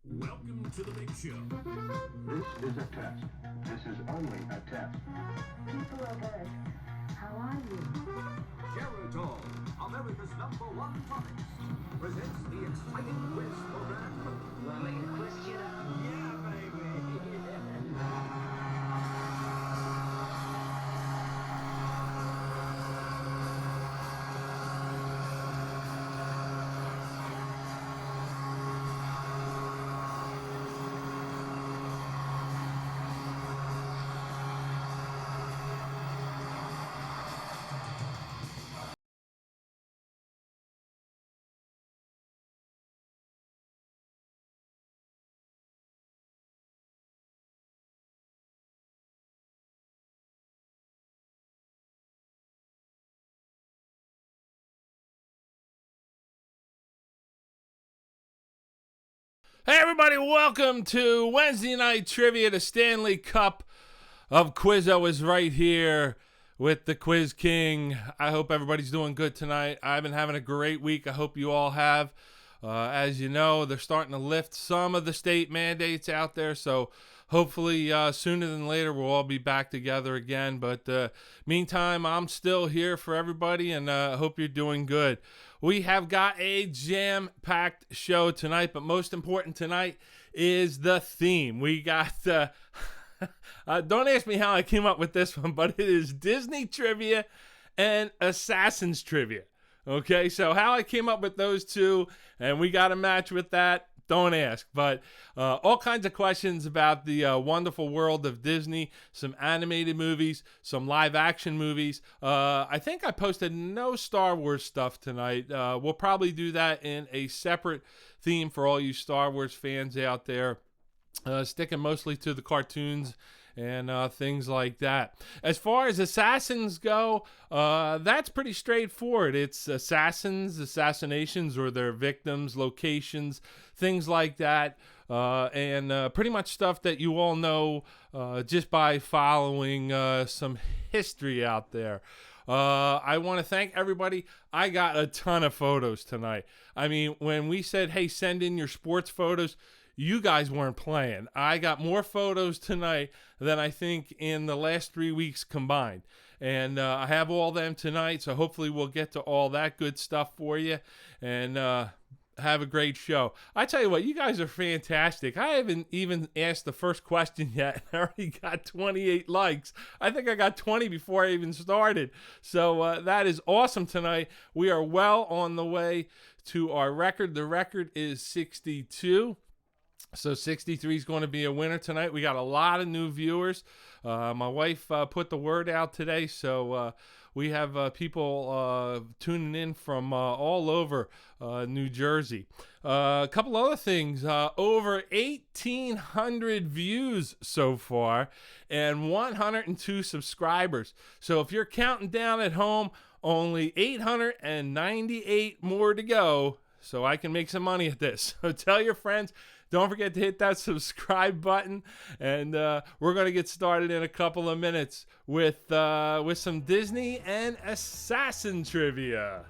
Welcome to the big show. This is a test. This is only a test. People of Earth, how are you? Geritol, America's #1 topics, presents the exciting quiz program. Want me to quiz you? Yeah, baby. Hey everybody, welcome to Wednesday Night Trivia. The Stanley Cup of Quizzo is right here with the Quiz King. I hope everybody's doing good tonight. I've been having a great week. I hope you all have. As you know, they're starting to lift some of the state mandates out there, so hopefully sooner than later we'll all be back together again. But meantime, I'm still here for everybody, and I hope you're doing good. We have got a jam-packed show tonight, but most important tonight is the theme. We got, don't ask me how I came up with this one, but it is Disney trivia and Assassins trivia. Okay, so how I came up with those two, and we got a match with that, don't ask. But all kinds of questions about the wonderful world of Disney, some animated movies, some live action movies. I think I posted no Star Wars stuff tonight. We'll probably do that in a separate theme for all you Star Wars fans out there. Sticking mostly to the cartoons and things like that. As far as assassins go, that's pretty straightforward. It's assassins, assassinations, or their victims, locations, things like that, and pretty much stuff that you all know just by following some history out there. I want to thank everybody. I got a ton of photos tonight. I mean, when we said, hey, send in your sports photos, you guys weren't playing. I got more photos tonight than I think in the last 3 weeks combined. And I have all them tonight, so hopefully we'll get to all that good stuff for you. And have a great show. I tell you what, you guys are fantastic. I haven't even asked the first question yet. I already got 28 likes. I think I got 20 before I even started. So that is awesome tonight. We are well on the way to our record. The record is 62. So 63 is going to be a winner tonight. We got a lot of new viewers. My wife put the word out today, so we have people tuning in from all over New Jersey. A couple other things. Over 1,800 views so far and 102 subscribers. So if you're counting down at home, only 898 more to go, so I can make some money at this. So tell your friends. Don't forget to hit that subscribe button, and we're going to get started in a couple of minutes with some Disney and Assassin trivia.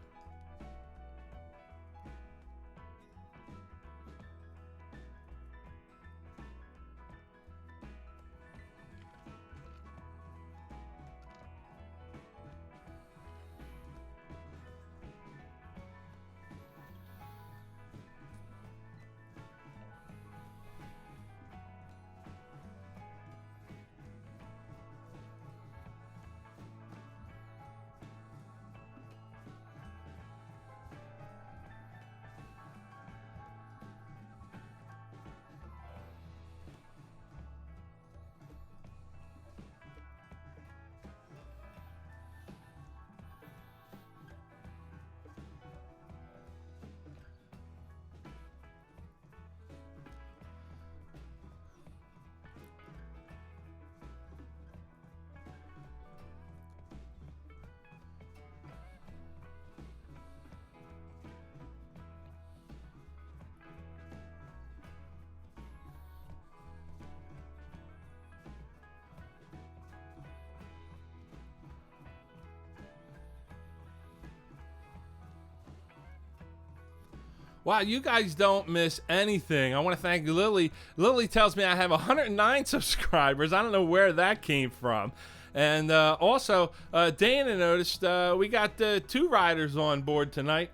Wow, you guys don't miss anything. I want to thank Lily. Lily tells me I have 109 subscribers. I don't know where that came from. And also, Dana noticed we got 2 riders on board tonight.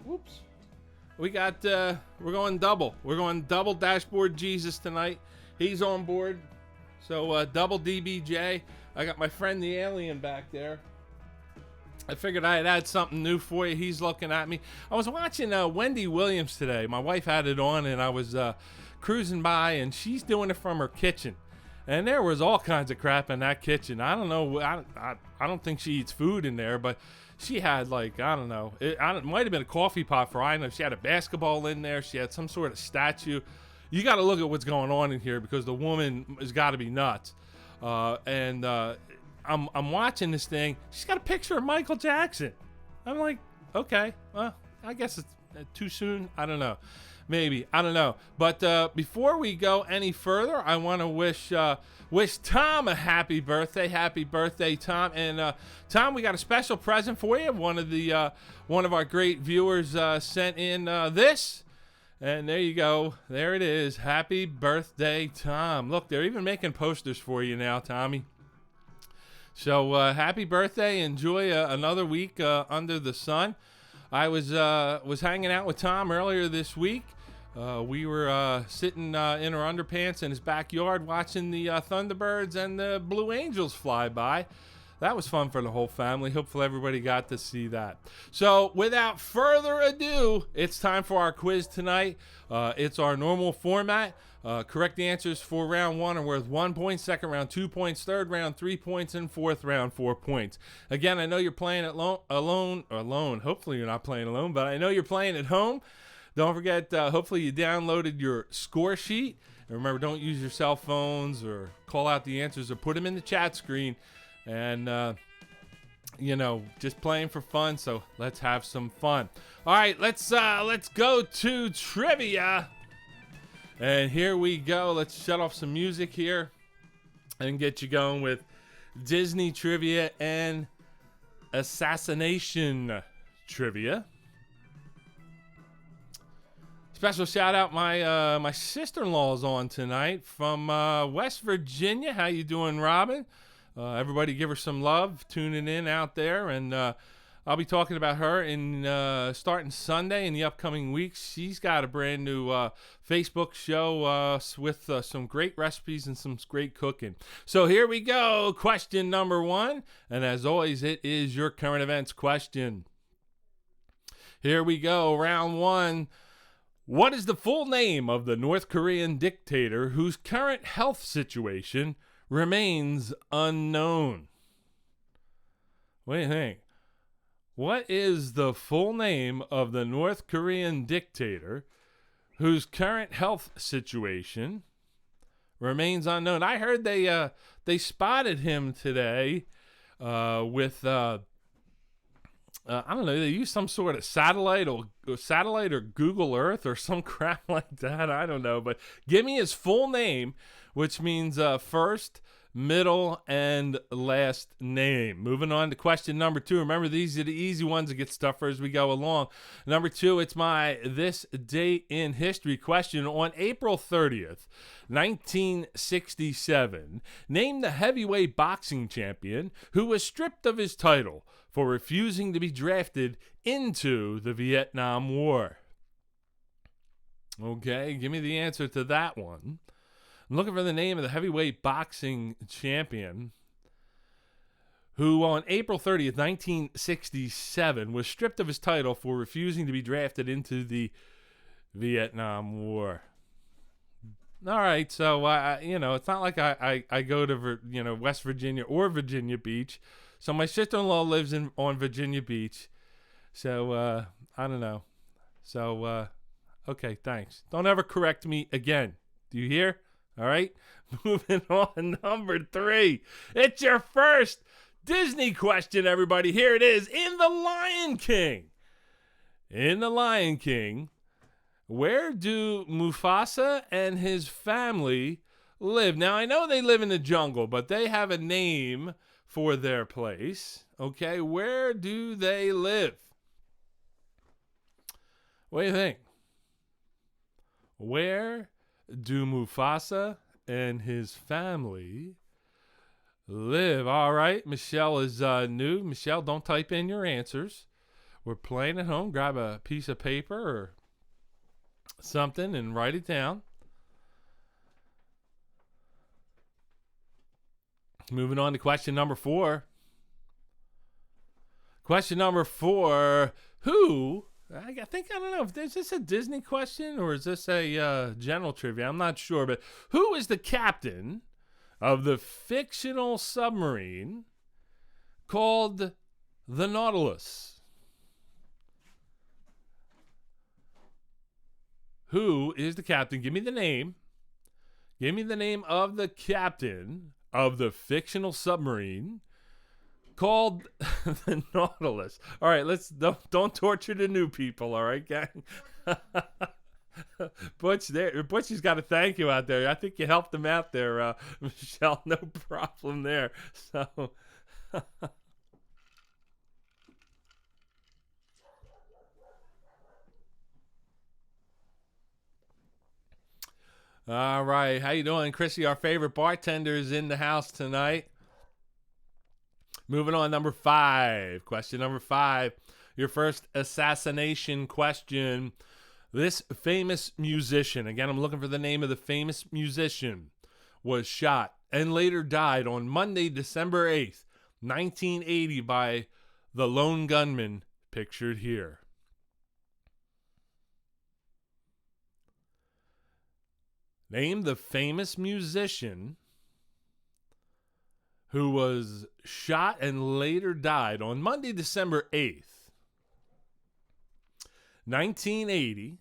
Whoops. We got, we're going double. We're going double Dashboard Jesus tonight. He's on board. So double DBJ. I got my friend the alien back there. I figured I'd add something new for you. He's looking at me. I was watching Wendy Williams today. My wife had it on, and I was cruising by, and she's doing it from her kitchen. And there was all kinds of crap in that kitchen. I don't know. I don't think she eats food in there, but she had, like, I don't know. It might have been a coffee pot for all I know. She had a basketball in there. She had some sort of statue. You got to look at what's going on in here because the woman has got to be nuts. I'm watching this thing. She's got a picture of Michael Jackson. I'm like, okay, well, I guess it's too soon. I don't know. Maybe. I don't know. But before we go any further, I want to wish Tom a happy birthday. Happy birthday, Tom. And Tom, we got a special present for you. One of our great viewers sent in this. And there you go. There it is. Happy birthday, Tom. Look, they're even making posters for you now, Tommy. So happy birthday. Enjoy another week under the sun. I was hanging out with Tom earlier this week. We were sitting in our underpants in his backyard watching the Thunderbirds and the Blue Angels fly by. That was fun for the whole family. Hopefully everybody got to see that. So without further ado, it's time for our quiz tonight. It's our normal format. Correct answers for round 1 are worth 1 point, second round 2 points, third round 3 points, and fourth round 4 points. Again, I know you're playing alone. Hopefully you're not playing alone, but I know you're playing at home. Don't forget, hopefully you downloaded your score sheet. And remember, don't use your cell phones or call out the answers or put them in the chat screen. And, just playing for fun, so let's have some fun. All right, let's go to trivia. And here we go. Let's shut off some music here and get you going with Disney trivia and assassination trivia. Special shout out, my sister-in-law's on tonight from West Virginia. How you doing, Robin? Everybody give her some love tuning in out there, and I'll be talking about her in starting Sunday in the upcoming weeks. She's got a brand new Facebook show with some great recipes and some great cooking. So here we go. Question number 1, and as always, it is your current events question. Here we go. Round 1. What is the full name of the North Korean dictator whose current health situation remains unknown? What do you think? What is the full name of the North Korean dictator whose current health situation remains unknown? I heard they spotted him today with I don't know. They used some sort of satellite or Google Earth or some crap like that. I don't know. But give me his full name, which means first, middle, and last name. Moving on to question number 2. Remember, these are the easy ones to get tougher as we go along. Number 2, it's my This Date in History question. On April 30th, 1967, name the heavyweight boxing champion who was stripped of his title for refusing to be drafted into the Vietnam War. Okay, give me the answer to that one. I'm looking for the name of the heavyweight boxing champion who on April 30th, 1967 was stripped of his title for refusing to be drafted into the Vietnam War. All right, so it's not like I go to West Virginia or Virginia Beach. So my sister-in-law lives on Virginia Beach. So I don't know. So okay, thanks. Don't ever correct me again. Do you hear? All right. Moving on, number 3. It's your first Disney question, everybody. Here it is. In The Lion King. In The Lion King, where do Mufasa and his family live? Now, I know they live in the jungle, but they have a name for their place. Okay, where do they live? What do you think? Where do Mufasa and his family live? All right, Michelle is new. Michelle, don't type in your answers. We're playing at home. Grab a piece of paper or something and write it down. Moving on to question number 4. Question number 4. Who? I don't know. Is this a Disney question or is this a general trivia? I'm not sure. But who is the captain of the fictional submarine called the Nautilus? Who is the captain? Give me the name. Give me the name of the captain of the fictional submarine called the Nautilus. All right, don't torture the new people. All right, gang. Butch, Butch's got to thank you out there. I think you helped him out there, Michelle. No problem there. So. All right, how you doing, Chrissy? Our favorite bartender is in the house tonight. Moving on, number 5. Question number 5. Your first assassination question. This famous musician, again, I'm looking for the name of the famous musician, was shot and later died on Monday, December 8th, 1980 by the lone gunman pictured here. Name the famous musician who was shot and later died on Monday, December 8th, 1980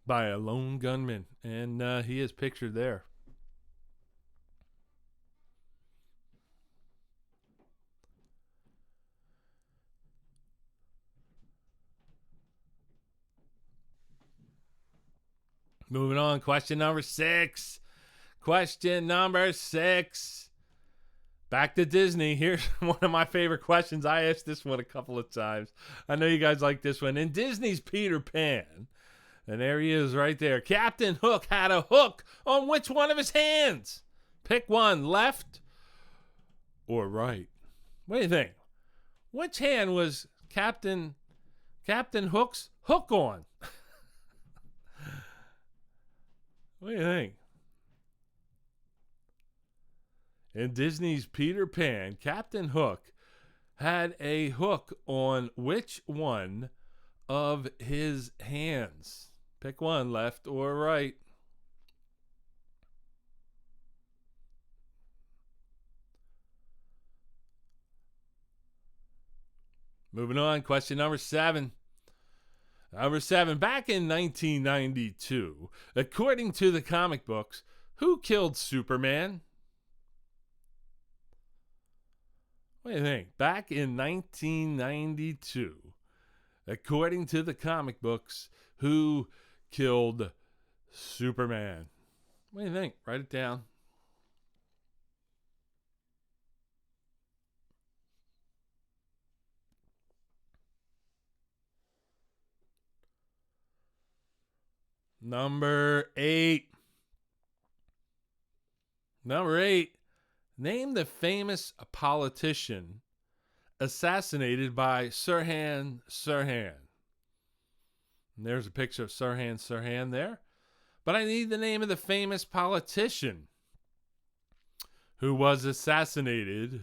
by a lone gunman. And he is pictured there. Moving on, question number 6. Question number 6. Back to Disney. Here's one of my favorite questions. I asked this one a couple of times. I know you guys like this one. In Disney's Peter Pan, and there he is right there, Captain Hook had a hook on which one of his hands? Pick one, left or right. What do you think? Which hand was Captain Hook's hook on? What do you think? In Disney's Peter Pan, Captain Hook had a hook on which one of his hands? Pick one, left or right. Moving on, question number 7. Number 7, back in 1992, according to the comic books, who killed Superman? What do you think? Back in 1992, according to the comic books, who killed Superman? What do you think? Write it down. Number 8. Number 8. Name the famous politician assassinated by Sirhan Sirhan. And there's a picture of Sirhan Sirhan there. But I need the name of the famous politician who was assassinated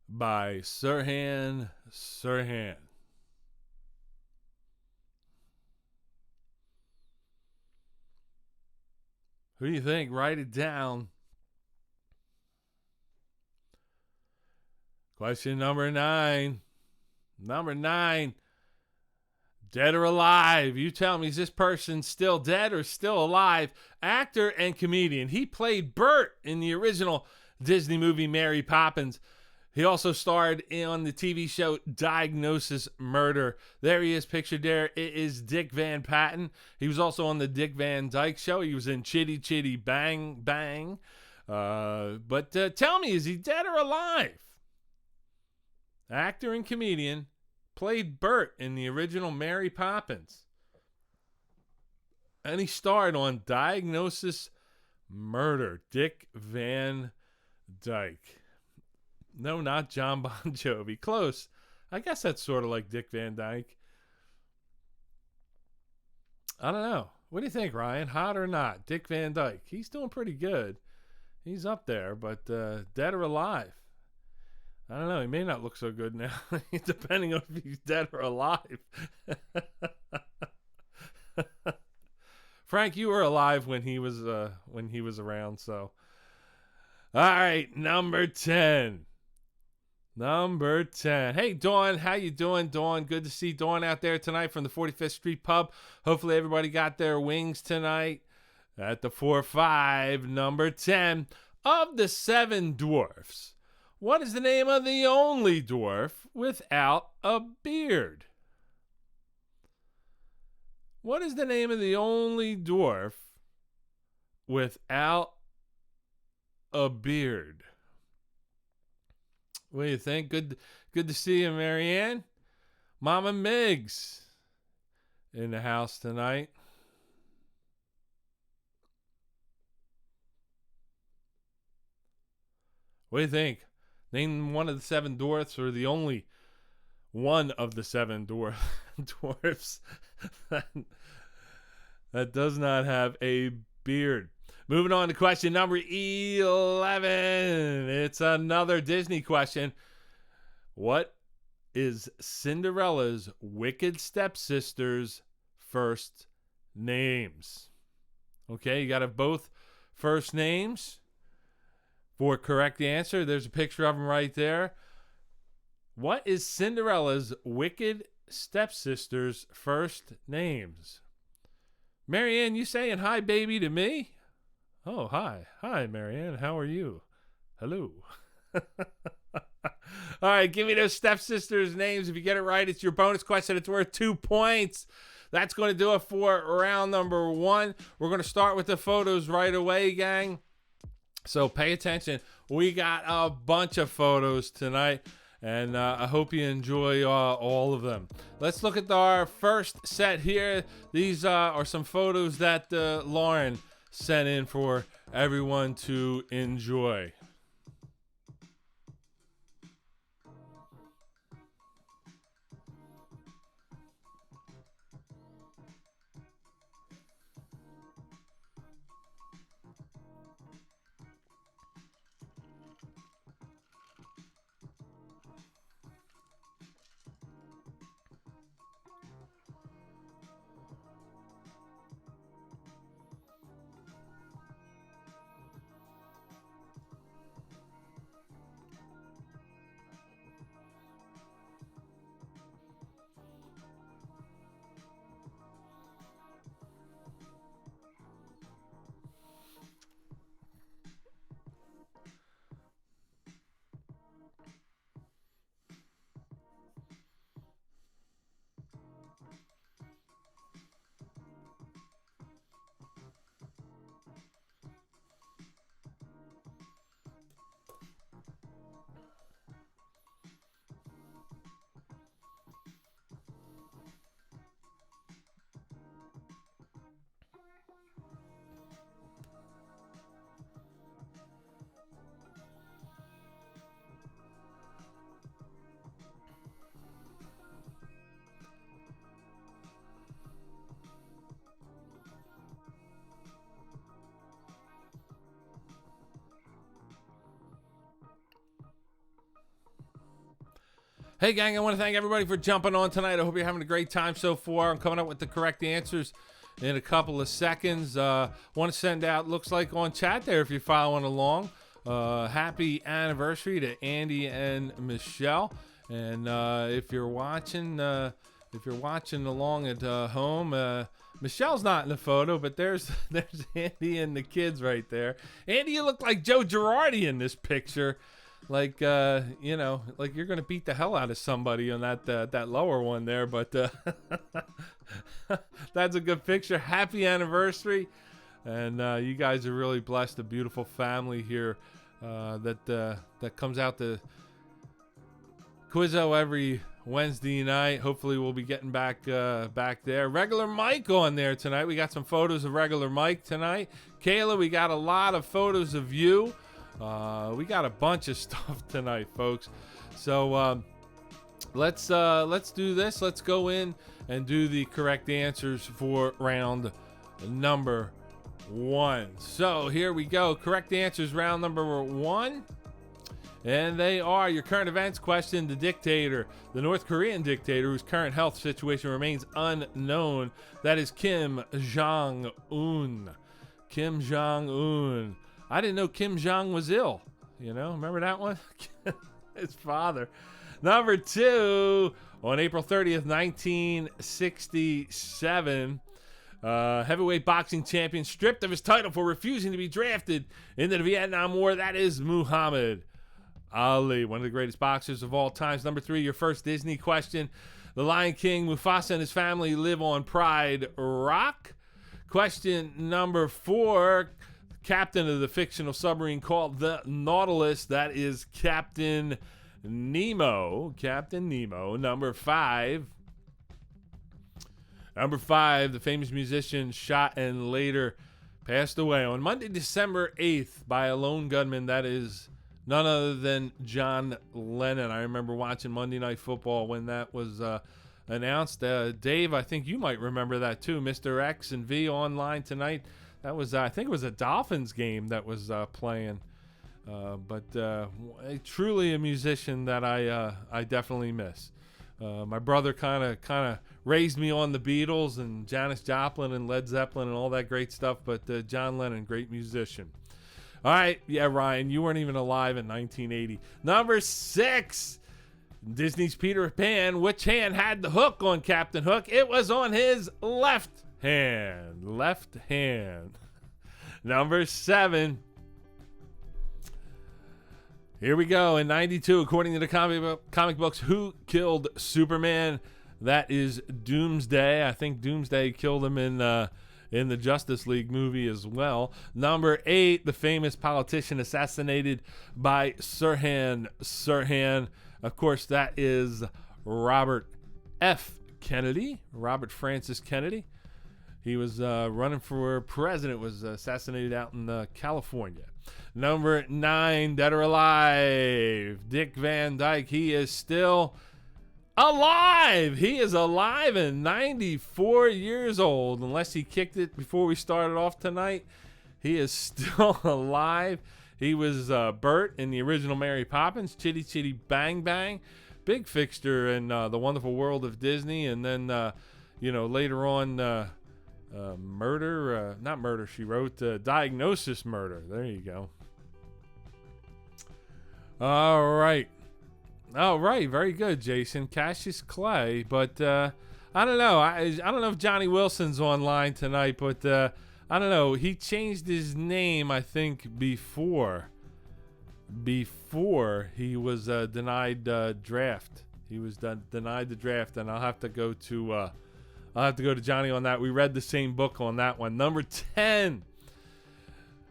by Sirhan Sirhan. Who do you think? Write it down. Question number 9. Number 9. Dead or alive? You tell me, is this person still dead or still alive? Actor and comedian. He played Bert in the original Disney movie Mary Poppins. He also starred on the TV show Diagnosis Murder. There he is pictured there. It is Dick Van Patten. He was also on the Dick Van Dyke Show. He was in Chitty Chitty Bang Bang. But tell me, is he dead or alive? Actor and comedian, played Bert in the original Mary Poppins. And he starred on Diagnosis Murder. Dick Van Dyke. No, not John Bon Jovi. Close. I guess that's sort of like Dick Van Dyke. I don't know. What do you think, Ryan? Hot or not? Dick Van Dyke. He's doing pretty good. He's up there, but dead or alive? I don't know. He may not look so good now, depending on if he's dead or alive. Frank, you were alive when he was around. So, all right, number 10. Number 10. Hey, Dawn, how you doing, Dawn? Good to see Dawn out there tonight from the 45th Street Pub. Hopefully everybody got their wings tonight at the 4-5. Number 10. Of the 7 dwarfs, what is the name of the only dwarf without a beard? What is the name of the only dwarf without a beard? What do you think? Good to see you, Marianne. Mama Miggs in the house tonight. What do you think? Name one of the 7 dwarfs, or the only one of the 7 dwarfs that does not have a beard. Moving on to question number 11. It's another Disney question. What is Cinderella's wicked stepsister's first names? Okay, you got to have both first names for correct answer. There's a picture of them right there. What is Cinderella's wicked stepsister's first names? Marianne, you saying hi, baby, to me? Oh, hi. Hi, Marianne. How are you? Hello. All right, give me those stepsisters' names. If you get it right, it's your bonus question. It's worth 2 points. that's going to do it for round number 1. We're going to start with the photos right away, gang. So pay attention. We got a bunch of photos tonight, and I hope you enjoy all of them. Let's look at our first set here. These are some photos that Lauren sent in for everyone to enjoy. Hey, gang, I want to thank everybody for jumping on tonight. I hope you're having a great time so far. I'm coming up with the correct answers in a couple of seconds. Want to send out, looks like on chat there, if you're following along, happy anniversary to Andy and Michelle. And if you're watching along at home, Michelle's not in the photo, but there's Andy and the kids right there. Andy, you look like Joe Girardi in this picture. Like, like you're going to beat the hell out of somebody on that lower one there. But that's a good picture. Happy anniversary. And you guys are really blessed. A beautiful family here that comes out to Quizzo every Wednesday night. Hopefully we'll be getting back there. Regular Mike on there tonight. We got some photos of Regular Mike tonight. Kayla, we got a lot of photos of you. We got a bunch of stuff tonight, folks. So let's do this. Let's go in and do the correct answers for round number 1. So here we go. Correct answers, round number 1. And they are your current events question. The dictator, the North Korean dictator whose current health situation remains unknown. That is Kim Jong-un. Kim Jong-un. I didn't know Kim Jong was ill. Remember that one? His father. Number 2, on April 30th, 1967, heavyweight boxing champion stripped of his title for refusing to be drafted into the Vietnam War. That is Muhammad Ali, one of the greatest boxers of all times. Number 3, your first Disney question. The Lion King, Mufasa and his family live on Pride Rock. Question number 4. Captain of the fictional submarine called the Nautilus. That is Captain Nemo. Captain Nemo. Number 5. The famous musician shot and later passed away on Monday, December 8th by a lone gunman. That is none other than John Lennon. I remember watching Monday Night Football when that was announced. Dave, I think you might remember that too. Mr. X and V online tonight. That was, I think it was a Dolphins game that was playing. But truly a musician that I definitely miss. My brother kind of raised me on the Beatles and Janis Joplin and Led Zeppelin and all that great stuff. But John Lennon, great musician. All right. Yeah, Ryan, you weren't even alive in 1980. Number 6, Disney's Peter Pan. Which hand had the hook on Captain Hook? It was on his left hand. Number 7. Here we go. In 92, according to the comic books, who killed Superman? That is Doomsday. I think Doomsday killed him in the Justice League movie as well. Number 8, the famous politician assassinated by Sirhan Sirhan. Of course, that is Robert F. Kennedy, Robert Francis Kennedy. He was running for president, was assassinated out in California. Number 9, Dead or Alive, Dick Van Dyke. He is still alive. He is alive and 94 years old. Unless he kicked it before we started off tonight, he is still alive. He was Bert in the original Mary Poppins, Chitty Chitty Bang Bang. Big fixture in The Wonderful World of Disney. And then, later on, not Murder, She Wrote, Diagnosis Murder. There you go. All right. Very good, Jason. Cassius Clay. But I don't know. I don't know if Johnny Wilson's online tonight, but I don't know. He changed his name, I think, before he was denied draft. He was denied the draft, and I'll have to go to Johnny on that. We read the same book on that one. Number 10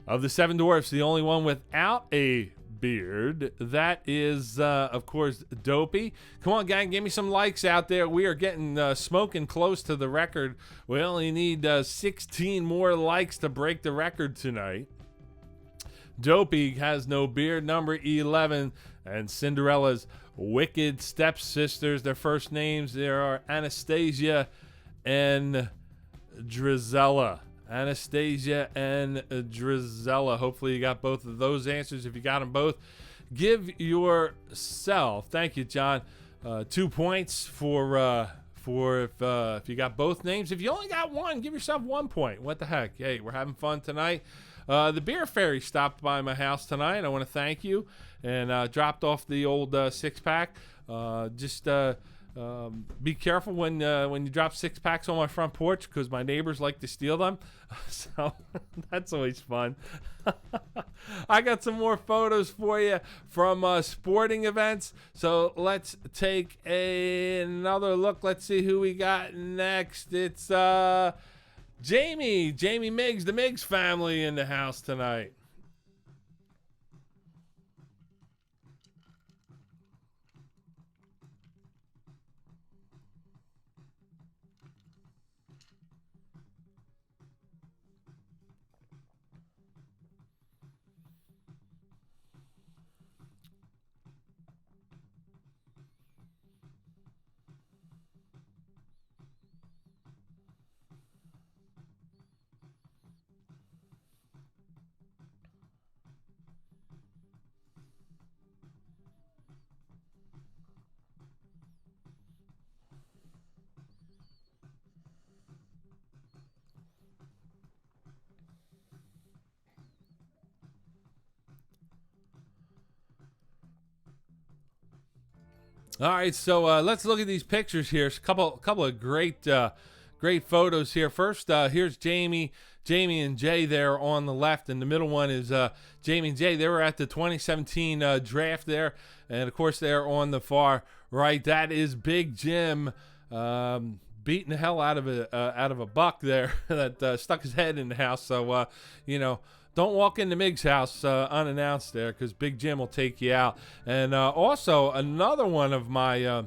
of the Seven Dwarfs, the only one without a beard. That is, of course, Dopey. Come on, gang, give me some likes out there. We are getting smoking close to the record. We only need 16 more likes to break the record tonight. Dopey has no beard. Number 11, and Cinderella's wicked stepsisters. Their first names, there are Anastasia and Drizella. Anastasia and Drizella. Hopefully you got both of those answers. If you got them both, give yourself, thank you, John, 2 points for if you got both names. If you only got one, give yourself 1 point. What the heck? Hey, we're having fun tonight. The Beer Fairy stopped by my house tonight. I want to thank you, and dropped off the old six-pack. Be careful when you drop six-packs on my front porch, because my neighbors like to steal them. So that's always fun. I got some more photos for you from sporting events. So let's take another look. Let's see who we got next. It's Jamie Miggs, the Miggs family in the house tonight. All right, so let's look at these pictures here. A couple of great photos here. First, here's Jamie and Jay there on the left, and the middle one is Jamie and Jay. They were at the 2017 draft there, and of course they're on the far right. That is Big Jim beating the hell out of a buck there that stuck his head in the house. So don't walk into Miggs' house unannounced there, because Big Jim will take you out. And also, another one of my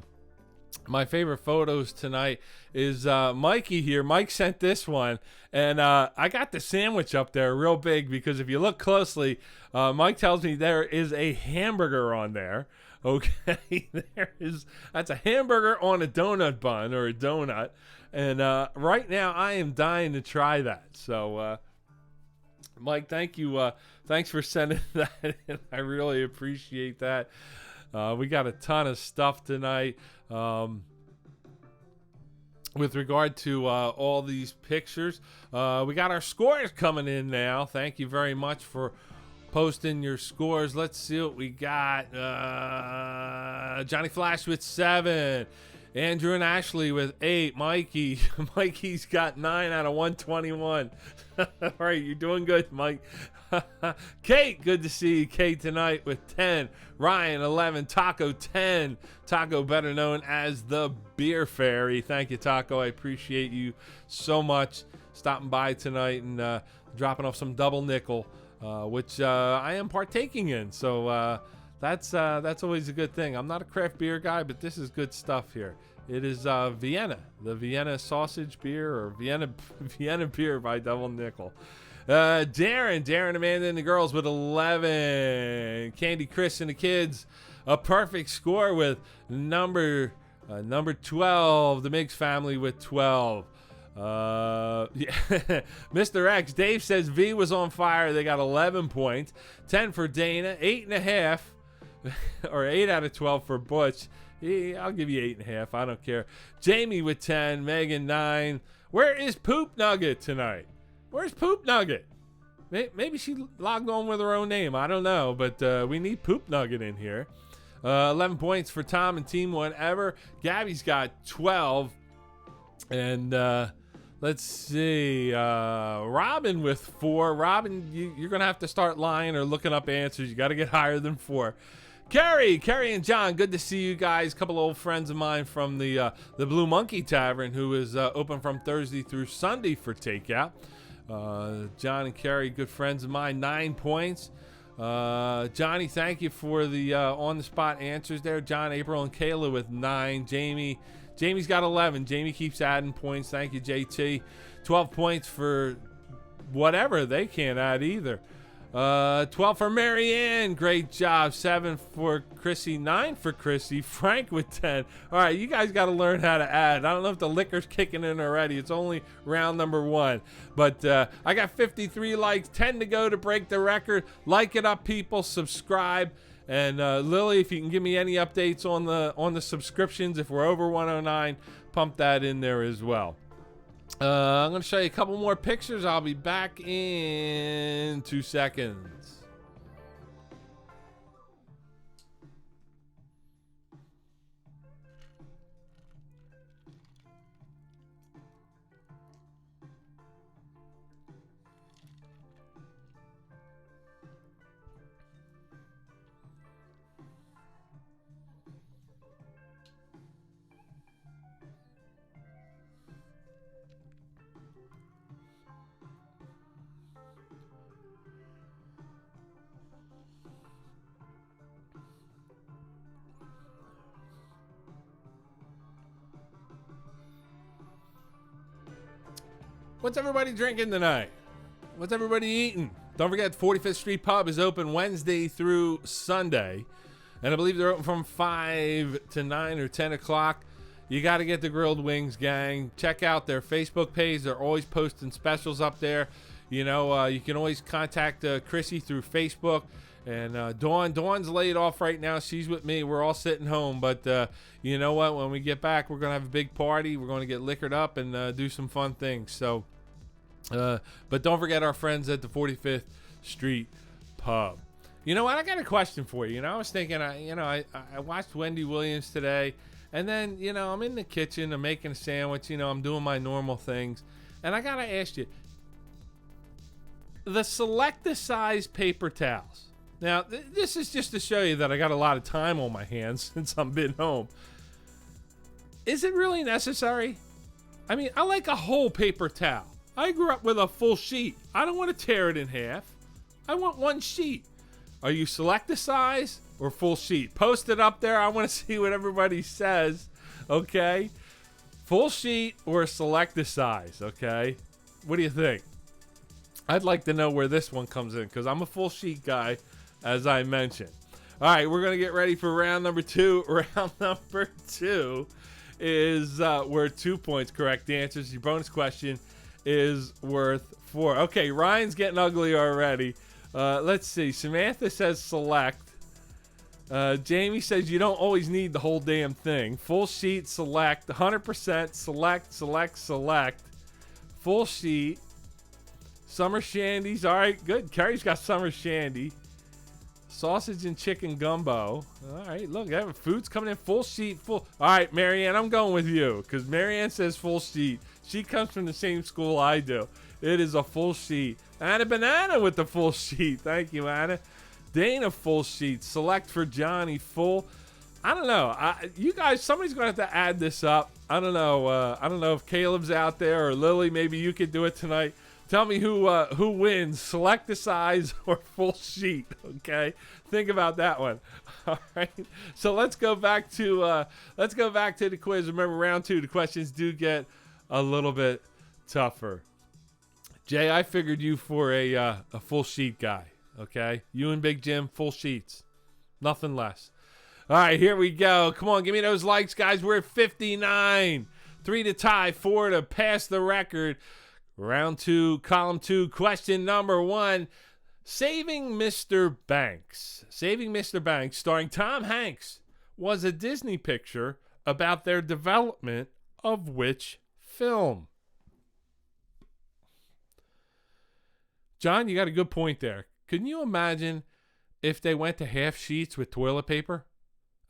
favorite photos tonight is Mikey here. Mike sent this one, and I got the sandwich up there real big, because if you look closely, Mike tells me there is a hamburger on there. Okay, that's a hamburger on a donut bun, or a donut. And right now, I am dying to try that. So, Mike, thank you. Thanks for sending that in. I really appreciate that. We got a ton of stuff tonight with regard to all these pictures. We got our scores coming in now. Thank you very much for posting your scores. Let's see what we got. Johnny Flash with 7. Andrew and Ashley with 8. Mikey's got 9 out of 121. All right, you're doing good, Mike. Kate, good to see you, Kate, tonight with 10. Ryan, 11. Taco, 10. Taco, better known as the Beer Fairy. Thank you, Taco. I appreciate you so much stopping by tonight and dropping off some double nickel, which I am partaking in. So that's always a good thing. I'm not a craft beer guy, but this is good stuff here. It is Vienna, the Vienna sausage beer, or Vienna beer by Double Nickel. Darren, Amanda, and the girls with 11. Candy, Chris, and the kids, a perfect score with number 12. The Miggs family with 12. Yeah. Mr. X, Dave says V was on fire. They got 11 points. 10 for Dana, 8.5, or 8 out of 12 for Butch. Yeah, I'll give you 8.5. I don't care. Jamie with 10. Megan 9. Where is Poop Nugget tonight? Where's Poop Nugget? Maybe she logged on with her own name. I don't know, but we need Poop Nugget in here. 11 points for Tom and Team Whatever. Gabby's got 12. And let's see. Robin with 4. Robin, you're going to have to start lying or looking up answers. You got to get higher than 4. Carrie and John, good to see you guys. A couple of old friends of mine from the Blue Monkey Tavern, who is open from Thursday through Sunday for takeout. John and Carrie, good friends of mine. 9 points. Johnny, thank you for the on-the-spot answers there. John, April, and Kayla with 9. Jamie's got 11. Jamie keeps adding points. Thank you, JT. 12 points for whatever. They can't add either. 12 for Marianne. Great job. 7 for Chrissy. 9 for Chrissy. Frank with 10. All right, you guys got to learn how to add. I don't know if the liquor's kicking in already. It's only round number 1. But I got 53 likes. 10 to go to break the record. Like it up, people. Subscribe. And Lily, if you can give me any updates on the subscriptions, if we're over 109, pump that in there as well. I'm going to show you a couple more pictures. I'll be back in 2 seconds. What's everybody drinking tonight? What's everybody eating? Don't forget, 45th Street Pub is open Wednesday through Sunday. And I believe they're open from 5 to 9 or 10 o'clock. You got to get the grilled wings, gang. Check out their Facebook page. They're always posting specials up there. You know, you can always contact Chrissy through Facebook. And Dawn's laid off right now. She's with me. We're all sitting home. But you know what? When we get back, we're going to have a big party. We're going to get liquored up and do some fun things. So, but don't forget our friends at the 45th Street Pub. You know what? I got a question for you. You know, I was thinking, I watched Wendy Williams today. And then, you know, I'm in the kitchen. I'm making a sandwich. You know, I'm doing my normal things. And I got to ask you, the Select-A-Size paper towels. Now, this is just to show you that I got a lot of time on my hands since I've been home. Is it really necessary? I mean, I like a whole paper towel. I grew up with a full sheet. I don't want to tear it in half. I want one sheet. Are you Select-A-Size or full sheet? Post it up there. I want to see what everybody says. Okay? Full sheet or Select-A-Size. Okay? What do you think? I'd like to know where this one comes in because I'm a full sheet guy, as I mentioned. All right, we're going to get ready for round number 2. Round number 2 is worth 2 points. Correct answers. Your bonus question is worth 4. Okay, Ryan's getting ugly already. Let's see. Samantha says select. Jamie says you don't always need the whole damn thing. Full sheet, select. 100% select. Full sheet. Summer Shandies. All right, good. Carrie's got Summer Shandy. Sausage and chicken gumbo. All right, look, food's coming in full sheet, full. All right, Marianne, I'm going with you because Marianne says full sheet. She comes from the same school I do. It is a full sheet. Anna Banana with the full sheet. Thank you, Anna. Dana, full sheet. Select for Johnny, full. I don't know. You guys, somebody's going to have to add this up. I don't know. I don't know if Caleb's out there or Lily. Maybe you could do it tonight. Tell me who wins. Select the size or full sheet. Okay, think about that one. All right. So let's go back to the quiz. Remember, round 2. The questions do get a little bit tougher. Jay, I figured you for a full sheet guy. Okay, you and Big Jim, full sheets, nothing less. All right, here we go. Come on, give me those likes, guys. We're at 59. 3 to tie, 4 to pass the record. Round 2, column 2, question number 1. Saving Mr. Banks. Saving Mr. Banks, starring Tom Hanks, was a Disney picture about their development of which film? John, you got a good point there. Can you imagine if they went to half sheets with toilet paper?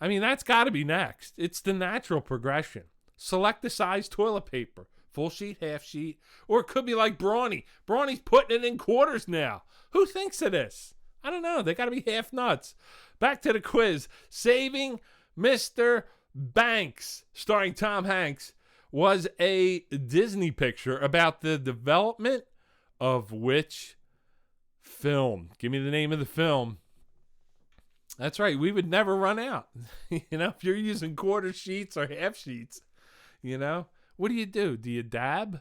I mean, that's got to be next. It's the natural progression. Select the size toilet paper. Full sheet, half sheet. Or it could be like Brawny. Brawny's putting it in quarters now. Who thinks of this? I don't know. They got to be half nuts. Back to the quiz. Saving Mr. Banks, starring Tom Hanks, was a Disney picture about the development of which film? Give me the name of the film. That's right. We would never run out. If you're using quarter sheets or half sheets, what do? Do you dab?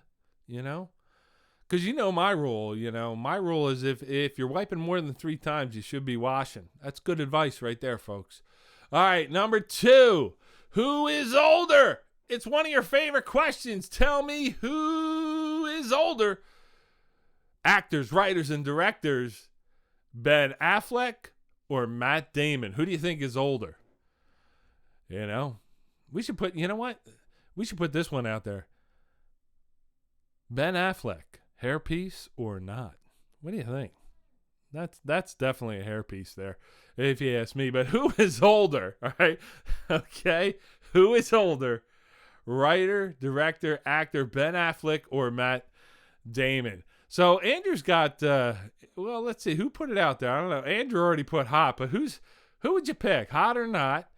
Because my rule, my rule is if you're wiping more than 3 times, you should be washing. That's good advice right there, folks. All right, number 2. Who is older? It's one of your favorite questions. Tell me who is older. Actors, writers, and directors. Ben Affleck or Matt Damon? Who do you think is older? We should put, we should put this one out there. Ben Affleck, hairpiece or not? What do you think? That's definitely a hairpiece there, if you ask me. But who is older? All right. Okay. Who is older? Writer, director, actor, Ben Affleck or Matt Damon? So Andrew's got, let's see. Who put it out there? I don't know. Andrew already put hot, but who would you pick? Hot or not?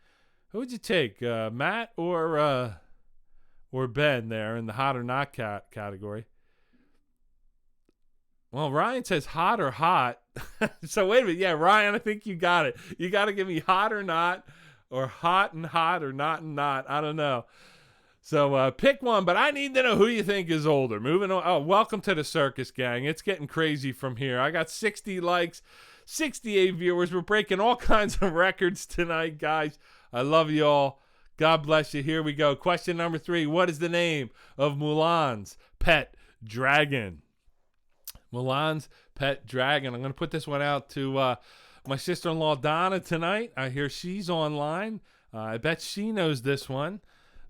Who would you take? Matt or Ben there in the hot or not category? Well, Ryan says hot or hot. So wait a minute. Yeah, Ryan, I think you got it. You got to give me hot or not, or hot and hot, or not and not. I don't know. So pick one, but I need to know who you think is older. Moving on. Oh, welcome to the circus, gang. It's getting crazy from here. I got 60 likes, 68 viewers. We're breaking all kinds of records tonight, guys. I love you all. God bless you. Here we go. Question number 3. What is the name of Mulan's pet dragon? Mulan's pet dragon. I'm going to put this one out to my sister-in-law, Donna, tonight. I hear she's online. I bet she knows this one.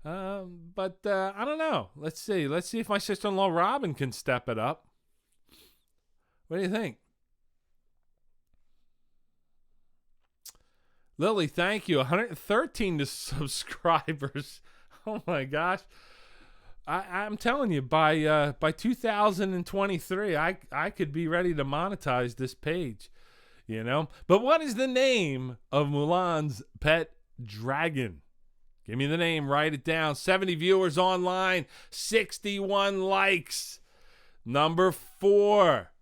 But I don't know. Let's see. Let's see if my sister-in-law Robin can step it up. What do you think? Lily, thank you. 113 subscribers. Oh my gosh. I'm telling you, by 2023, I could be ready to monetize this page, But what is the name of Mulan's pet dragon? Give me the name. Write it down. 70 viewers online. 61 likes. Number 4.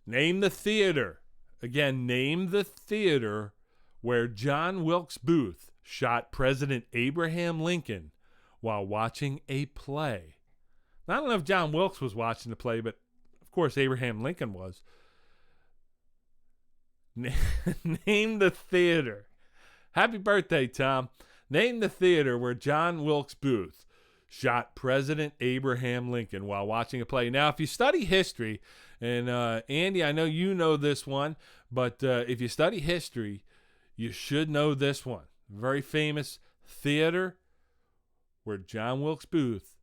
Name the theater. Again, name the theater where John Wilkes Booth shot President Abraham Lincoln while watching a play. Now, I don't know if John Wilkes was watching the play, but of course Abraham Lincoln was. Name the theater. Happy birthday, Tom. Name the theater where John Wilkes Booth shot President Abraham Lincoln while watching a play. Now, if you study history, and Andy, I know you know this one, but if you study history, you should know this one. Very famous theater where John Wilkes Booth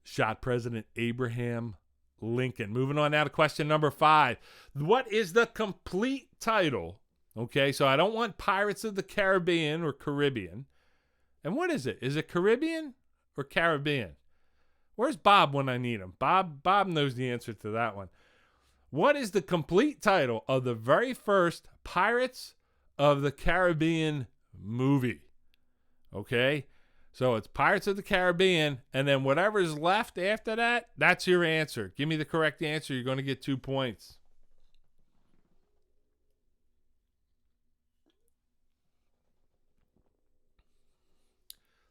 shot President Abraham Lincoln. Moving on now to question number 5. What is the complete title Okay, so I don't want Pirates of the Caribbean or Caribbean. And what is it? Is it Caribbean or Caribbean? Where's Bob when I need him? Bob knows the answer to that one. What is the complete title of the very first Pirates of the Caribbean movie? Okay, so it's Pirates of the Caribbean, and then whatever's left after that, that's your answer. Give me the correct answer. You're going to get 2 points.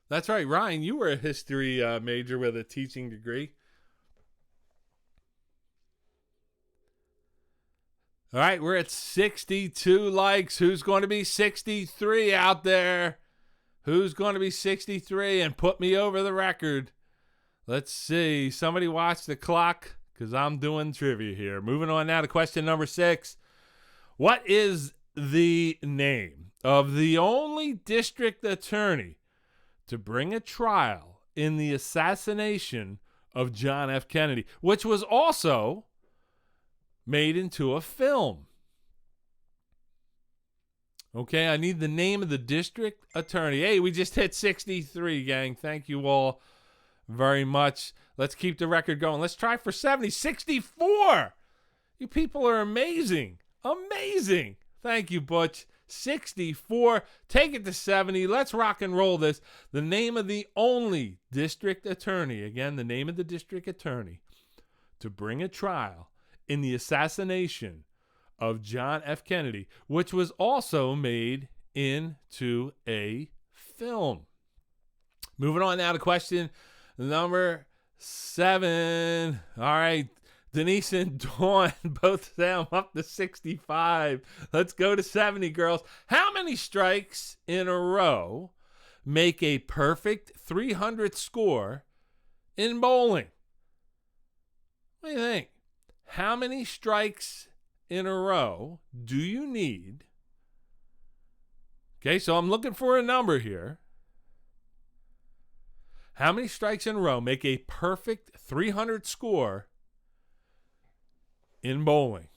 That's right, Ryan. You were a history major with a teaching degree. All right, we're at 62 likes. Who's going to be 63 out there? Who's going to be 63 and put me over the record? Let's see. Somebody watch the clock because I'm doing trivia here. Moving on now to question number 6. What is the name of the only district attorney to bring a trial in the assassination of John F. Kennedy, which was also made into a film? Okay, I need the name of the district attorney. Hey, we just hit 63, gang. Thank you all very much. Let's keep the record going. Let's try for 70. 64! You people are amazing. Amazing. Thank you, Butch. 64. Take it to 70. Let's rock and roll this. The name of the only district attorney, again, the name of the district attorney, to bring a trial in the assassination of John F. Kennedy, which was also made into a film. Moving on now to question number 7. All right, Denise and Dawn both say I'm up to 65. Let's go to 70, girls. How many strikes in a row make a perfect 300 score in bowling? What do you think? How many strikes in a row do you need? Okay, so I'm looking for a number here. How many strikes in a row make a perfect 300 score in bowling?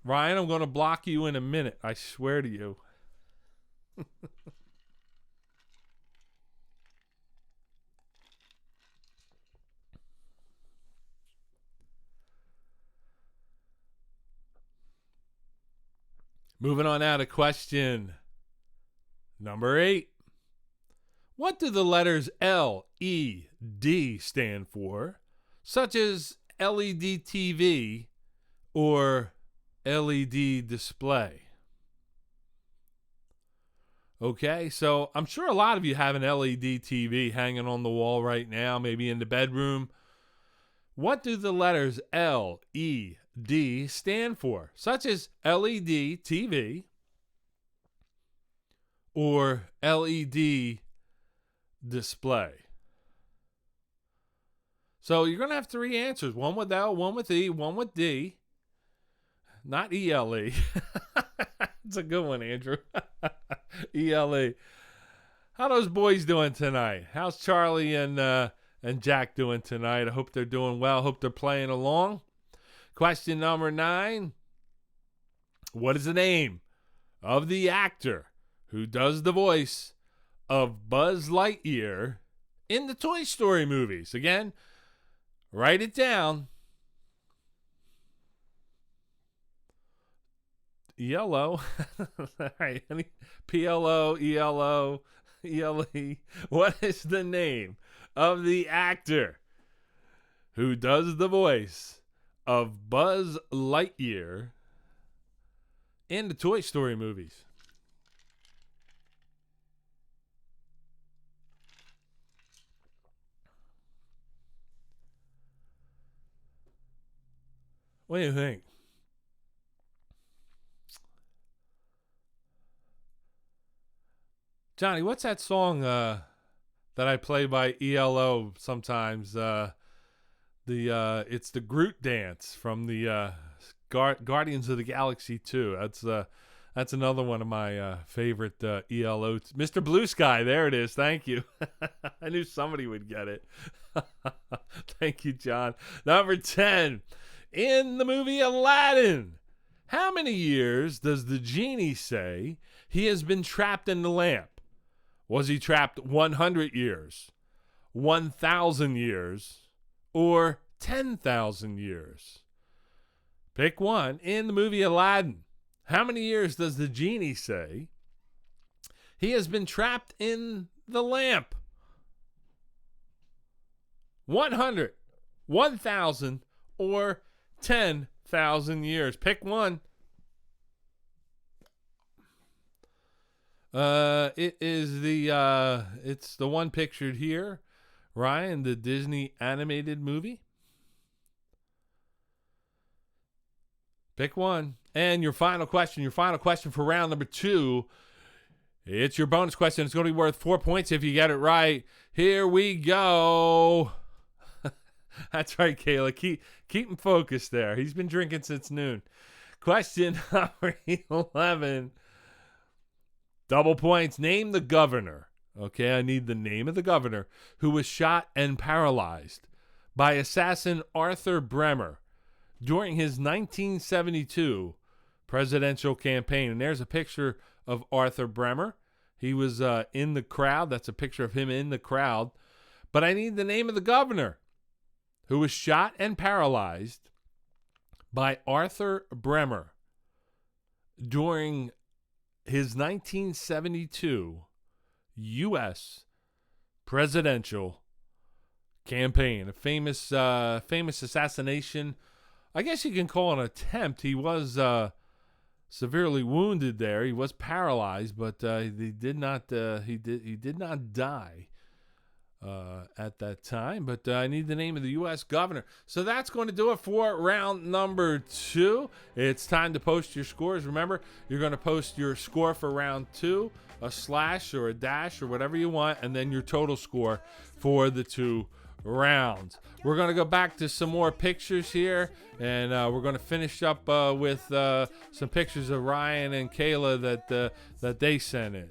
Ryan, I'm going to block you in a minute. I swear to you. Moving on now to question number 8. What do the letters LED stand for, such as LED TV or LED display? Okay, so I'm sure a lot of you have an LED TV hanging on the wall right now, maybe in the bedroom. What do the letters LED stand for, such as LED TV or LED display? So you're going to have 3 answers. One with L, one with E, one with D. Not ELE. It's a good one, Andrew. ELE. How those boys doing tonight? How's Charlie and Jack doing tonight? I hope they're doing well. Hope they're playing along. Question number 9. What is the name of the actor who does the voice of Buzz Lightyear in the Toy Story movies? Again, write it down. Yellow. All right. PLO, ELO, ELE. What is the name of the actor who does the voice of Buzz Lightyear in the Toy Story movies? What do you think? Johnny, what's that song that I play by ELO sometimes? It's the Groot dance from the Guardians of the Galaxy 2. That's another one of my favorite ELO. Mr. Blue Sky, there it is. Thank you. I knew somebody would get it. Thank you, John. Number 10. In the movie Aladdin, How many years does the genie say he has been trapped in the lamp? Was he trapped 100 years, 1,000 years, or 10,000 years? Pick one. In the movie Aladdin, how many years does the genie say he has been trapped in the lamp? 100, 1,000, or 10,000 years. Pick one. It's the one pictured here, Ryan, the Disney animated movie. Pick one. And your final question for round number 2. It's your bonus question. It's going to be worth 4 points if you get it right. Here we go. That's right, Kayla. Keep him focused there. He's been drinking since noon. Question number 11. Double points. Name the governor. Okay, I need the name of the governor who was shot and paralyzed by assassin Arthur Bremer during his 1972 presidential campaign. And there's a picture of Arthur Bremer. He was in the crowd. That's a picture of him in the crowd. But I need the name of the governor who was shot and paralyzed by Arthur Bremer during his 1972 U.S. presidential campaign. A famous assassination. I guess you can call it an attempt. He was severely wounded there. He was paralyzed, but he did not die at that time. But I need the name of the U.S. governor. So that's going to do it for round number 2. It's time to post your scores. Remember, you're going to post your score for round 2, a slash or a dash or whatever you want, and then your total score for the 2 rounds. We're going to go back to some more pictures here, and we're going to finish up with some pictures of Ryan and Kayla that they sent in.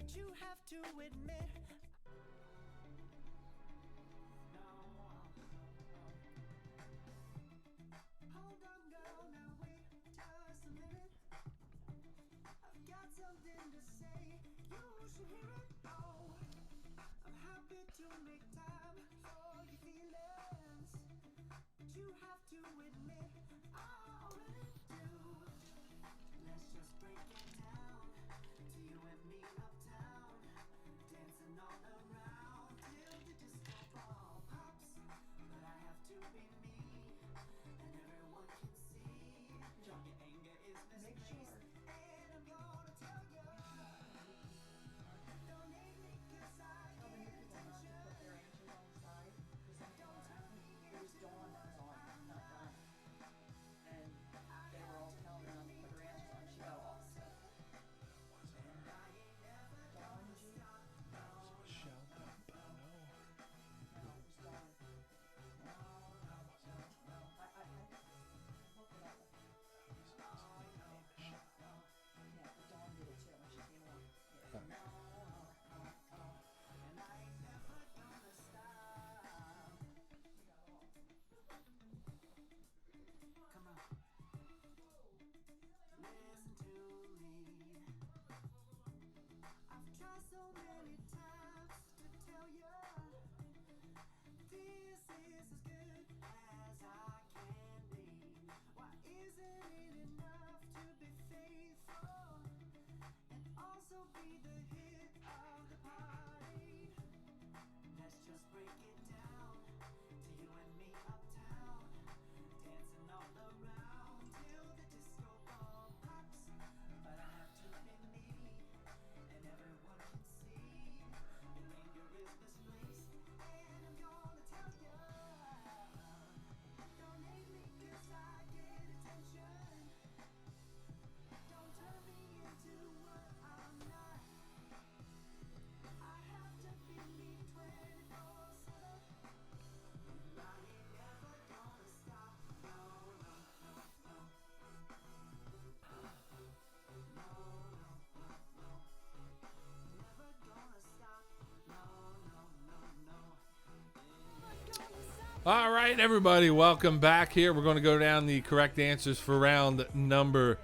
All right, everybody, welcome back here. We're going to go down the correct answers for round number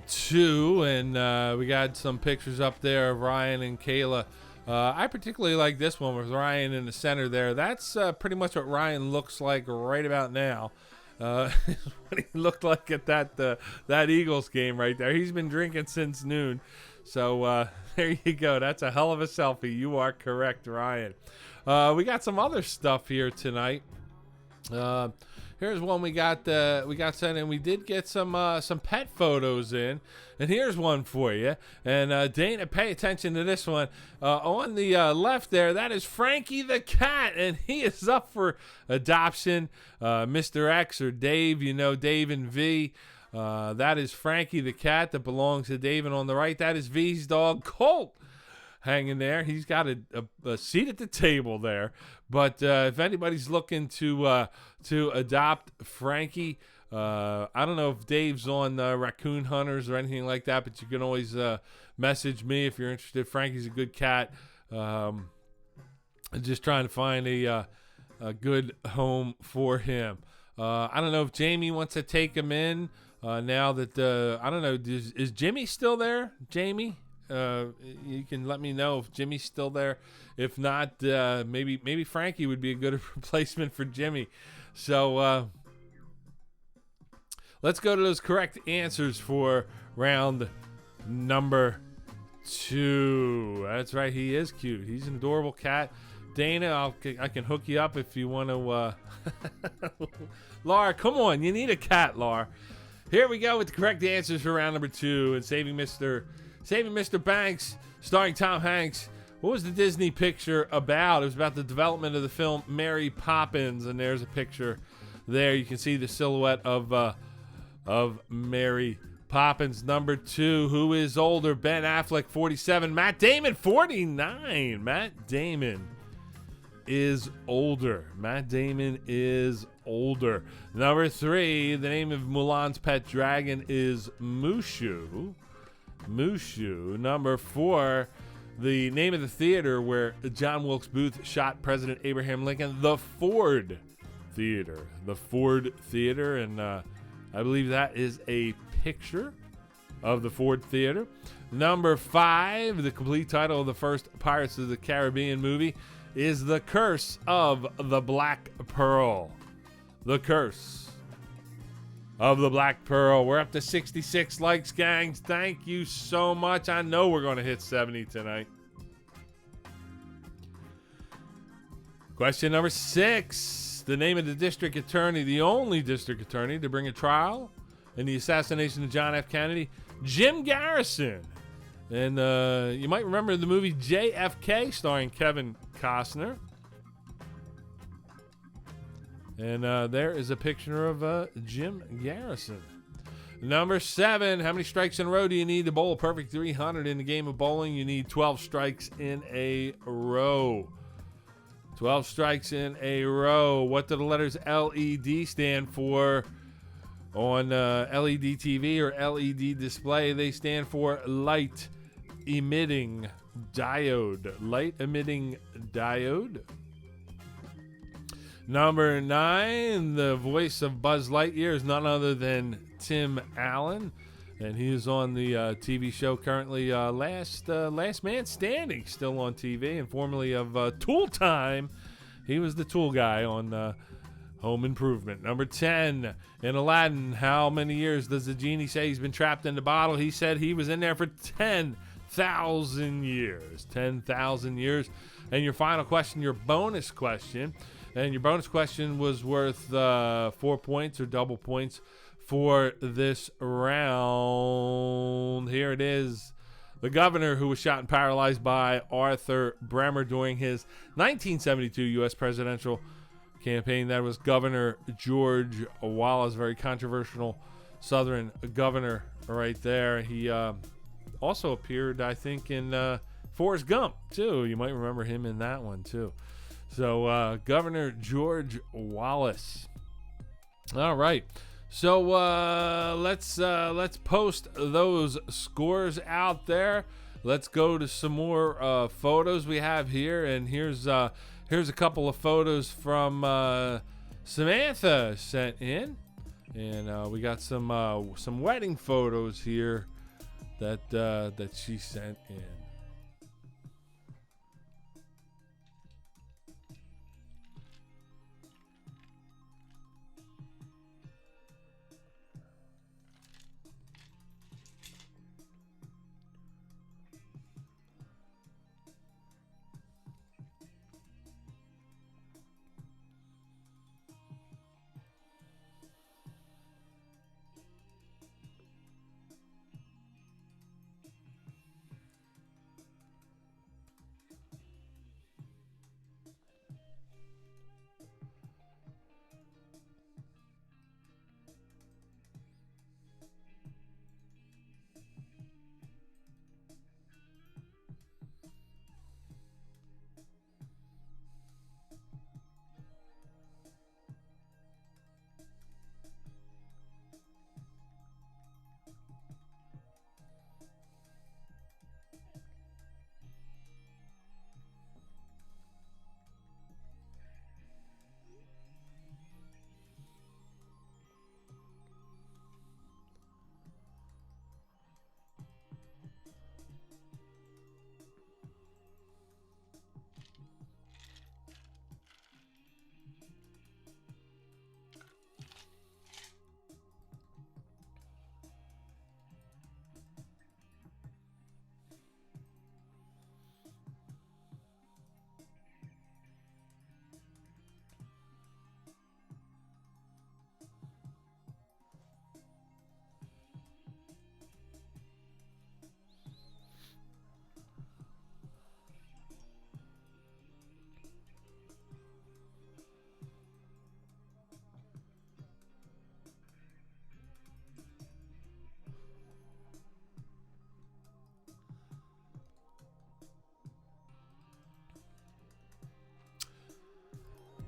2, and we got some pictures up there of Ryan and Kayla. I particularly like this one with Ryan in the center there. That's pretty much what Ryan looks like right about now. What he looked like at that Eagles game right there. He's been drinking since noon. So there you go. That's a hell of a selfie. You are correct, Ryan. We got some other stuff here tonight. Here's one we got sent in. We did get some pet photos in, and here's one for you. And Dana, pay attention to this one. On the left there, that is Frankie the cat, and he is up for adoption. Mr. X or Dave, Dave and V. That is Frankie the cat that belongs to Dave, and on the right, that is V's dog Colt. Hanging there. He's got a seat at the table there. But if anybody's looking to adopt Frankie, I don't know if Dave's on Raccoon Hunters or anything like that, but you can always message me if you're interested. Frankie's a good cat. Just trying to find a good home for him. I don't know if Jamie wants to take him in now that I don't know. Is Jimmy still there? Jamie? You can let me know if Jimmy's still there. If not, maybe Frankie would be a good replacement for Jimmy. So let's go to those correct answers for round number 2. That's right, he is cute. He's an adorable cat. Dana, I can hook you up if you want to. Laura, come on, you need a cat, Laura. Here we go with the correct answers for round number 2 and Saving Mr. Banks, starring Tom Hanks. What was the Disney picture about? It was about the development of the film Mary Poppins, and there's a picture there. You can see the silhouette of Mary Poppins. Number 2, who is older? Ben Affleck, 47. Matt Damon, 49. Matt Damon is older. Number 3, the name of Mulan's pet dragon is Mushu. Number 4, the name of the theater where John Wilkes Booth shot President Abraham Lincoln, the Ford Theater. And I believe that is a picture of the Ford Theater. Number 5, the complete title of the first Pirates of the Caribbean movie is The Curse of the Black Pearl. The Curse of the Black Pearl. We're up to 66 likes, gangs. Thank you so much. I know we're going to hit 70 tonight. Question number 6. The name of the district attorney, the only district attorney to bring a trial in the assassination of John F. Kennedy, Jim Garrison. And you might remember the movie JFK starring Kevin Costner. And there is a picture of Jim Garrison. Number 7, how many strikes in a row do you need to bowl a perfect 300 in the game of bowling? You need 12 strikes in a row. 12 strikes in a row. What do the letters LED stand for on LED TV or LED display? They stand for light emitting diode. Light emitting diode. Number 9, the voice of Buzz Lightyear is none other than Tim Allen, and he is on the TV show currently Last Man Standing, still on TV, and formerly of Tool Time. He was the tool guy on Home Improvement. Number 10, in Aladdin, how many years does the genie say he's been trapped in the bottle? He said he was in there for 10,000 years. 10,000 years. And your final question, your bonus question. And your bonus question was worth 4 points or double points for this round. Here it is. The governor who was shot and paralyzed by Arthur Bremer during his 1972 U.S. presidential campaign. That was Governor George Wallace, very controversial Southern governor right there. He also appeared, I think, in Forrest Gump, too. You might remember him in that one, too. So, Governor George Wallace. All right. So, let's post those scores out there. Let's go to some more photos we have here. And here's a couple of photos from Samantha sent in. And we got some wedding photos here that she sent in.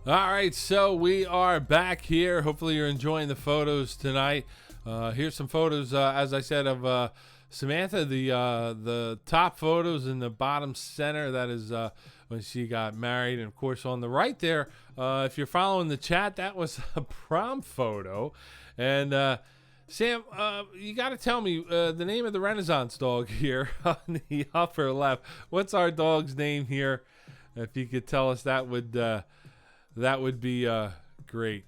All right, so we are back here. Hopefully you're enjoying the photos tonight. Here's some photos, as I said, of Samantha. The top photos in the bottom center, that is when she got married. And, of course, on the right there, if you're following the chat, that was a prom photo. And, Sam, you got to tell me the name of the Renaissance dog here on the upper left. What's our dog's name here? If you could tell us, that would be great.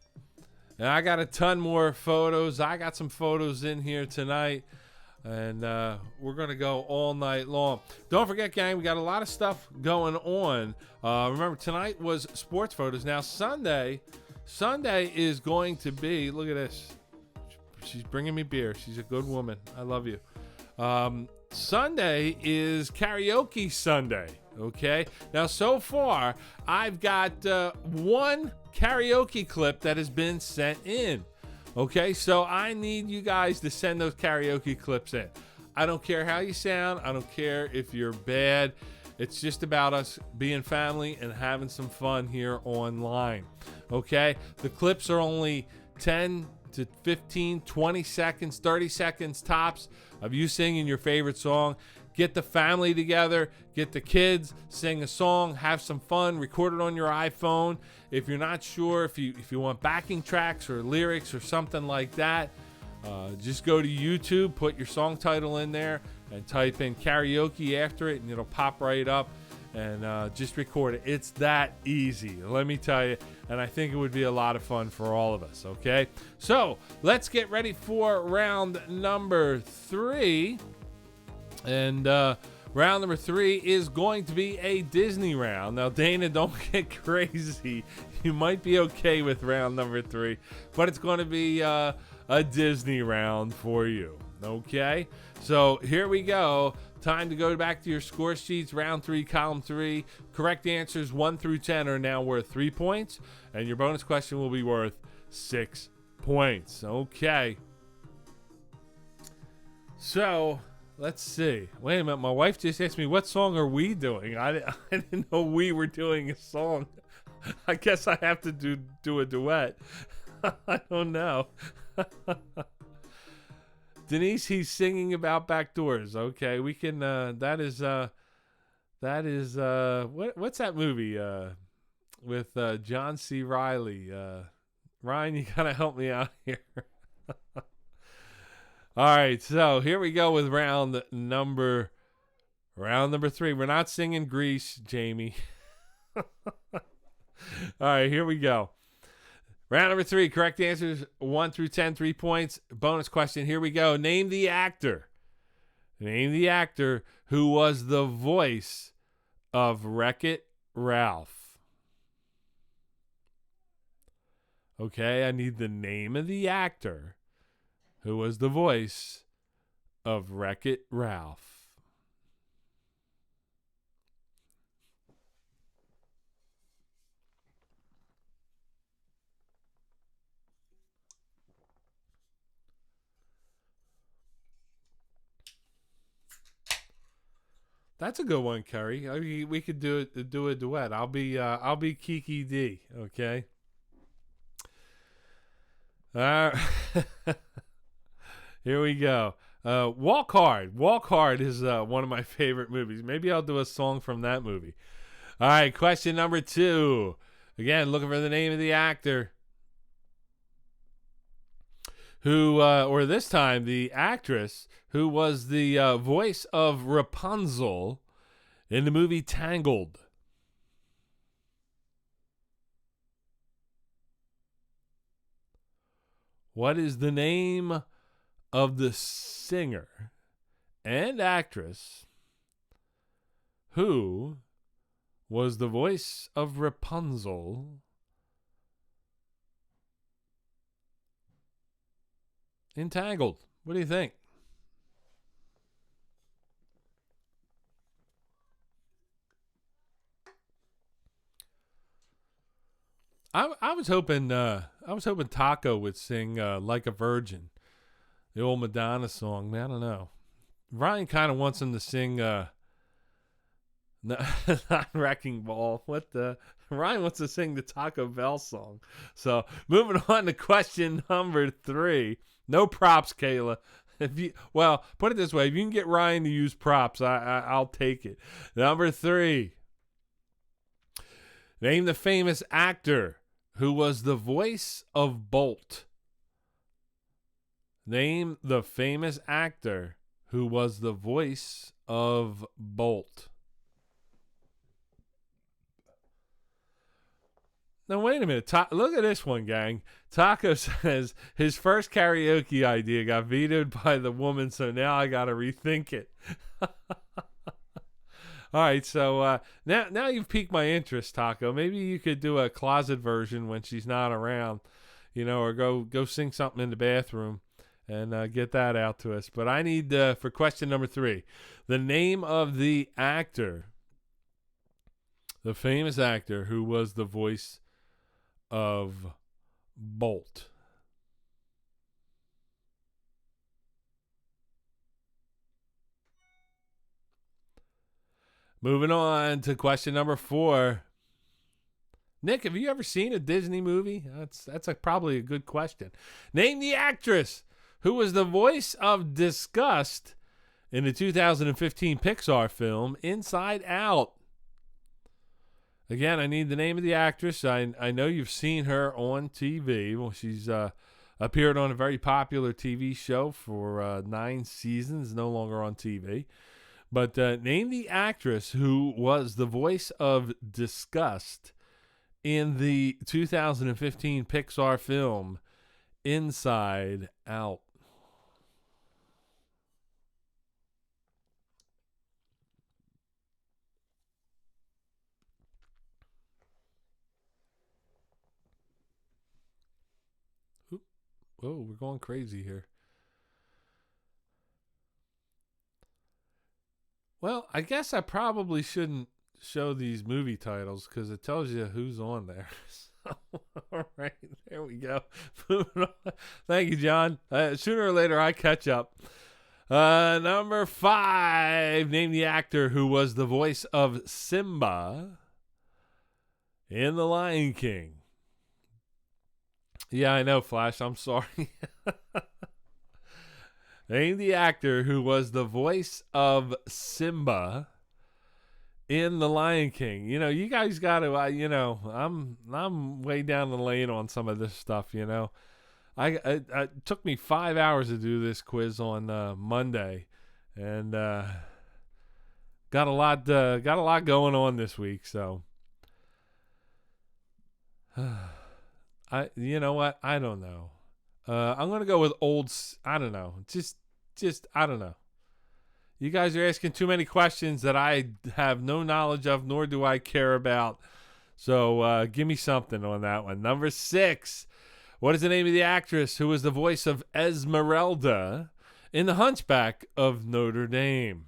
And I got a ton more photos. I got some photos in here tonight, and we're going to go all night long. Don't forget, gang, we got a lot of stuff going on. Remember, tonight was sports photos. Now, Sunday is going to be, look at this. She's bringing me beer. She's a good woman. I love you. Sunday is karaoke Sunday. Okay. Now, so far, I've got one karaoke clip that has been sent in. Okay. So I need you guys to send those karaoke clips in. I don't care how you sound. I don't care if you're bad. It's just about us being family and having some fun here online. Okay. The clips are only 10 to 15, 20 seconds, 30 seconds tops of you singing your favorite song. Get the family together, get the kids, sing a song, have some fun, record it on your iPhone. If you're not sure if you want backing tracks or lyrics or something like that, just go to YouTube, put your song title in there, and type in karaoke after it, and it'll pop right up. And just record it. It's that easy, let me tell you. And I think it would be a lot of fun for all of us, okay? So let's get ready for round number 3. And round number 3 is going to be a Disney round. Now, Dana, don't get crazy. You might be okay with round number 3, but it's going to be a Disney round for you, okay? So here we go. Time to go back to your score sheets. Round 3, column 3. Correct answers 1 through 10 are now worth 3 points, and your bonus question will be worth 6 points. Okay. So let's see. Wait a minute. My wife just asked me, what song are we doing? I didn't know we were doing a song. I guess I have to do a duet. I don't know. Denise, he's singing about back doors. Okay, we can. That is. What's that movie? With John C. Reilly. Ryan, you gotta help me out here. All right, so here we go with round number 3. We're not singing Grease, Jamie. All right, here we go. Round number 3, correct answers 1 through 10, 3 points. Bonus question, here we go. Name the actor. Name the actor who was the voice of Wreck-It Ralph. Okay, I need the name of the actor who was the voice of Wreck-It Ralph. That's a good one, Kerry. I mean, we could do a duet. I'll be Kiki D. Okay. Here we go. Walk Hard. Walk Hard is one of my favorite movies. Maybe I'll do a song from that movie. All right. Question number 2. Again, looking for the name of the actor who, or this time the actress who was the voice of Rapunzel in the movie Tangled. What is the name of the singer and actress who was the voice of Rapunzel in Tangled? What do you think? I was hoping Taco would sing Like a Virgin, the old Madonna song. Man, I don't know. Ryan kind of wants him to sing not Wrecking Ball. Ryan wants to sing the Taco Bell song. So moving on to question number 3. No props, Kayla. Put it this way: if you can get Ryan to use props, I'll take it. Number 3. Name the famous actor who was the voice of Bolt. Name the famous actor who was the voice of Bolt. Now, wait a minute. Look at this one, gang. Taco says his first karaoke idea got vetoed by the woman, so now I got to rethink it. All right, so now you've piqued my interest, Taco. Maybe you could do a closet version when she's not around, or go sing something in the bathroom and get that out to us. But I need, for question number 3, the name of the actor, the famous actor who was the voice of Bolt. Moving on to question number 4. Nick, have you ever seen a Disney movie? That's probably a good question. Name the actress who was the voice of Disgust in the 2015 Pixar film Inside Out. Again, I need the name of the actress. I know you've seen her on TV. Well, she's appeared on a very popular TV show for 9 seasons, no longer on TV. But name the actress who was the voice of Disgust in the 2015 Pixar film Inside Out. Whoa, we're going crazy here. Well, I guess I probably shouldn't show these movie titles because it tells you who's on there. So, all right, there we go. Thank you, John. Sooner or later, I catch up. Number 5, name the actor who was the voice of Simba in The Lion King. Yeah, I know, Flash. I'm sorry. Name the actor who was the voice of Simba in The Lion King. You guys got to, I'm way down the lane on some of this stuff, It took me 5 hours to do this quiz on Monday, and got a lot going on this week. So, you know what? I don't know. I'm gonna go with I don't know. Just I don't know. You guys are asking too many questions that I have no knowledge of, nor do I care about. So give me something on that one. Number 6. What is the name of the actress who was the voice of Esmeralda in The Hunchback of Notre Dame?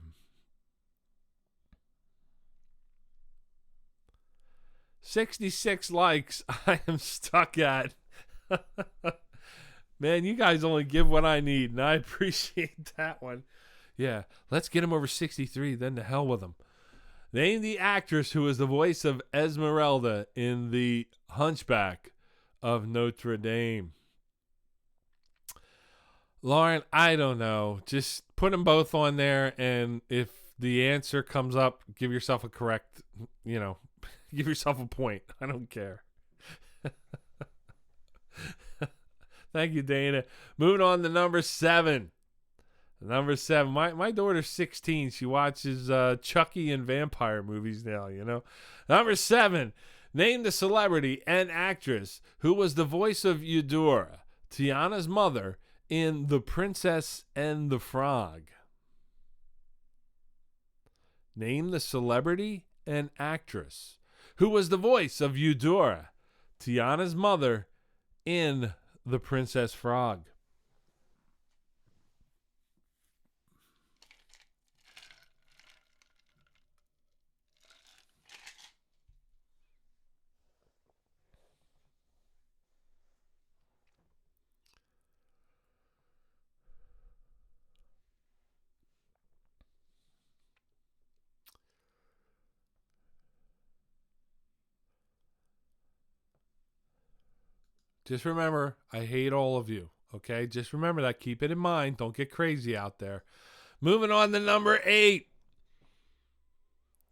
$66 likes. I am stuck at. Man, you guys only give what I need, and I appreciate that one. Yeah, let's get him over 63, then to hell with him. Name the actress who was the voice of Esmeralda in The Hunchback of Notre Dame. Lauren, I don't know. Just put them both on there, and if the answer comes up, give yourself a correct, give yourself a point. I don't care. Thank you, Dana. Moving on to number 7. Number 7. My daughter's 16. She watches Chucky and vampire movies now, Number 7. Name the celebrity and actress who was the voice of Eudora, Tiana's mother, in The Princess and the Frog. Name the celebrity and actress who was the voice of Eudora, Tiana's mother, in The Princess Frog. Just remember, I hate all of you, okay? Just remember that. Keep it in mind. Don't get crazy out there. Moving on to number 8.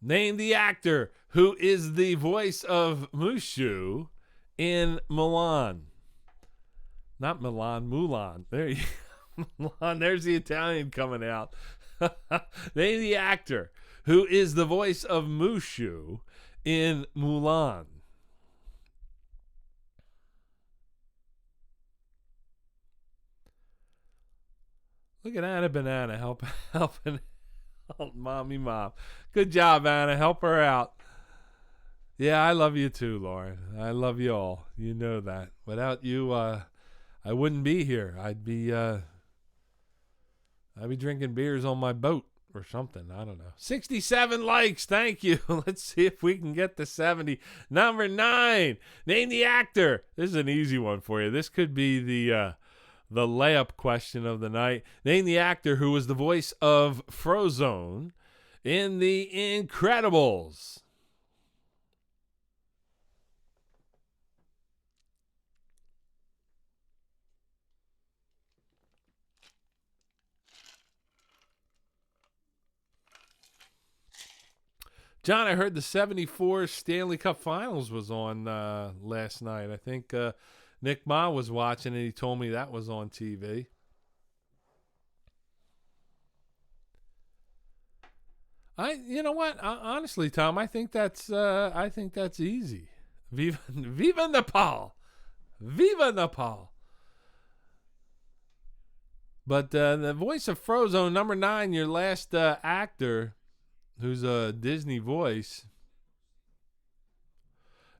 Name the actor who is the voice of Mushu in Milan. Not Milan, Mulan. There you go. Milan, there's the Italian coming out. Name the actor who is the voice of Mushu in Mulan. Look at Anna Banana helping out mom. Good job, Anna. Help her out. Yeah, I love you too, Lauren. I love you all. You know that. Without you, I wouldn't be here. I'd be drinking beers on my boat or something. I don't know. 67 likes. Thank you. Let's see if we can get to 70. Number 9. Name the actor. This is an easy one for you. This could be the layup question of the night. Name the actor who was the voice of Frozone in The Incredibles. John, I heard the 74 Stanley Cup Finals was on last night. I think Nick Ma was watching and he told me that was on TV. You know what? Honestly, Tom, I think that's easy. Viva Nepal, Viva Nepal. But the voice of Frozone, number 9, your last actor, who's a Disney voice.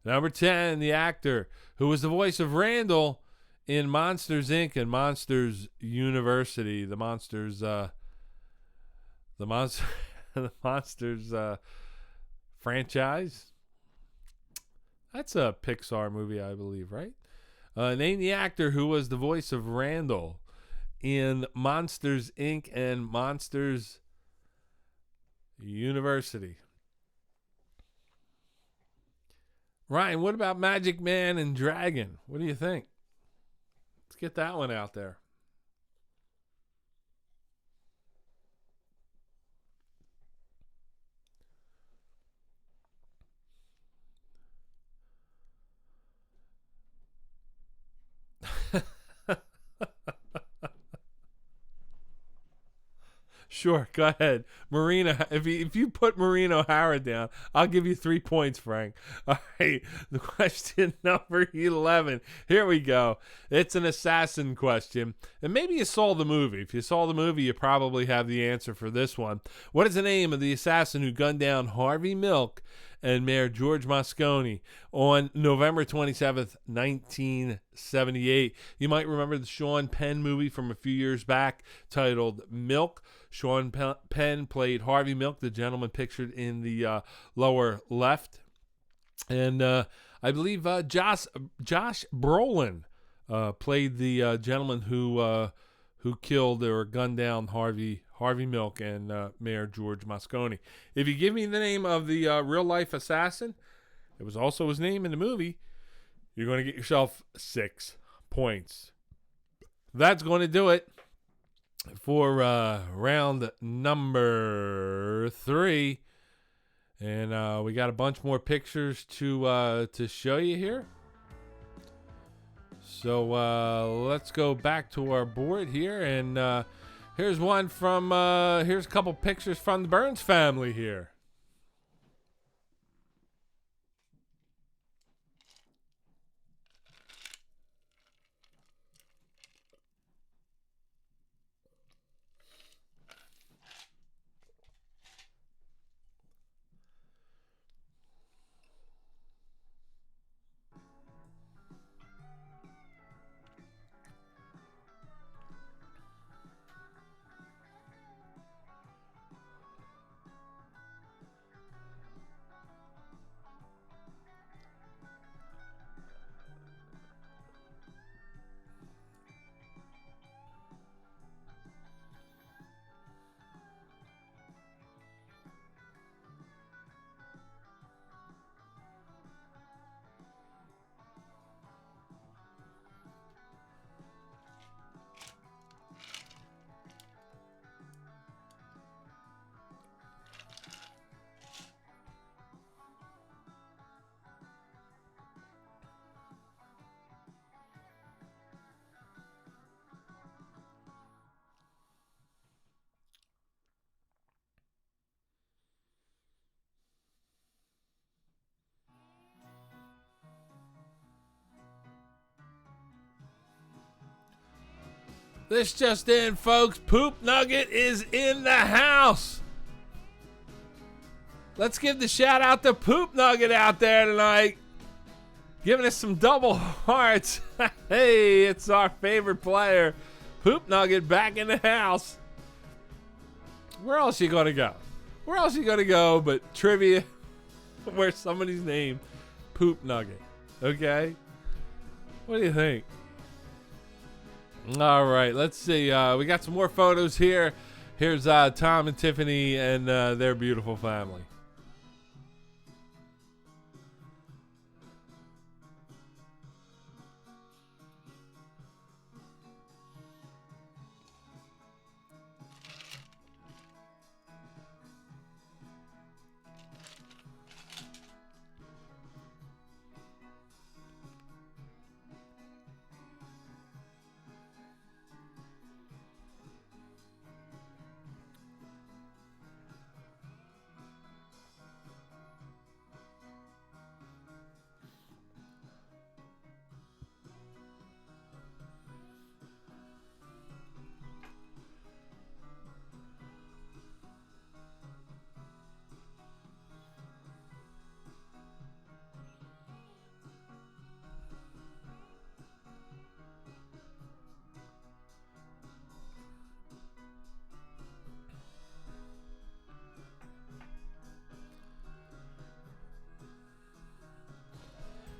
Number 10, the actor who was the voice of Randall in Monsters Inc. and Monsters University, the Monsters franchise. That's a Pixar movie, I believe, right? Name the actor who was the voice of Randall in Monsters Inc. and Monsters University. Ryan, what about Magic Man and Dragon? What do you think? Let's get that one out there. Sure, go ahead. Marina, if you put Maureen O'Hara down, I'll give you 3 points, Frank. All right, the question number 11. Here we go. It's an assassin question. And maybe you saw the movie. If you saw the movie, you probably have the answer for this one. What is the name of the assassin who gunned down Harvey Milk and Mayor George Moscone on November 27th, 1978? You might remember the Sean Penn movie from a few years back titled Milk. Sean Penn played Harvey Milk, the gentleman pictured in the lower left. And I believe Josh Brolin played the gentleman who killed or gunned down Harvey Milk and Mayor George Moscone. If you give me the name of the real-life assassin, it was also his name in the movie, you're going to get yourself 6 points. That's going to do it for round number 3. And we got a bunch more pictures to show you here. So let's go back to our board here, and here's one from here's a couple pictures from the Burns family here. This just in, folks. Poop Nugget is in the house. Let's give the shout out to Poop Nugget out there tonight, giving us some double hearts. Hey, it's our favorite player, Poop Nugget, back in the house. Where else you gonna go? Where else you gonna go but trivia where somebody's name Poop Nugget? Okay, what do you think? All right, let's see. We got some more photos here. Here's Tom and Tiffany and their beautiful family.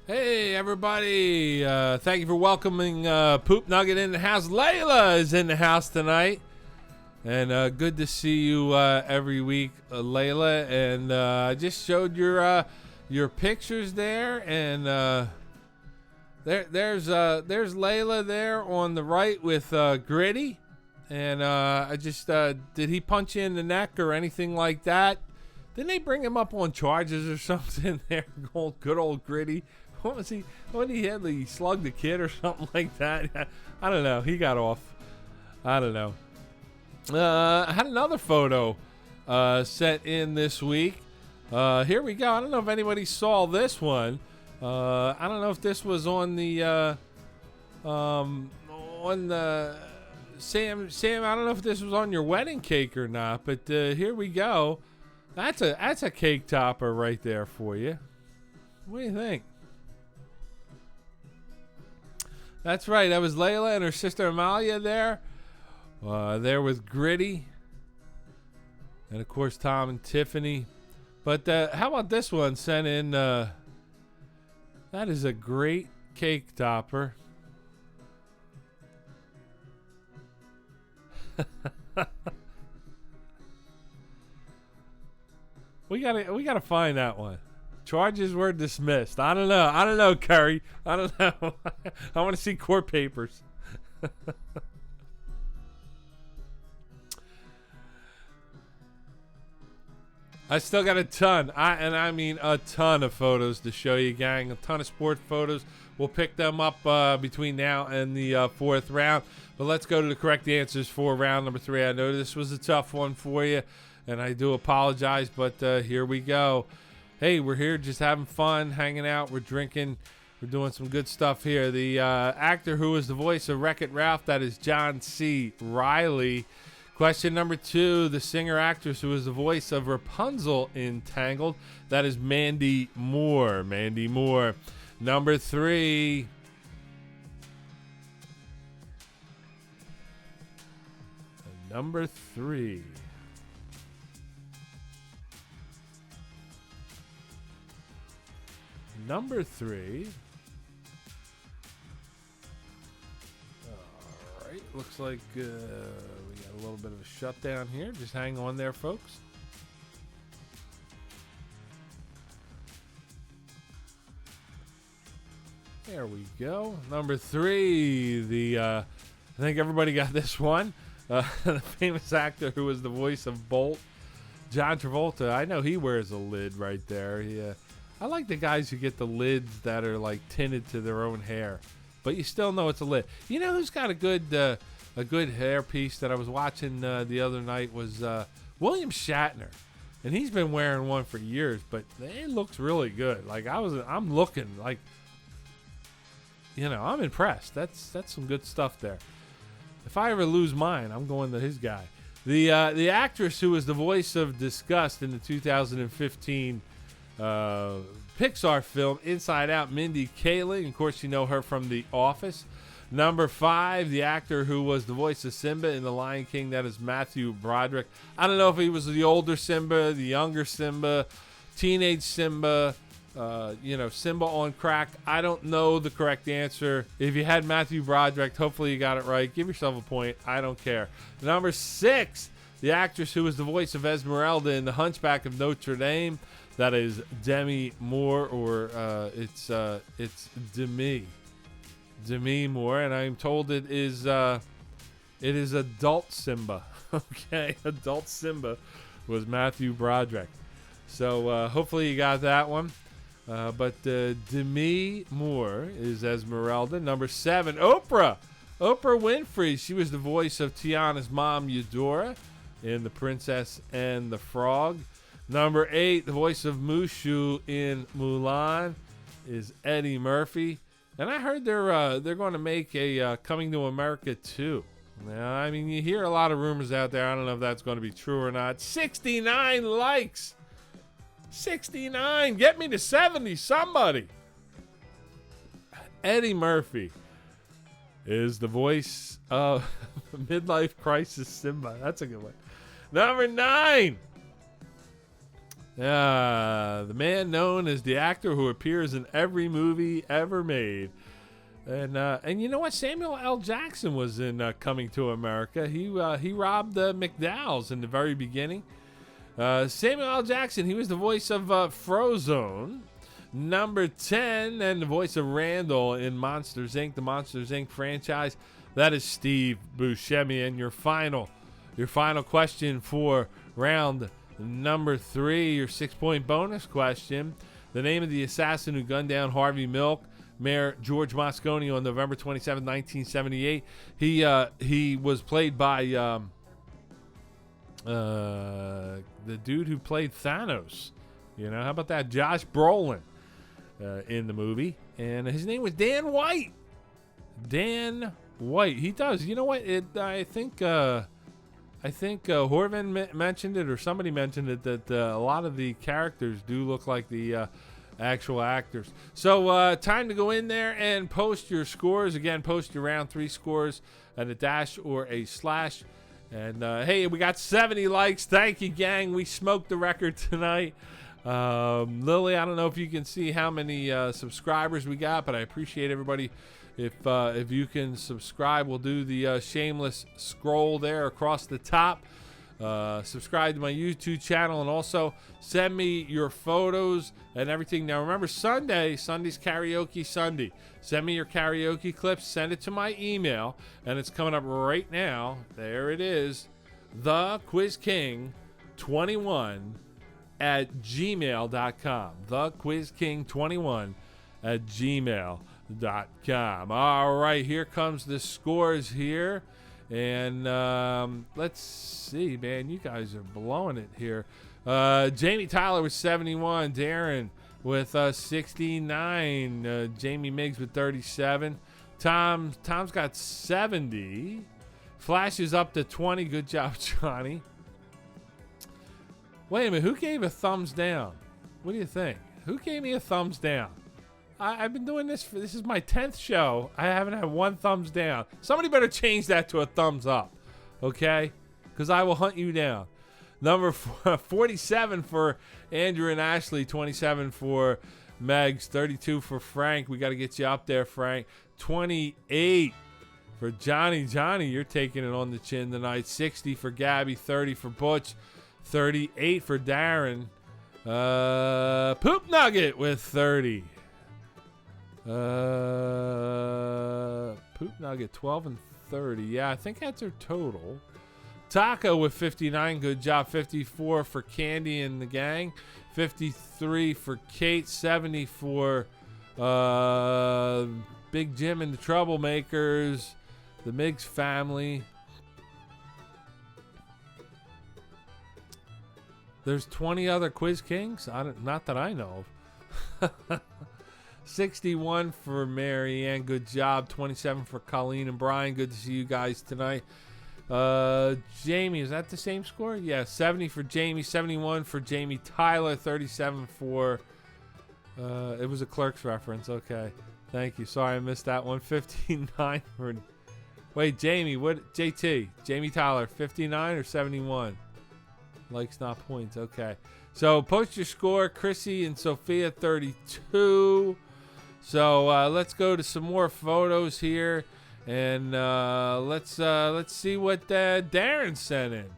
Hey, everybody. Thank you for welcoming Poop Nugget in the house. Layla is in the house tonight. And good to see you every week, Layla. And I just showed your pictures there. And there's Layla there on the right with Gritty. And I just, did he punch you in the neck or anything like that? Didn't they bring him up on charges or something there? Good old Gritty. What was he? What he had? He slugged the kid or something like that. I don't know. He got off. I don't know. I had another photo sent in this week. Here we go. I don't know if anybody saw this one. I don't know if this was on the Sam. I don't know if this was on your wedding cake or not, but here we go. That's a cake topper right there for you. What do you think? That's right. That was Layla and her sister Amalia there. There with Gritty. And, of course, Tom and Tiffany. But how about this one sent in? That is a great cake topper. We gotta find that one. Charges were dismissed. I don't know, Curry. I don't know. I want to see court papers. I still got a ton. I mean a ton of photos to show you, gang. A ton of sport photos. We'll pick them up between now and the fourth round. But let's go to the correct answers for round number 3. I know this was a tough one for you, and I do apologize, but here we go. Hey, we're here just having fun, hanging out. We're drinking. We're doing some good stuff here. The actor who is the voice of Wreck-It Ralph, that is John C. Reilly. Question number 2, the singer-actress who is the voice of Rapunzel in Tangled, that is Mandy Moore. Mandy Moore. Number 3. Number 3. Number 3. All right. Looks like we got a little bit of a shutdown here. Just hang on there, folks. There we go. Number 3. I think everybody got this one. The famous actor who was the voice of Bolt, John Travolta. I know he wears a lid right there. I like the guys who get the lids that are like tinted to their own hair, but you still know it's a lid. You know who's got a good hair piece that I was watching the other night was William Shatner, and he's been wearing one for years, but it looks really good. Like I'm looking like, I'm impressed. That's some good stuff there. If I ever lose mine, I'm going to his guy. The actress who was the voice of Disgust in the 2015 Pixar film Inside Out, Mindy Kaling. Of course, you know her from The Office. Number 5, the actor who was the voice of Simba in The Lion King, that is Matthew Broderick. I don't know if he was the older Simba, the younger Simba, teenage Simba, Simba on crack. I don't know the correct answer. If you had Matthew Broderick, hopefully you got it right. Give yourself a point. I don't care. Number 6, the actress who was the voice of Esmeralda in The Hunchback of Notre Dame. That is Demi Moore, or it's Demi Moore, and I'm told it is adult Simba. Okay, adult Simba was Matthew Broderick. So hopefully you got that one. But Demi Moore is Esmeralda. Number 7, Oprah Winfrey. She was the voice of Tiana's mom, Eudora, in The Princess and the Frog. Number 8, the voice of Mushu in Mulan is Eddie Murphy. And I heard they're going to make a Coming to America 2. Now, I mean, you hear a lot of rumors out there. I don't know if that's going to be true or not. 69 likes. 69. Get me to 70, somebody. Eddie Murphy is the voice of Midlife Crisis Simba. That's a good one. Number 9. The man known as the actor who appears in every movie ever made. And you know what? Samuel L. Jackson was in Coming to America. He robbed the McDowell's in the very beginning. Samuel L. Jackson, he was the voice of Frozone. Number 10, and the voice of Randall in Monsters, Inc., the Monsters, Inc. franchise. That is Steve Buscemi. And your final question for round number 3, your 6-point bonus question. The name of the assassin who gunned down Harvey Milk, Mayor George Moscone, on November 27, 1978. He was played by the dude who played Thanos. You know, how about that? Josh Brolin in the movie. And his name was Dan White. Dan White. He does. You know what? I think Horvan mentioned it, or somebody mentioned it, that a lot of the characters do look like the actual actors. So time to go in there and post your scores. Again, post your round 3 scores at a dash or a slash. And hey, we got 70 likes. Thank you, gang. We smoked the record tonight. Lily, I don't know if you can see how many subscribers we got, but I appreciate everybody. If you can subscribe, we'll do the shameless scroll there across the top. Subscribe to my YouTube channel, and also send me your photos and everything. Now remember, Sunday's karaoke Sunday. Send me your karaoke clips, send it to my email, and it's coming up right now. There it is, thequizking21@gmail.com. thequizking21@gmail.com. All right, here comes the scores here. And let's see, man. You guys are blowing it here. Jamie Tyler with 71. Darren with 69. Jamie Miggs with 37. Tom's got 70. Flash is up to 20. Good job, Johnny. Wait a minute. Who gave a thumbs down? What do you think? Who gave me a thumbs down? I've been doing this this is my 10th show. I haven't had one thumbs down. Somebody better change that to a thumbs up, okay? Because I will hunt you down. Number 47 for Andrew and Ashley. 27 for Megs. 32 for Frank. We got to get you up there, Frank. 28 for Johnny. Johnny, you're taking it on the chin tonight. 60 for Gabby. 30 for Butch. 38 for Darren. Poop Nugget with 30. Poop Nugget 12 and 30. Yeah, I think that's her total. Taco with 59. Good job. 54 for Candy and the gang. 53 for Kate. 70 for Big Jim and the Troublemakers. The Miggs family. There's 20 other Quiz Kings? Not that I know of. 61 for Marianne. Good job. 27 for Colleen and Brian. Good to see you guys tonight. Jamie, is that the same score? Yeah, 70 for Jamie. 71 for Jamie Tyler. 37 for... it was a Clerks reference. Okay. Thank you. Sorry I missed that one. 59 for... Wait, Jamie. What? JT. Jamie Tyler. 59 or 71? Likes, not points. Okay. So post your score. Chrissy and Sophia, 32. So let's go to some more photos here, and let's see what Darren sent in.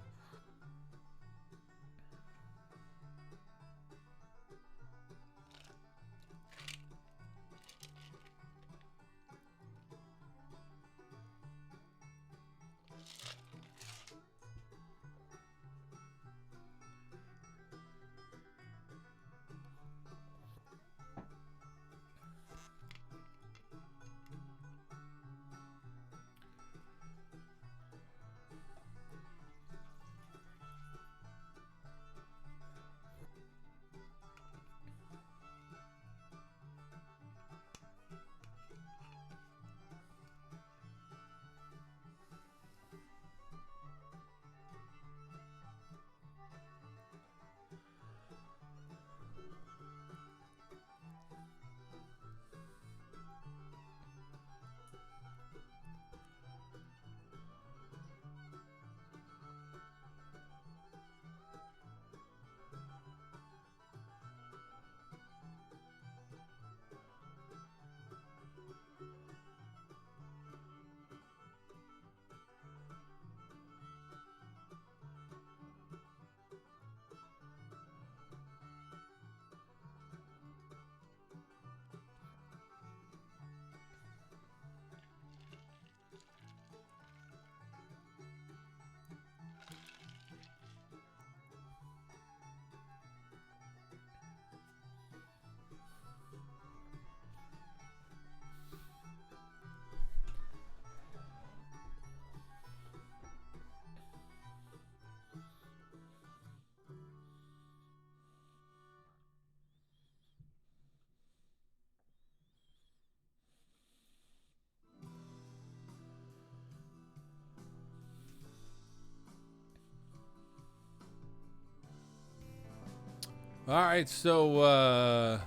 All right, so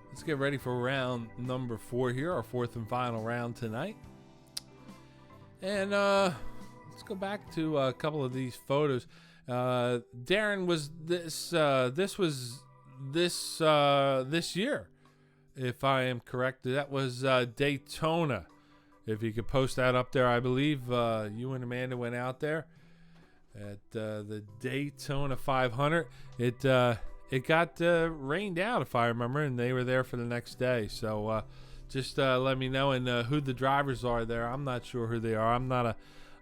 let's get ready for round number 4 here, our fourth and final round tonight. And let's go back to a couple of these photos. Darren, was this year, if I am correct. That was Daytona. If you could post that up there, I believe you and Amanda went out there at the Daytona 500. It got rained out, if I remember, and they were there for the next day. So just let me know, and who the drivers are there. I'm not sure who they are. I'm not a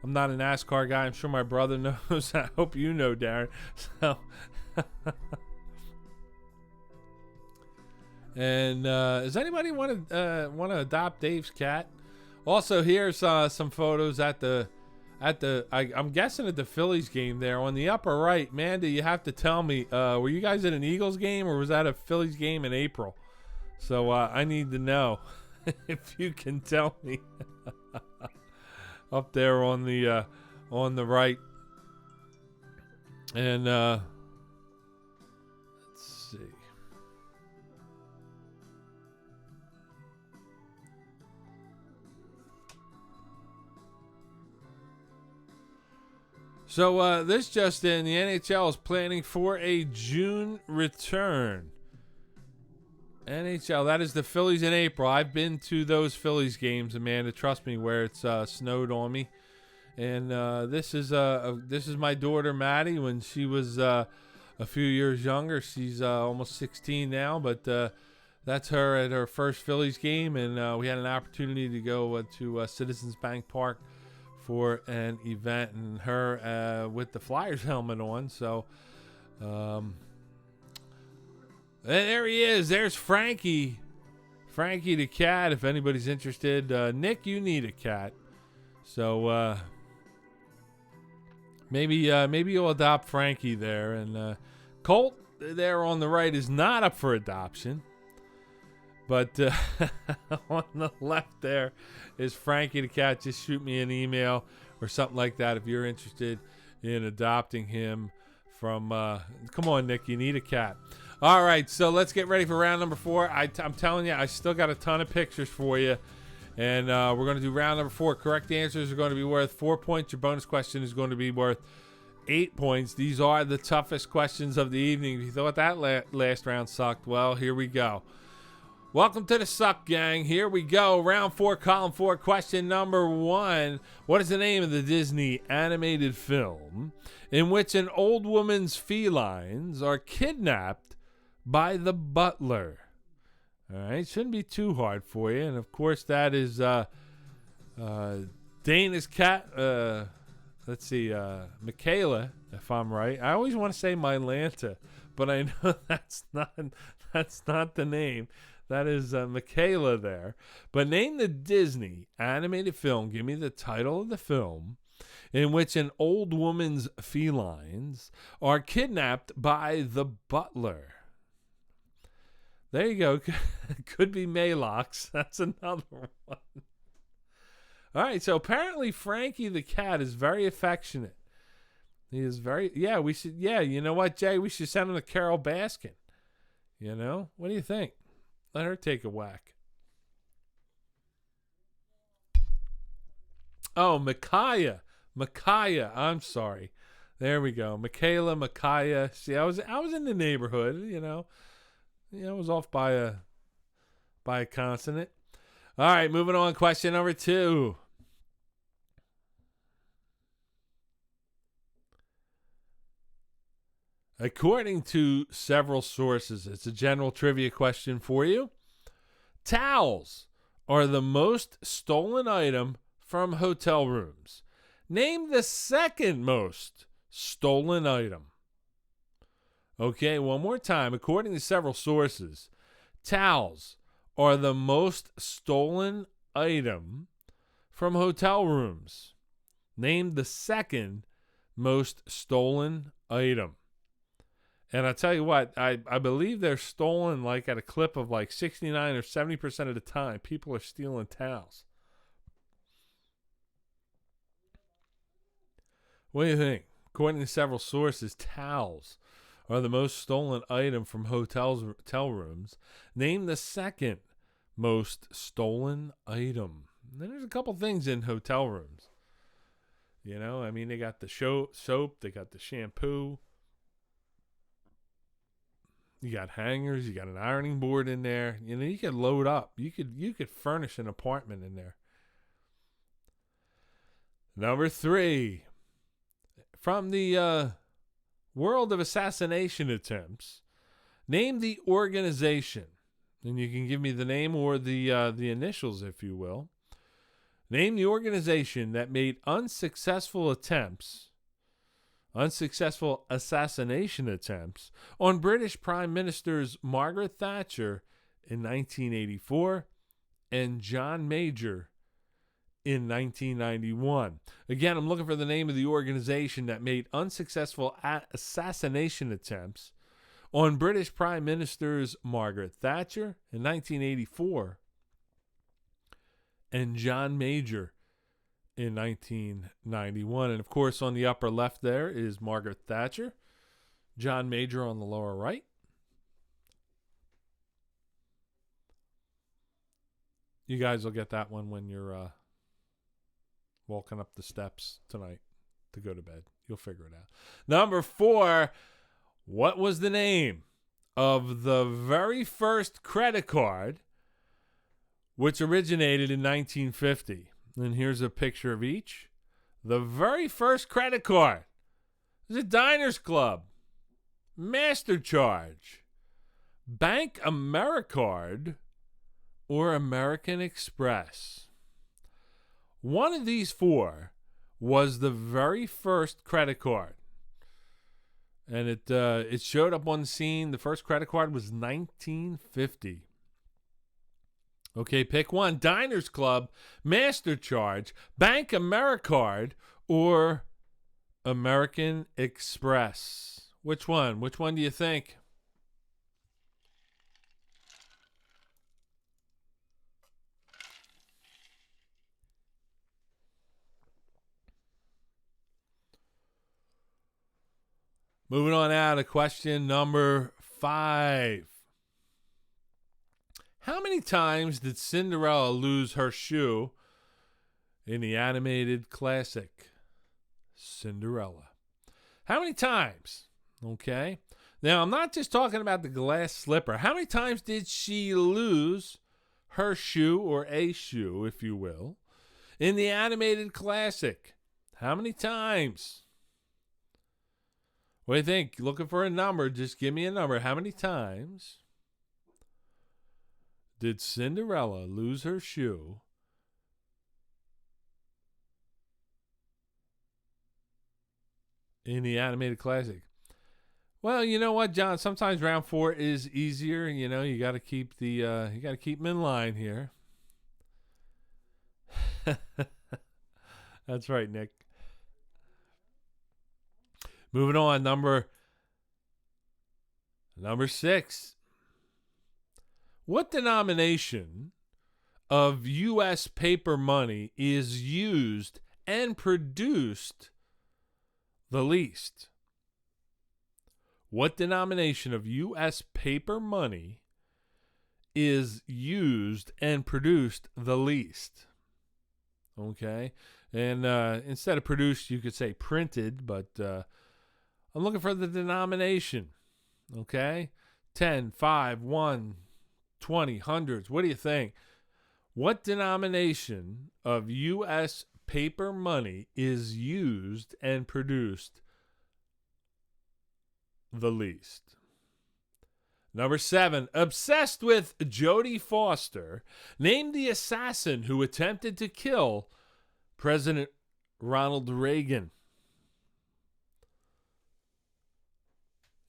NASCAR guy. I'm sure my brother knows. I hope you know, Darren. So, and does anybody want to adopt Dave's cat? Also, here's some photos at the I'm guessing at the Phillies game there on the upper right. Amanda, you have to tell me, were you guys at an Eagles game or was that a Phillies game in April? So I need to know if you can tell me. Up there on the right. And let's see. So this just in, the NHL is planning for a June return. NHL, that is the Phillies in April. I've been to those Phillies games, Amanda. Trust me, where it's snowed on me. And this is my daughter Maddie when she was a few years younger. She's almost 16 now, but that's her at her first Phillies game, and we had an opportunity to go to Citizens Bank Park for an event, and her with the Flyers helmet on. So there he is. There's Frankie the cat, if anybody's interested. Nick, you need a cat, so maybe you'll adopt Frankie there. And Colt there on the right is not up for adoption, but on the left there is Frankie the cat. Just shoot me an email or something like that if you're interested in adopting him from come on, Nick, you need a cat. All right, so let's get ready for round number 4. I'm telling you, I still got a ton of pictures for you, and we're going to do round number 4. Correct answers are going to be worth 4 points. Your bonus question is going to be worth 8 points. These are the toughest questions of the evening. If you thought that last round sucked, well, here we go. Welcome to the Suck Gang. Here we go. Round 4, column 4, question number 1. What is the name of the Disney animated film in which an old woman's felines are kidnapped by the butler? All right, shouldn't be too hard for you. And of course, that is Dana's cat. Let's see, Michaela, if I'm right. I always want to say Mylanta, but I know that's not the name. That is Michaela there. But name the Disney animated film. Give me the title of the film in which an old woman's felines are kidnapped by the butler. There you go. Could be Malox. That's another one. All right. So apparently Frankie the cat is very affectionate. He is very, we should, you know what, Jay? We should send him to Carol Baskin. You know? What do you think? Let her take a whack. Oh, Micaiah. I'm sorry. There we go. Michaela, Micaiah. See, I was in the neighborhood, you know. I was off by a consonant. All right, moving on. Question number 2. According to several sources, it's a general trivia question for you. Towels are the most stolen item from hotel rooms. Name the second most stolen item. Okay, one more time. According to several sources, towels are the most stolen item from hotel rooms. Name the second most stolen item. And I tell you what, I believe they're stolen like at a clip of like 69 or 70% of the time. People are stealing towels. What do you think? According to several sources, towels are the most stolen item from hotel rooms. Name the second most stolen item. And then there's a couple things in hotel rooms. You know, I mean, they got the soap, they got the shampoo. You got hangers, you got an ironing board in there. You know, you could load up. You could furnish an apartment in there. Number 3. From the world of assassination attempts, name the organization. And you can give me the name or the initials, if you will. Name the organization that made unsuccessful assassination attempts on British Prime Ministers Margaret Thatcher in 1984 and John Major in 1991. Again, I'm looking for the name of the organization that made unsuccessful assassination attempts on British Prime Ministers Margaret Thatcher in 1984 and John Major in 1991. And of course, on the upper left there is Margaret Thatcher. John Major on the lower right. You guys will get that one when you're walking up the steps tonight to go to bed. You'll figure it out. Number 4, what was the name of the very first credit card which originated in 1950? And here's a picture of each. The very first credit card is a Diners Club, MasterCharge, Bank AmeriCard, or American Express. One of these 4 was the very first credit card. And it showed up on the scene. The first credit card was 1950. Okay, pick one. Diners Club, MasterCharge, Bank AmeriCard, or American Express. Which one? Which one do you think? Moving on out to question number 5. How many times did Cinderella lose her shoe in the animated classic Cinderella? How many times? Okay. Now, I'm not just talking about the glass slipper. How many times did she lose her shoe, or a shoe, if you will, in the animated classic? How many times? What do you think? Looking for a number? Just give me a number. How many times did Cinderella lose her shoe in the animated classic? Well, you know what, John? Sometimes round 4 is easier. You know, you got to keep them in line here. That's right, Nick. Moving on, number 6. What denomination of U.S. paper money is used and produced the least? What denomination of U.S. paper money is used and produced the least? Okay. And instead of produced, you could say printed, but I'm looking for the denomination. Okay. 10, 5, 1, 20, hundreds. What do you think? What denomination of U.S. paper money is used and produced the least? Number 7, obsessed with Jodie Foster, name the assassin who attempted to kill President Ronald Reagan.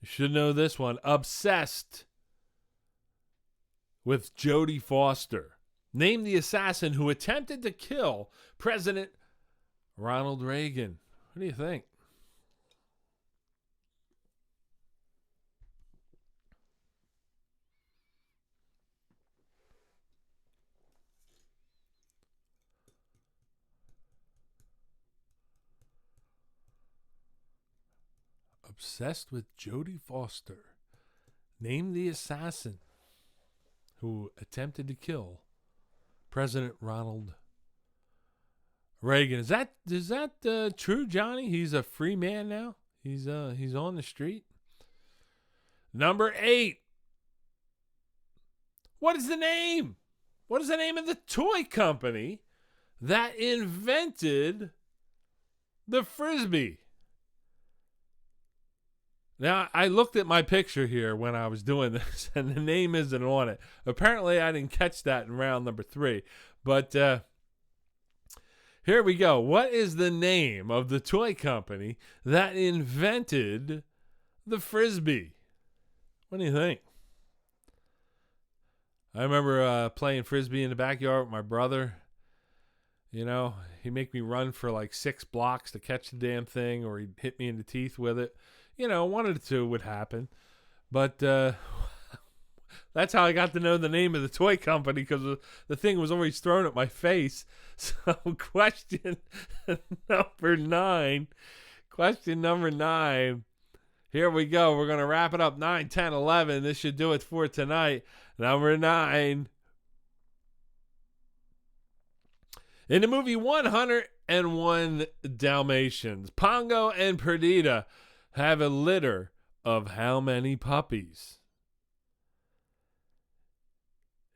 You should know this one. Obsessed with Jodie Foster. Name the assassin who attempted to kill President Ronald Reagan. What do you think? obsessed with Jodie Foster. Name the assassin who attempted to kill President Ronald Reagan. Is that true, Johnny? He's a free man now. He's on the street. Number 8. What is the name? What is the name of the toy company that invented the Frisbee? Now, I looked at my picture here when I was doing this, and the name isn't on it. Apparently, I didn't catch that in round number 3. But here we go. What is the name of the toy company that invented the Frisbee? What do you think? I remember playing Frisbee in the backyard with my brother. You know, he'd make me run for like 6 blocks to catch the damn thing, or he'd hit me in the teeth with it. You know, one of the two would happen. But that's how I got to know the name of the toy company, because the thing was always thrown at my face. So question number 9. Question number 9. Here we go. We're going to wrap it up. 9, 10, 11. This should do it for tonight. Number 9. In the movie 101 Dalmatians, Pongo and Perdita have a litter of how many puppies?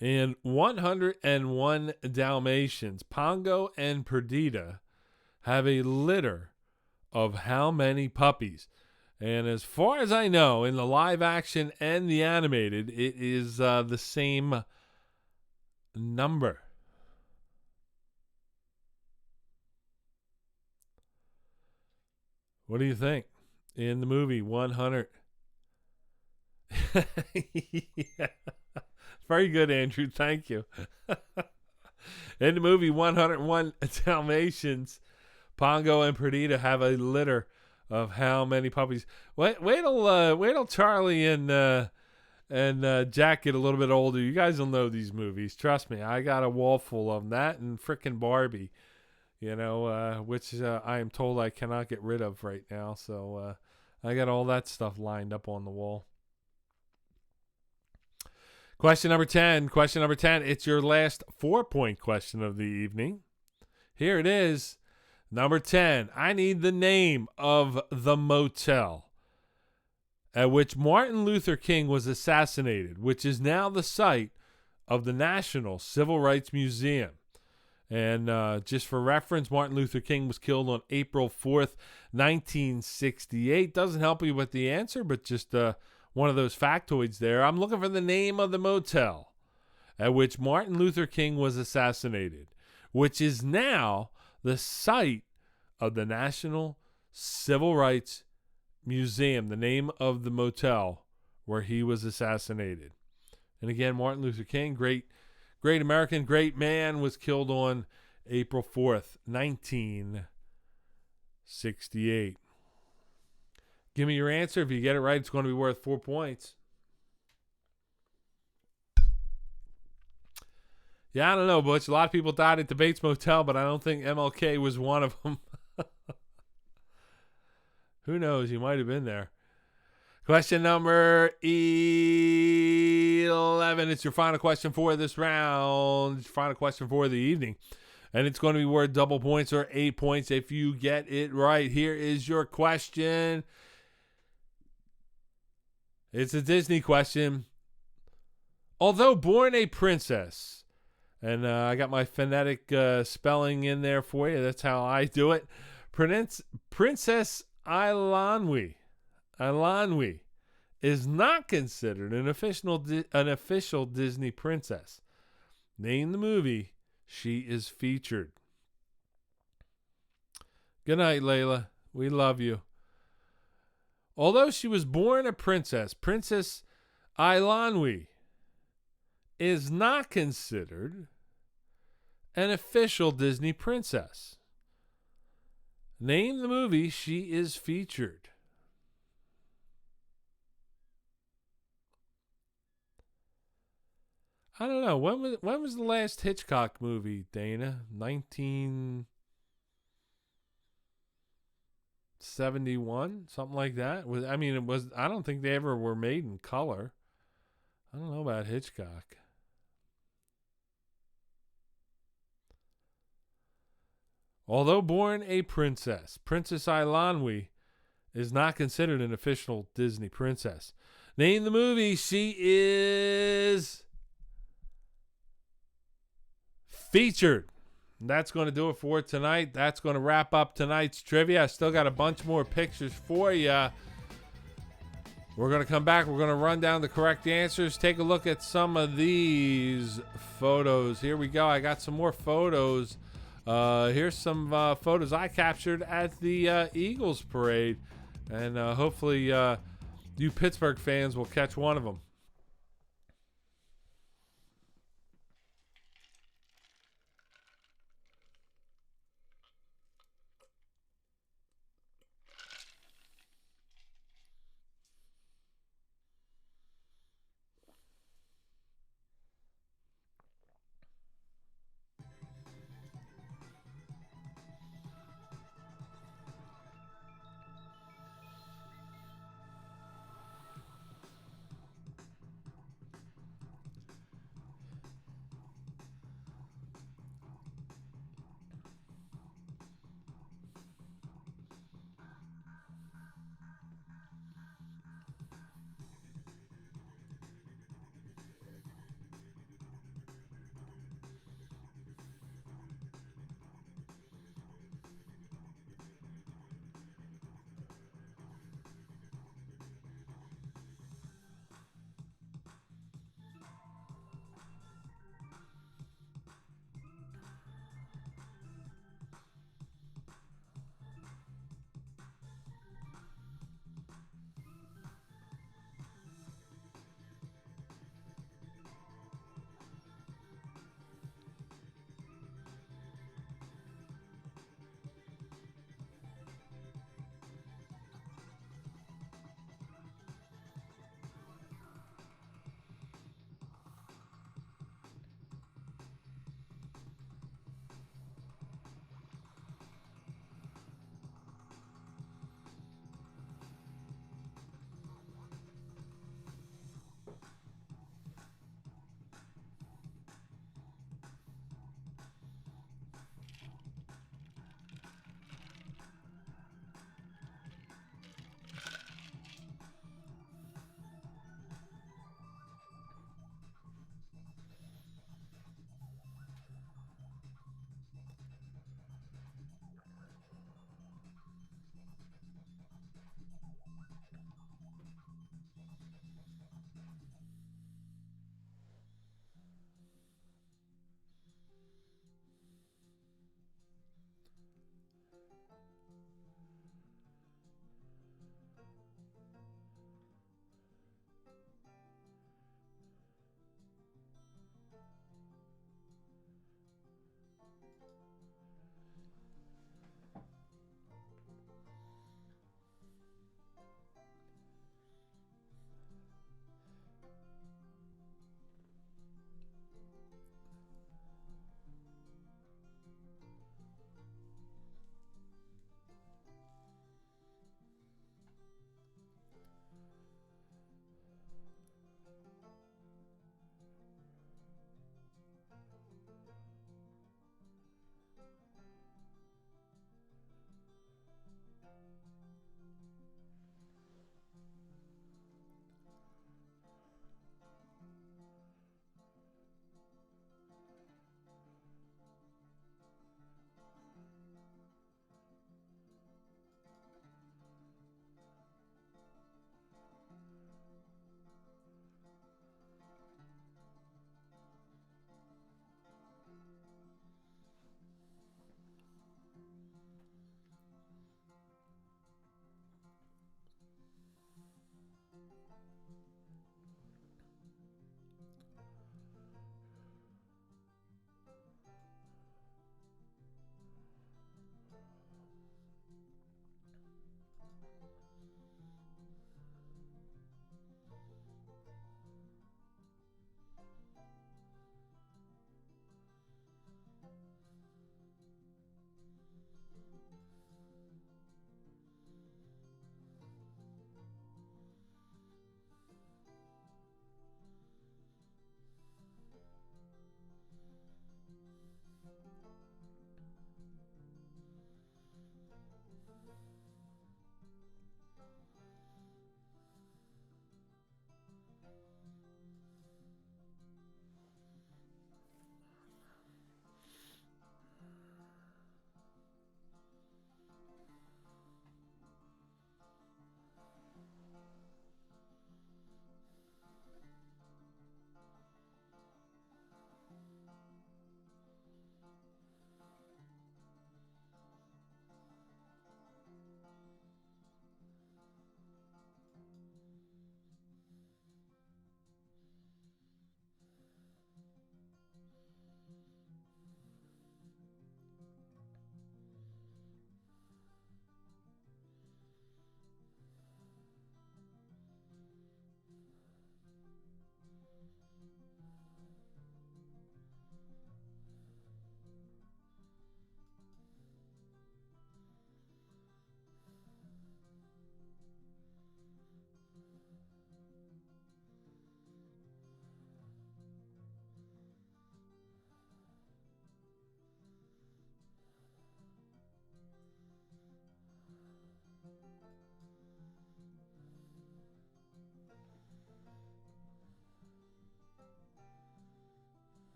In 101 Dalmatians, Pongo and Perdita have a litter of how many puppies? And as far as I know, in the live action and the animated, it is the same number. What do you think? In the movie 100. Yeah. Very good, Andrew. Thank you. In the movie 101 Dalmatians, Pongo and Perdita have a litter of how many puppies? Wait till Charlie and Jack get a little bit older. You guys will know these movies. Trust me. I got a wall full of them. That and frickin' Barbie, you know, which I am told I cannot get rid of right now. So I got all that stuff lined up on the wall. Question number 10. Question number 10. It's your last 4-point question of the evening. Here it is. Number 10. I need the name of the motel at which Martin Luther King was assassinated, which is now the site of the National Civil Rights Museum. And just for reference, Martin Luther King was killed on April 4th, 1968. Doesn't help you with the answer, but just one of those factoids there. I'm looking for the name of the motel at which Martin Luther King was assassinated, which is now the site of the National Civil Rights Museum, the name of the motel where he was assassinated. And again, Martin Luther King, great American, great man, was killed on April 4th, 1968. Give me your answer. If you get it right, it's going to be worth 4 points. Yeah, I don't know, Butch. A lot of people died at the Bates Motel, but I don't think MLK was one of them. Who knows? He might have been there. Question number 11. It's your final question for this round. Final question for the evening. And it's going to be worth double points or 8 points if you get it right. Here is your question. It's a Disney question. Although born a princess, and I got my phonetic spelling in there for you. That's how I do it. Princess Ilanwi is not considered an official Disney princess. Name the movie she is featured. Good night, Layla. We love you. Although she was born a princess, Princess Ilanwi is not considered an official Disney princess. Name the movie she is featured. I don't know. When was the last Hitchcock movie, Dana? 1970 71, something like that. I mean, it was. I don't think they ever were made in color. I don't know about Hitchcock. Although born a princess, Princess Ilanwi is not considered an official Disney princess. Name the movie she is featured. And that's going to do it for tonight. That's going to wrap up tonight's trivia. I still got a bunch more pictures for you. We're going to come back. We're going to run down the correct answers. Take a look at some of these photos. Here we go. I got some more photos. Here's some photos I captured at the Eagles parade. And hopefully you Pittsburgh fans will catch one of them.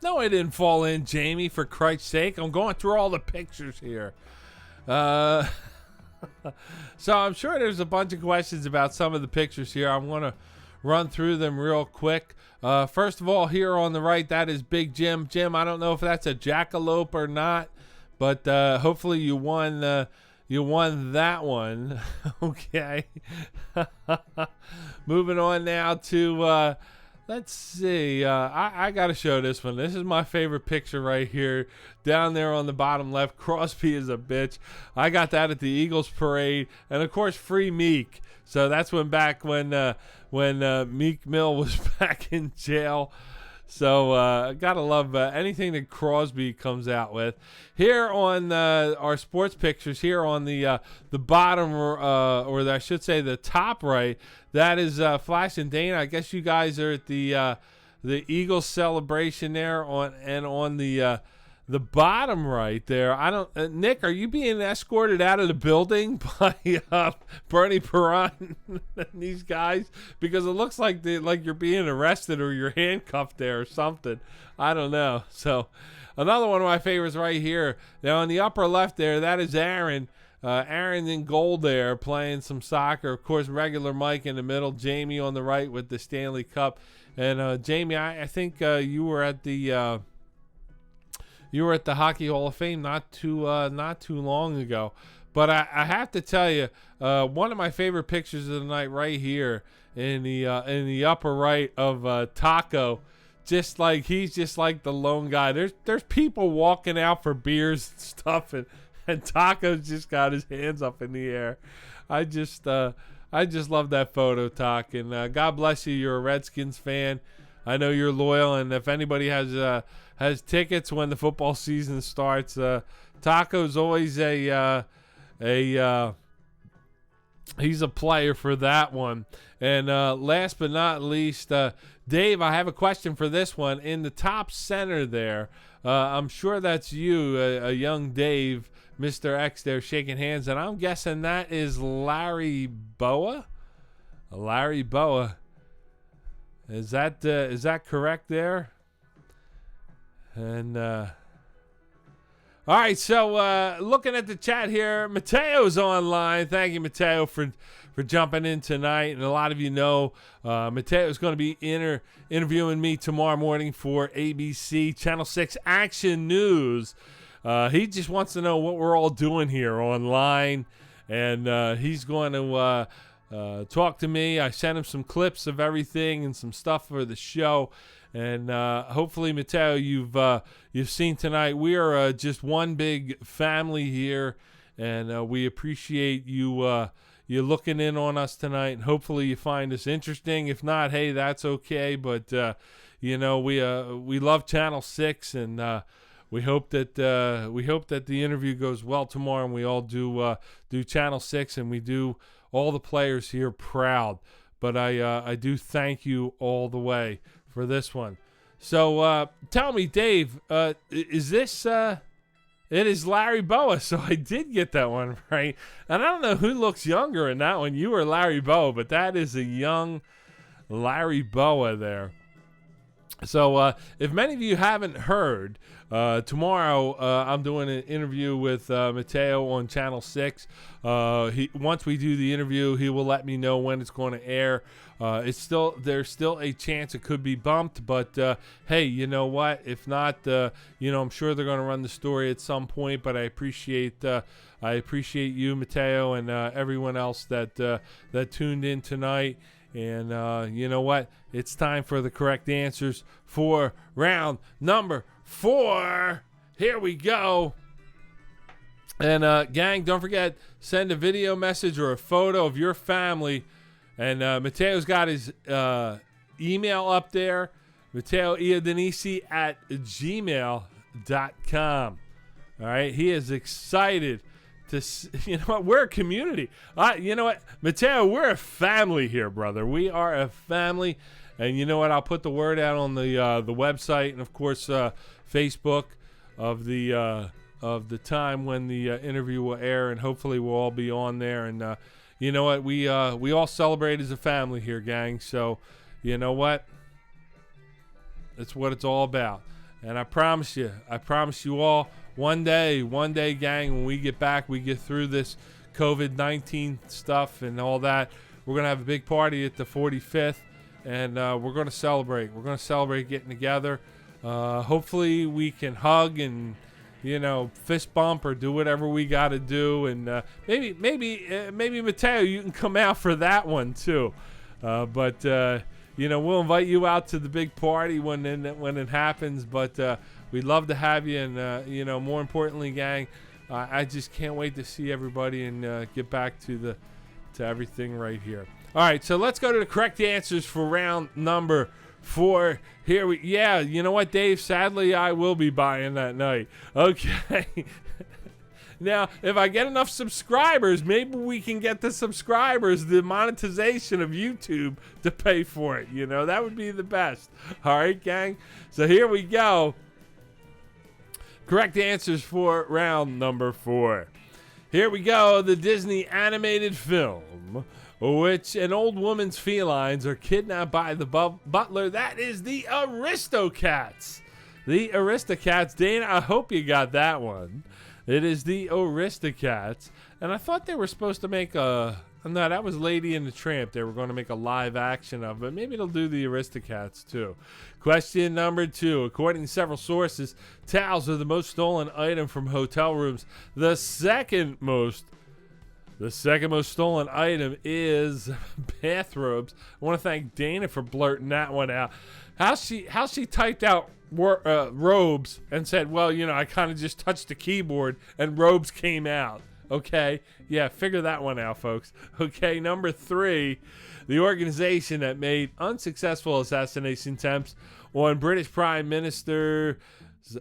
No, I didn't fall in, Jamie, for Christ's sake. I'm going through all the pictures here. So I'm sure there's a bunch of questions about some of the pictures here. I'm going to run through them real quick. First of all, here on the right, that is Big Jim. Jim, I don't know if that's a jackalope or not, but hopefully you won that one. Okay. Moving on now to... let's see. I got to show this one. This is my favorite picture right here. Down there on the bottom left, Crosby is a bitch. I got that at the Eagles parade. And, of course, free Meek. So that's when Meek Mill was back in jail. So got to love anything that Crosby comes out with. Here on our sports pictures, here on the bottom, or I should say the top right, that is Flash and Dana. I guess you guys are at the Eagles celebration there on the bottom right there. I don't, Nick, are you being escorted out of the building by Bernie Perron and these guys? Because it looks like you're being arrested or you're handcuffed there or something. I don't know. So another one of my favorites right here. Now on the upper left there, that is Aaron. Aaron in gold there playing some soccer. Of course, regular Mike in the middle. Jamie on the right with the Stanley Cup. And Jamie, I think you were at the Hockey Hall of Fame not too long ago. But I have to tell you, one of my favorite pictures of the night right here in the upper right of Taco. He's just like the lone guy. There's people walking out for beers and stuff, and Taco's just got his hands up in the air. I just love that photo, Tac. And God bless you. You're a Redskins fan. I know you're loyal, and if anybody has tickets when the football season starts, Taco's always he's a player for that one. And last but not least, Dave, I have a question for this one. In the top center there, I'm sure that's you, a young Dave, Mr. X there shaking hands, and I'm guessing that is Larry Boa? Larry Boa. Is that correct there? And all right, so looking at the chat here, Mateo's online. Thank you, Mateo, for jumping in tonight. And a lot of you know Mateo's going to be interviewing me tomorrow morning for ABC Channel 6 Action News. He just wants to know what we're all doing here online, and he's going to talk to me. I sent him some clips of everything and some stuff for the show. And hopefully, Mateo, you've seen tonight. We are just one big family here, and we appreciate you looking in on us tonight. And hopefully, you find us interesting. If not, hey, that's okay. But we love Channel 6, and we hope that the interview goes well tomorrow, and we all do Channel 6, and we do all the players here proud. But I do thank you all the way for this one. So tell me, Dave, is this it is Larry Boa? So I did get that one right. And I don't know who looks younger in that one, you or Larry Boa, but that is a young Larry Boa there. So if many of you haven't heard, tomorrow I'm doing an interview with Mateo on Channel 6. Once we do the interview, he will let me know when it's going to air. There's still a chance it could be bumped, but hey, you know what? If not, I'm sure they're going to run the story at some point. But I appreciate you, Mateo, and everyone else that tuned in tonight. And you know what? It's time for the correct answers for round number 4. Here we go. And gang, don't forget, send a video message or a photo of your family. And Mateo's got his email up there, MateoIadanisi@gmail.com. All right, he is excited to, we're a community. You know what, Mateo, we're a family here, brother. We are a family. And you know what, I'll put the word out on the website and, of course, Facebook of the time when the interview will air, and hopefully we'll all be on there. And you know what, we all celebrate as a family here, gang. So you know what, that's what it's all about. And I promise you all, one day, gang, when we get back, we get through this COVID-19 stuff and all that, we're going to have a big party at the 45th, and we're going to celebrate. We're going to celebrate getting together. Hopefully we can hug and, fist bump or do whatever we got to do. And maybe Mateo, you can come out for that one too. But we'll invite you out to the big party when it happens. But we'd love to have you. And, more importantly, gang, I just can't wait to see everybody and get back to everything right here. All right, so let's go to the correct answers for round number 4. You know what, Dave? Sadly, I will be buying that night. Okay. Now, if I get enough subscribers, maybe we can get the monetization of YouTube to pay for it. That would be the best. All right, gang? So here we go. Correct answers for round number 4. Here we go. The Disney animated film, which an old woman's felines are kidnapped by the butler. That is the Aristocats. The Aristocats. Dana, I hope you got that one. It is the Aristocats. And I thought they were supposed to make no, that was Lady and the Tramp. They were going to make a live action of, but maybe they'll do the Aristocats too. Question number 2. According to several sources, towels are the most stolen item from hotel rooms. The second most stolen item is bathrobes. I want to thank Dana for blurting that one out. How she typed out robes and said, well, I kind of just touched the keyboard and robes came out. Okay, yeah, figure that one out, folks. Okay, number 3, the organization that made unsuccessful assassination attempts on British Prime Minister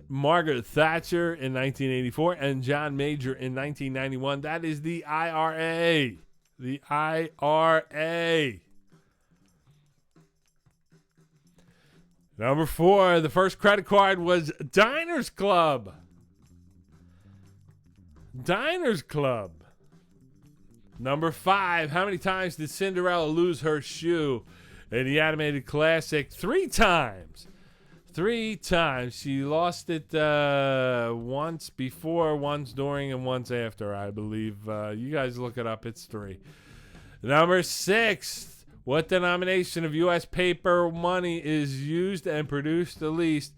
Margaret Thatcher in 1984 and John Major in 1991. That is the IRA. The IRA. Number 4, the first credit card was Diners Club. Diners Club. Number 5, how many times did Cinderella lose her shoe in the animated classic? 3 times. 3 times. She lost it once before, once during, and once after, I believe. You guys look it up. It's 3. Number 6, what denomination of U.S. paper money is used and produced the least?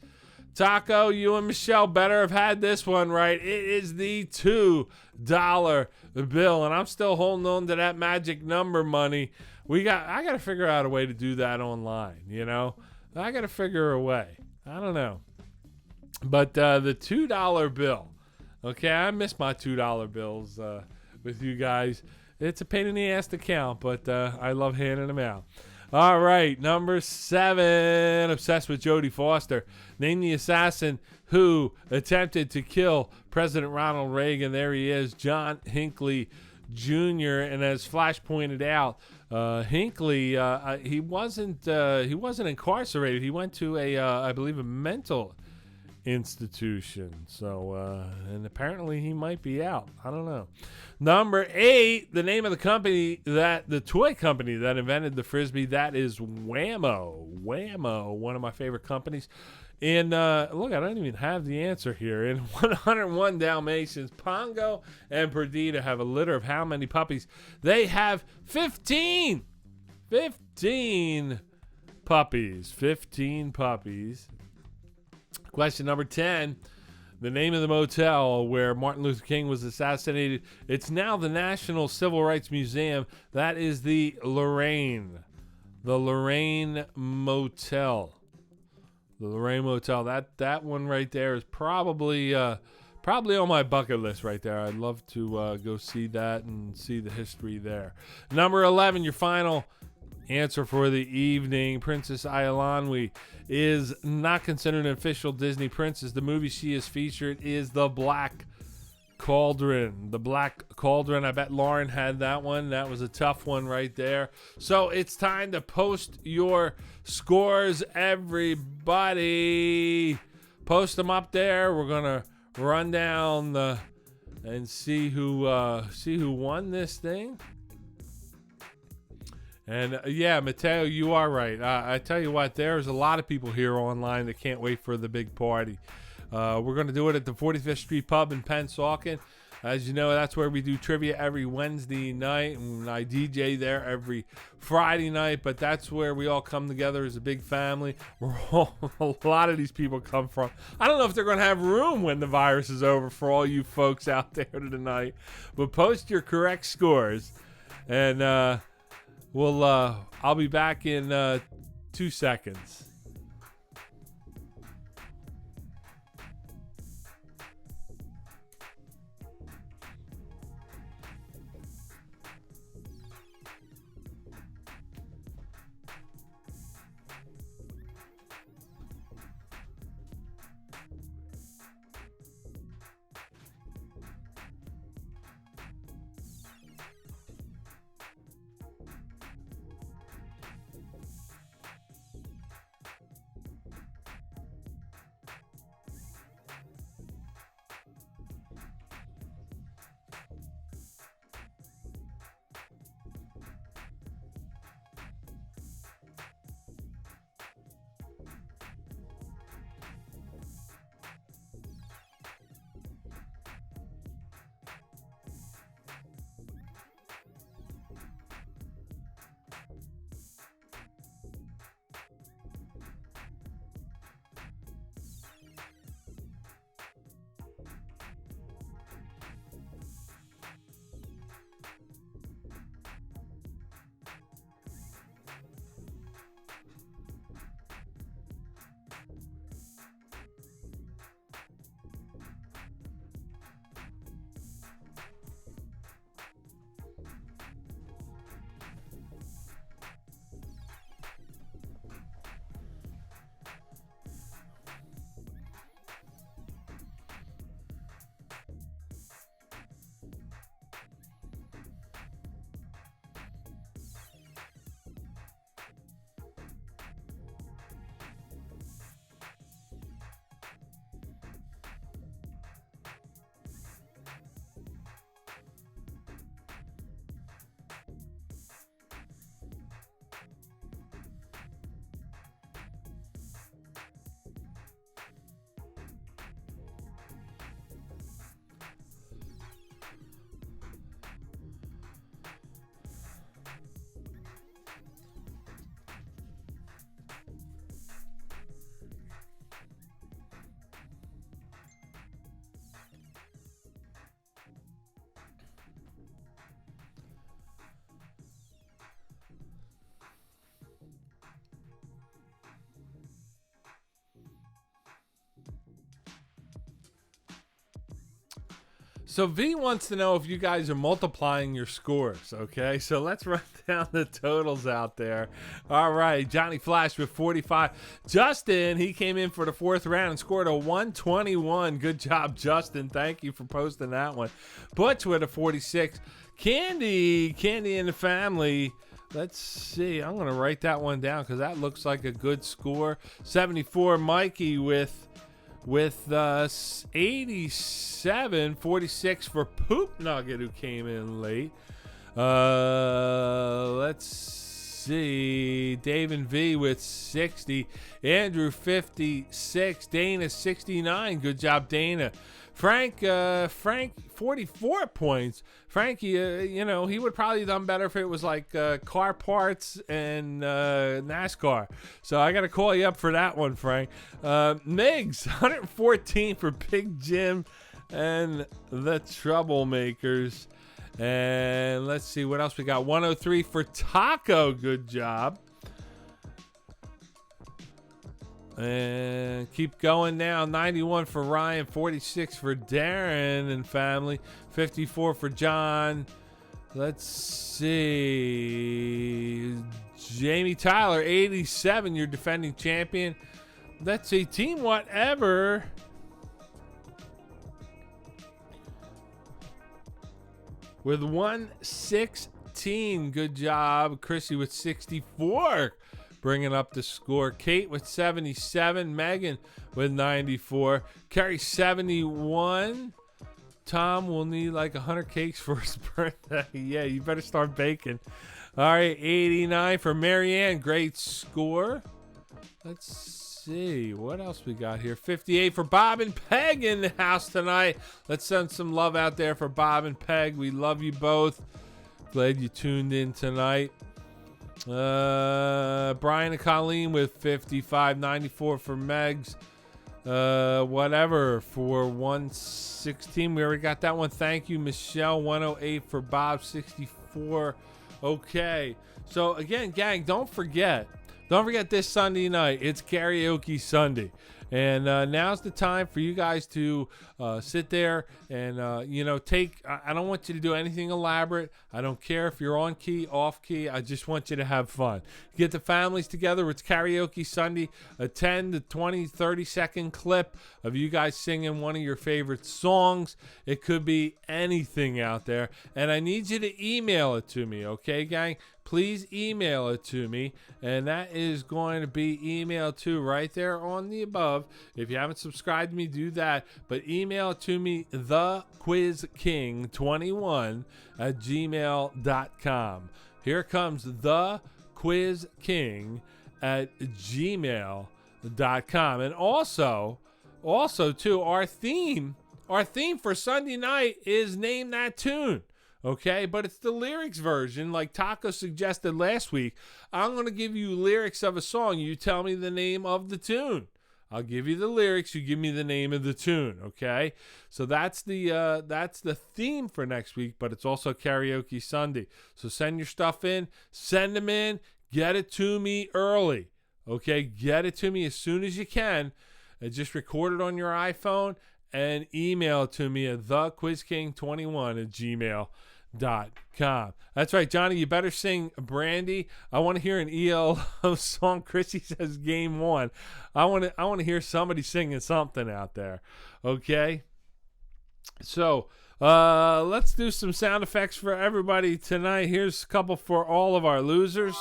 Taco, you and Michelle better have had this one right. It is the $2 bill, and I'm still holding on to that magic number money. I got to figure out a way to do that online, I got to figure a way. I don't know. But the $2 bill. Okay, I miss my $2 bills with you guys. It's a pain in the ass to count, but I love handing them out. All right, number 7, obsessed with Jodie Foster. Name the assassin who attempted to kill President Ronald Reagan. There he is, John Hinckley Jr. And as Flash pointed out, Hinckley he wasn't incarcerated. He went to I believe a mental institution. So and apparently he might be out. I don't know. Number 8, the name of the toy company that invented the Frisbee, that is Whammo. Whammo, one of my favorite companies. And look, I don't even have the answer here. In 101 Dalmatians, Pongo and Perdita have a litter of how many puppies? They have 15. 15 puppies. 15 puppies. Question number 10. The name of the motel where Martin Luther King was assassinated. It's now the National Civil Rights Museum. That is the Lorraine. The Lorraine Motel. The Lorraine Motel. That one right there is probably on my bucket list right there. I'd love to go see that and see the history there. Number 11, your final answer for the evening. Princess Ailonwe is not considered an official Disney princess. The movie she is featured is The Black Cauldron. The Black Cauldron. I bet Lauren had that one. That was a tough one right there. So it's time to post your scores, everybody. Post them up there. We're gonna run down and see who won this thing. And yeah, Mateo, you are right. I tell you what, there's a lot of people here online that can't wait for the big party. We're going to do it at the 45th Street Pub in Pennsauken. As you know, that's where we do trivia every Wednesday night, and I DJ there every Friday night. But that's where we all come together as a big family. A lot of these people come from. I don't know if they're going to have room when the virus is over for all you folks out there tonight. But post your correct scores, and I'll be back in 2 seconds. So V wants to know if you guys are multiplying your scores, okay? So let's run down the totals out there. All right, Johnny Flash with 45. Justin, he came in for the fourth round and scored a 121. Good job, Justin. Thank you for posting that one. Butch with a 46. Candy in the family. Let's see. I'm going to write that one down because that looks like a good score. 74. Mikey with 87. 46 for Poop Nugget, who came in late. Let's see. Dave and V with 60. Andrew 56. Dana 69. Good job, Dana. Frank 44 points. Frankie, he would probably have done better if it was like car parts and NASCAR. So I got to call you up for that one, Frank. Migs, 114 for Big Jim and the Troublemakers. And let's see what else we got. 103 for Taco. Good job. And keep going now. 91 for Ryan, 46 for Darren and family, 54 for John. Let's see. Jamie Tyler, 87, your defending champion. Let's see. Team Whatever. With 116. Good job. Chrissy with 64. Bringing up the score. Kate with 77. Megan with 94. Kerry 71. Tom will need like 100 cakes for his birthday. Yeah, you better start baking. All right, 89 for Marianne. Great score. Let's see. What else we got here? 58 for Bob and Peg in the house tonight. Let's send some love out there for Bob and Peg. We love you both. Glad you tuned in tonight. Brian and Colleen with 55. 94 for Megs. Whatever for 116. We already got that one. Thank you, Michelle. 108 for Bob. 64. Okay. So again, gang, don't forget this Sunday night. It's karaoke Sunday. And now's the time for you guys to sit there and, take. I don't want you to do anything elaborate. I don't care if you're on key, off key. I just want you to have fun. Get the families together. It's karaoke Sunday. A 10 to 20, 30-second clip of you guys singing one of your favorite songs. It could be anything out there. And I need you to email it to me, okay, gang? Please email it to me, and that is going to be emailed to right there on the above. If you haven't subscribed to me, do that, but email it to me, thequizking21@gmail.com. Here comes thequizking@gmail.com. And also too, our theme for Sunday night is Name That Tune. Okay, but it's the lyrics version, like Taco suggested last week. I'm going to give you lyrics of a song. You tell me the name of the tune. I'll give you the lyrics. You give me the name of the tune. Okay, so that's the theme for next week. But it's also karaoke Sunday. So send your stuff in. Send them in. Get it to me early. Okay, get it to me as soon as you can. And just record it on your iPhone and email it to me at thequizking21@gmail.com. That's right, Johnny. You better sing Brandy. I want to hear an ELO song. Chrissy says Game 1. I want to hear somebody singing something out there. Okay. So let's do some sound effects for everybody tonight. Here's a couple for all of our losers.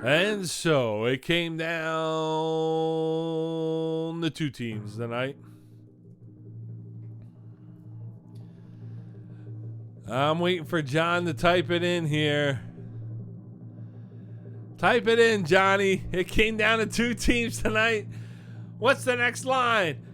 And so it came down the two teams tonight. I'm waiting for John to type it in here. Type it in, Johnny. It came down to two teams tonight. What's the next line?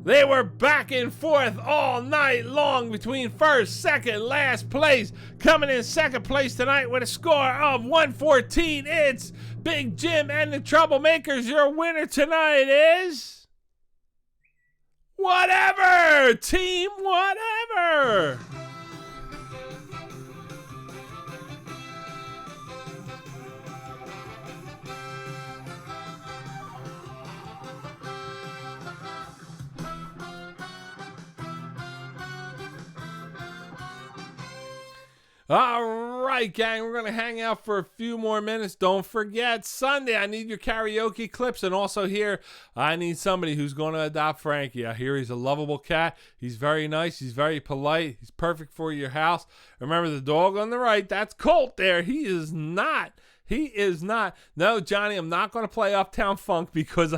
They were back and forth all night long between first, second, last place. Coming in second place tonight with a score of 114. It's Big Jim and the Troublemakers. Your winner tonight is... Whatever! Team Whatever! All right, gang, we're going to hang out for a few more minutes. Don't forget, Sunday, I need your karaoke clips. And also here, I need somebody who's going to adopt Frankie. I hear he's a lovable cat. He's very nice. He's very polite. He's perfect for your house. Remember the dog on the right? That's Colt there. He is not. No, Johnny, I'm not going to play Uptown Funk because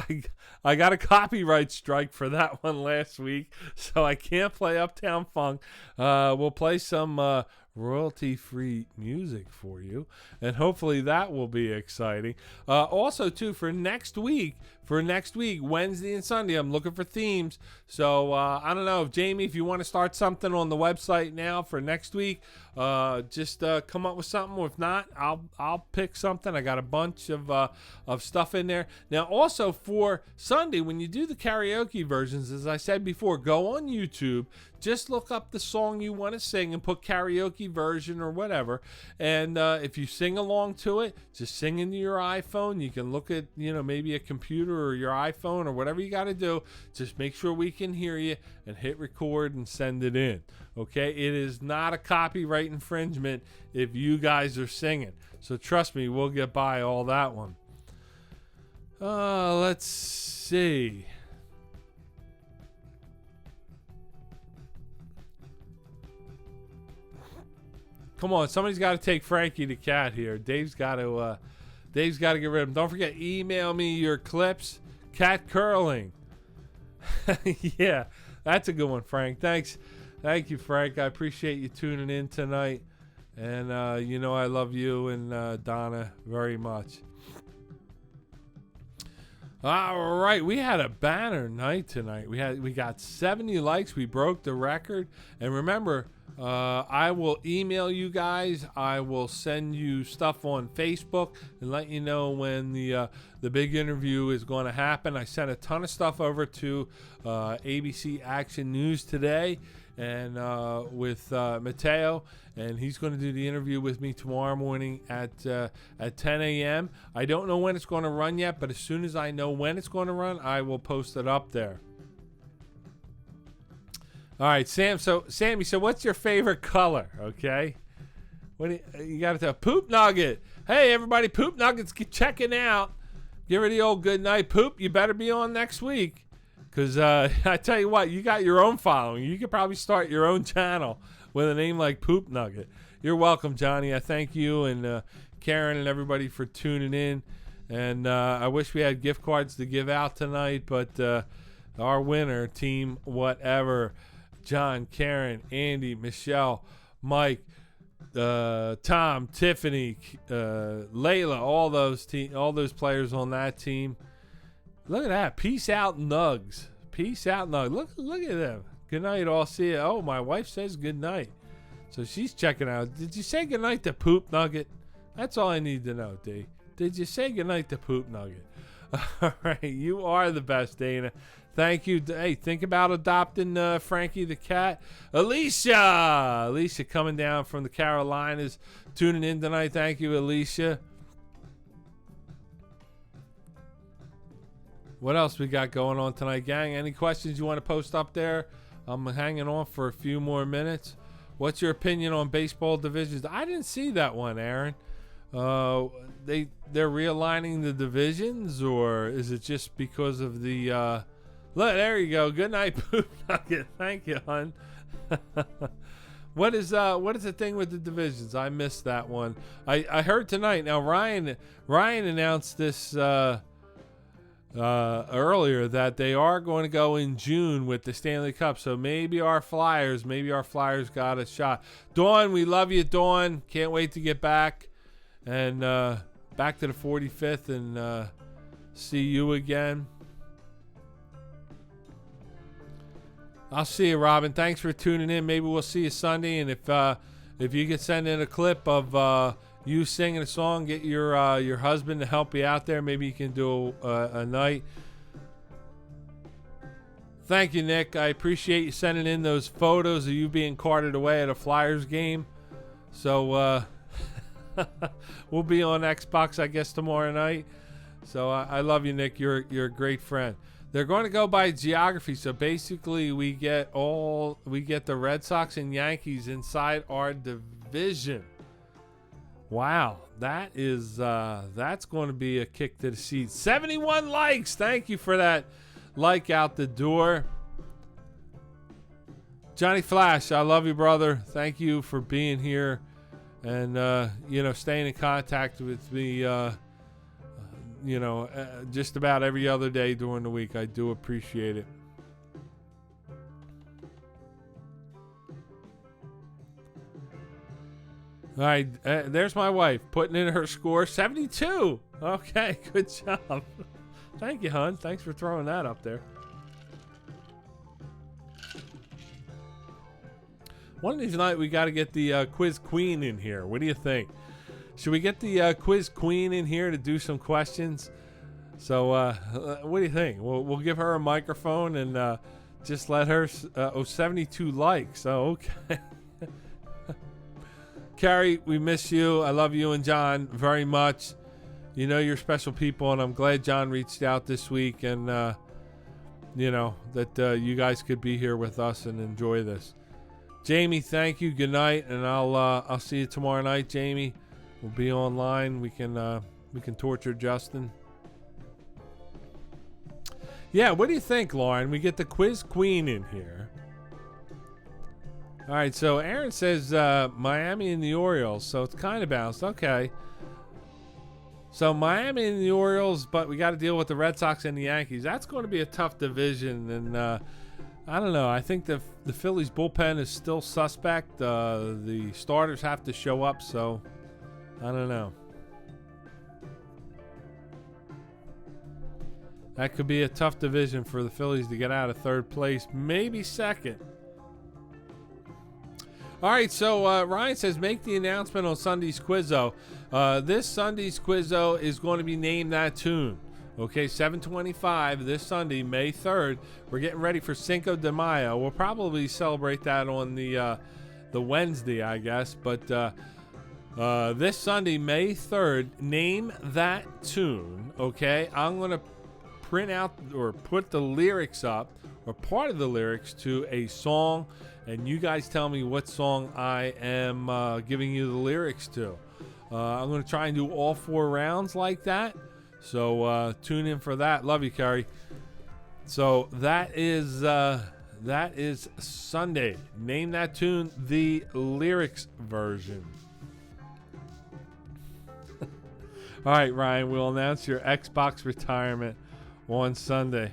I got a copyright strike for that one last week. So I can't play Uptown Funk. We'll play some... royalty-free music for you, and hopefully that will be exciting. Also, too, for next week, Wednesday and Sunday, I'm looking for themes. So I don't know if Jamie, if you want to start something on the website now for next week, just come up with something. If not, I'll pick something. I got a bunch of stuff in there. Now, also for Sunday, when you do the karaoke versions, as I said before, go on YouTube. Just look up the song you want to sing and put karaoke version or whatever. And if you sing along to it, just sing into your iPhone. You can look at, maybe a computer or your iPhone or whatever you got to do. Just make sure we can hear you and hit record and send it in. Okay? It is not a copyright infringement if you guys are singing. So trust me, we'll get by all that one. Let's see. Come on, somebody's got to take Frankie the cat here. Dave's got to get rid of him. Don't forget, email me your clips Cat curling. Yeah, that's a good one, Frank. Thanks. Thank you, Frank. I appreciate you tuning in tonight. And you know I love you and Donna very much. All right, we had a banner night tonight. We got 70 likes. We broke the record. And remember, I will email you guys. I will send you stuff on Facebook and let you know when the big interview is going to happen. I sent a ton of stuff over to ABC Action News today, and with Mateo, and he's going to do the interview with me tomorrow morning at 10 a.m. I don't know when it's going to run yet, but as soon as I know when it's going to run, I will post it up there. All right, Sam. So, Sammy, what's your favorite color? Okay, what do you got to tell? Poop Nugget. Hey, everybody, Poop Nuggets, get checking out. Give her the old good night, Poop. You better be on next week, because I tell you what, you got your own following. You could probably start your own channel with a name like Poop Nugget. You're welcome, Johnny. I thank you and Karen and everybody for tuning in. And I wish we had gift cards to give out tonight, but our winner, team whatever, John, Karen, Andy, Michelle, Mike, Tom, Tiffany, Layla, all those players on that team. Look at that. Peace out, Nugs. Peace out, Nugs. Look at them. Good night, all. See you. Oh, my wife says good night. So she's checking out. Did you say good night to Poop Nugget? That's all I need to know, D. Did you say good night to Poop Nugget? All right. You are the best, Dana. Thank you. Hey, think about adopting Frankie the cat. Alicia coming down from the Carolinas, tuning in tonight. Thank you, Alicia. What else we got going on tonight, gang? Any questions you want to post up there? I'm hanging on for a few more minutes. What's your opinion on baseball divisions? I didn't see that one, Aaron. They're realigning the divisions, or is it just because of the look, there you go. Good night, Poop Nugget. Thank you, hon. What is the thing with the divisions? I missed that one. I heard tonight. Now Ryan announced this earlier that they are going to go in June with the Stanley Cup. So maybe our Flyers got a shot. Dawn, we love you, Dawn. Can't wait to get back and back to the 45th and see you again. I'll see you, Robin. Thanks for tuning in. Maybe we'll see you Sunday. And if you could send in a clip of you singing a song, get your husband to help you out there. Maybe you can do a night. Thank you, Nick. I appreciate you sending in those photos of you being carted away at a Flyers game. So we'll be on Xbox, I guess, tomorrow night. So I love you, Nick. You're a great friend. They're going to go by geography, so basically we get the Red Sox and Yankees inside our division. Wow, that's going to be a kick to the seats. 71 likes. Thank you for that like out the door. Johnny Flash, I love you, brother. Thank you for being here and staying in contact with me. Just about every other day during the week. I do appreciate it. All right, there's my wife putting in her score, 72. Okay, good job. Thank you, hon. Thanks for throwing that up there. One of these nights we got to get the quiz queen in here. What do you think? Should we get the quiz queen in here to do some questions? So what do you think? We'll give her a microphone and just let her 72 likes. Oh, okay. Carrie, we miss you. I love you and John very much. You know you're special people, and I'm glad John reached out this week and that you guys could be here with us and enjoy this. Jamie, thank you. Good night, and I'll see you tomorrow night, Jamie. We'll be online. We can torture Justin. Yeah, what do you think, Lauren? We get the quiz queen in here. All right, so Aaron says Miami and the Orioles, so it's kind of balanced. Okay. So Miami and the Orioles, but we got to deal with the Red Sox and the Yankees. That's going to be a tough division, and I don't know. I think the Phillies bullpen is still suspect. The starters have to show up, so I don't know. That could be a tough division for the Phillies to get out of third place, maybe second. All right, so Ryan says, make the announcement on Sunday's Quizzo. This Sunday's Quizzo is going to be Name That Tune. Okay, 7:25 this Sunday, May 3rd. We're getting ready for Cinco de Mayo. We'll probably celebrate that on the Wednesday, I guess. But this Sunday, May 3rd, Name That Tune. Okay, I'm going to print out or put the lyrics up, or part of the lyrics to a song, and you guys tell me what song I am giving you the lyrics to. I'm going to try and do all 4 rounds like that. So tune in for that. Love you, Carrie. So that is Sunday. Name That Tune, the lyrics version. All right, Ryan, we'll announce your Xbox retirement on Sunday.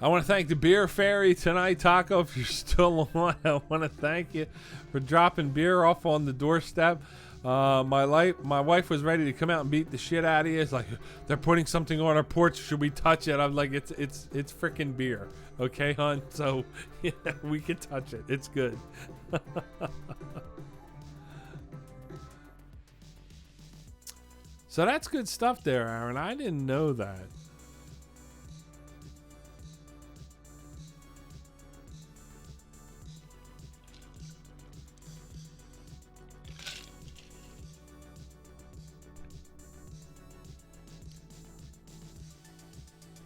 I want to thank the Beer Fairy tonight, Taco. If you're still on, I want to thank you for dropping beer off on the doorstep. My wife was ready to come out and beat the shit out of you. It's like, they're putting something on our porch. Should we touch it? I'm like, it's freaking beer, okay, hon? So yeah, we can touch it. It's good. So that's good stuff there, Aaron. I didn't know that.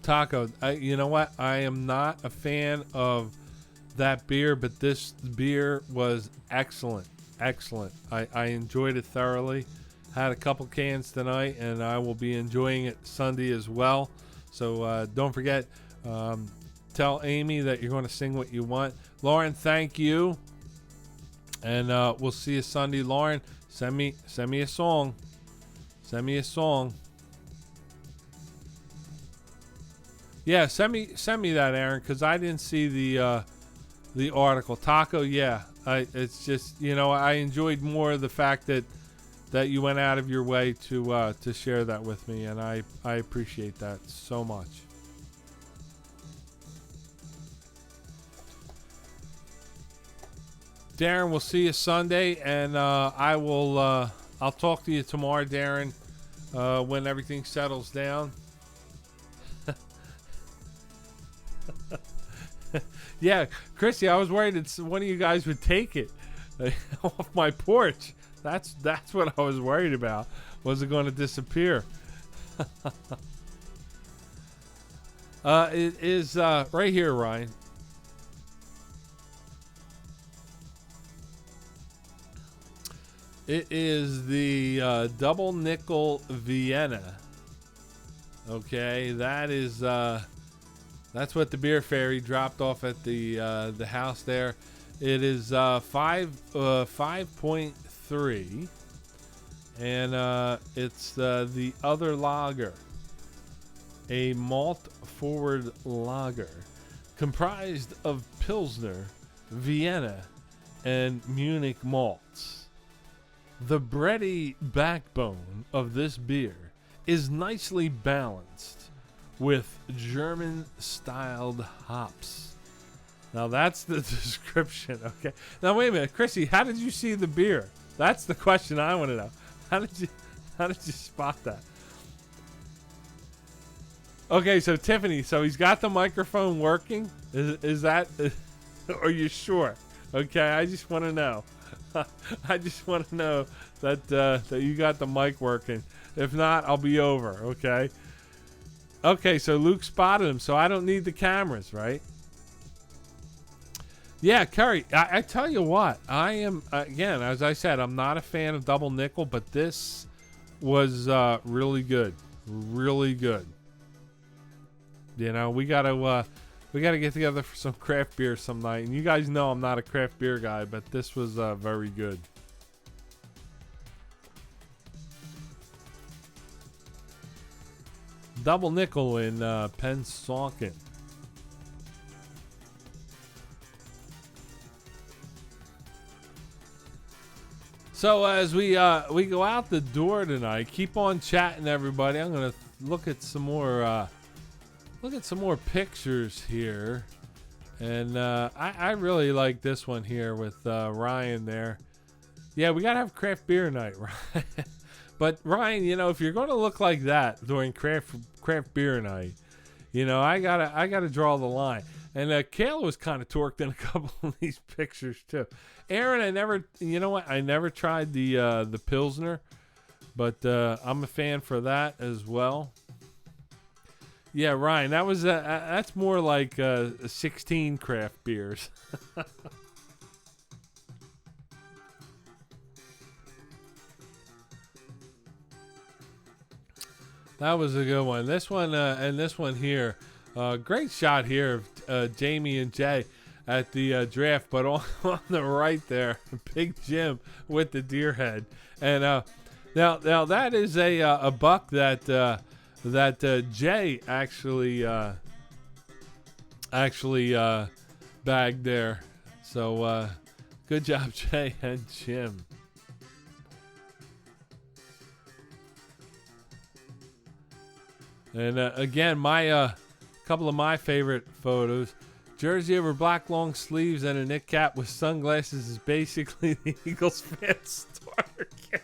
Taco, you know what? I am not a fan of that beer, but this beer was excellent. Excellent. I enjoyed it thoroughly. Had a couple cans tonight, and I will be enjoying it Sunday as well. So don't forget, tell Amy that you're going to sing what you want. Lauren, thank you. And we'll see you Sunday. Lauren, send me a song. Send me a song. Yeah, send me that, Aaron, because I didn't see the article. Taco, yeah, it's just, you know, I enjoyed more the fact that you went out of your way to share that with me, and I appreciate that so much. Darren, we'll see you Sunday, and I'll talk to you tomorrow, Darren, when everything settles down. Yeah, Chrissy, I was worried that one of you guys would take it off my porch. That's what I was worried about. Was it going to disappear? It is right here, Ryan. It is the double nickel Vienna. Okay, that is that's what the Beer Fairy dropped off at the house there. It is 5.3, and it's the other lager, a malt forward lager comprised of Pilsner, Vienna, and Munich malts. The bready backbone of this beer is nicely balanced with German-styled hops. Now that's the description, okay? Now wait a minute, Chrissy, how did you see the beer? That's the question I want to know. How did you spot that? Okay, so Tiffany, so he's got the microphone working. Is that? Are you sure? Okay, I just want to know. I just want to know that you got the mic working. If not, I'll be over. Okay. Okay, so Luke spotted him, so I don't need the cameras, right? Yeah, Curry, I tell you what, I am, again, as I said, I'm not a fan of double nickel, but this was really good. Really good. You know, we gotta We got to get together for some craft beer some night. And you guys know I'm not a craft beer guy, but this was very good. Double nickel in Pennsauken. So as we go out the door tonight, keep on chatting, everybody. I'm gonna look at some more pictures here, and I really like this one here with Ryan there. Yeah, we gotta have craft beer night, right? But Ryan, you know, if you're gonna look like that during craft beer night, you know, I gotta draw the line. And Kayla was kind of torqued in a couple of these pictures too. Aaron, I never tried the Pilsner, but I'm a fan for that as well. Yeah, Ryan, that's more like 16 craft beers. That was a good one. This one and this one here. Great shot here of Jamie and Jay at the draft, but on the right there, Big Jim with the deer head. And now that is a buck that Jay actually bagged there. So good job, Jay and Jim. And again, my couple of my favorite photos. Jersey over black long sleeves and a knit cap with sunglasses is basically the Eagles fan starter kit.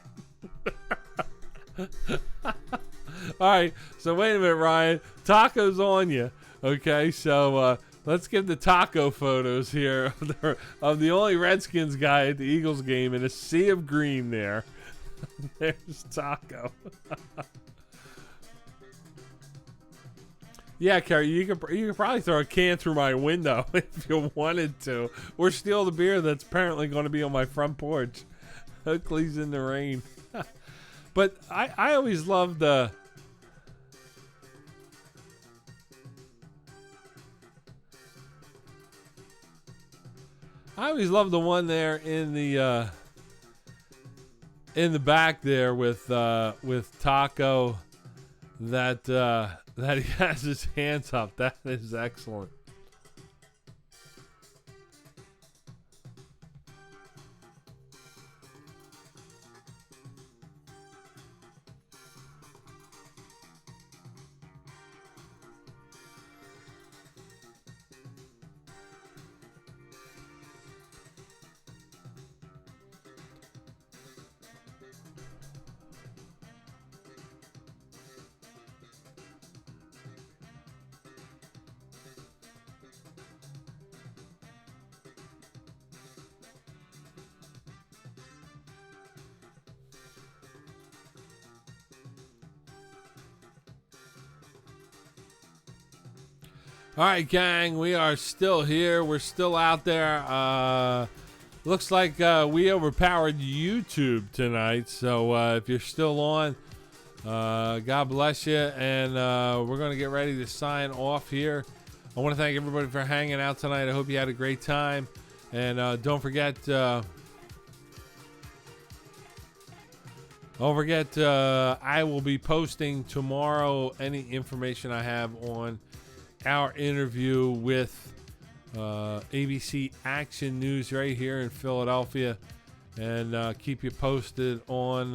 All right, so wait a minute, Ryan. Taco's on you. Okay, so let's get the taco photos here of the only Redskins guy at the Eagles game in a sea of green there. There's Taco. Yeah, Carrie, you could probably throw a can through my window if you wanted to, or steal the beer that's apparently going to be on my front porch. Oakley's in the rain. But I always loved the. I always loved the one there in the back there with Taco that he has his hands up. That is excellent. All right, gang, we are still here. We're still out there. Looks like we overpowered YouTube tonight. So if you're still on, God bless you. And we're going to get ready to sign off here. I want to thank everybody for hanging out tonight. I hope you had a great time. And don't forget, I will be posting tomorrow any information I have on our interview with ABC Action News right here in Philadelphia, and keep you posted on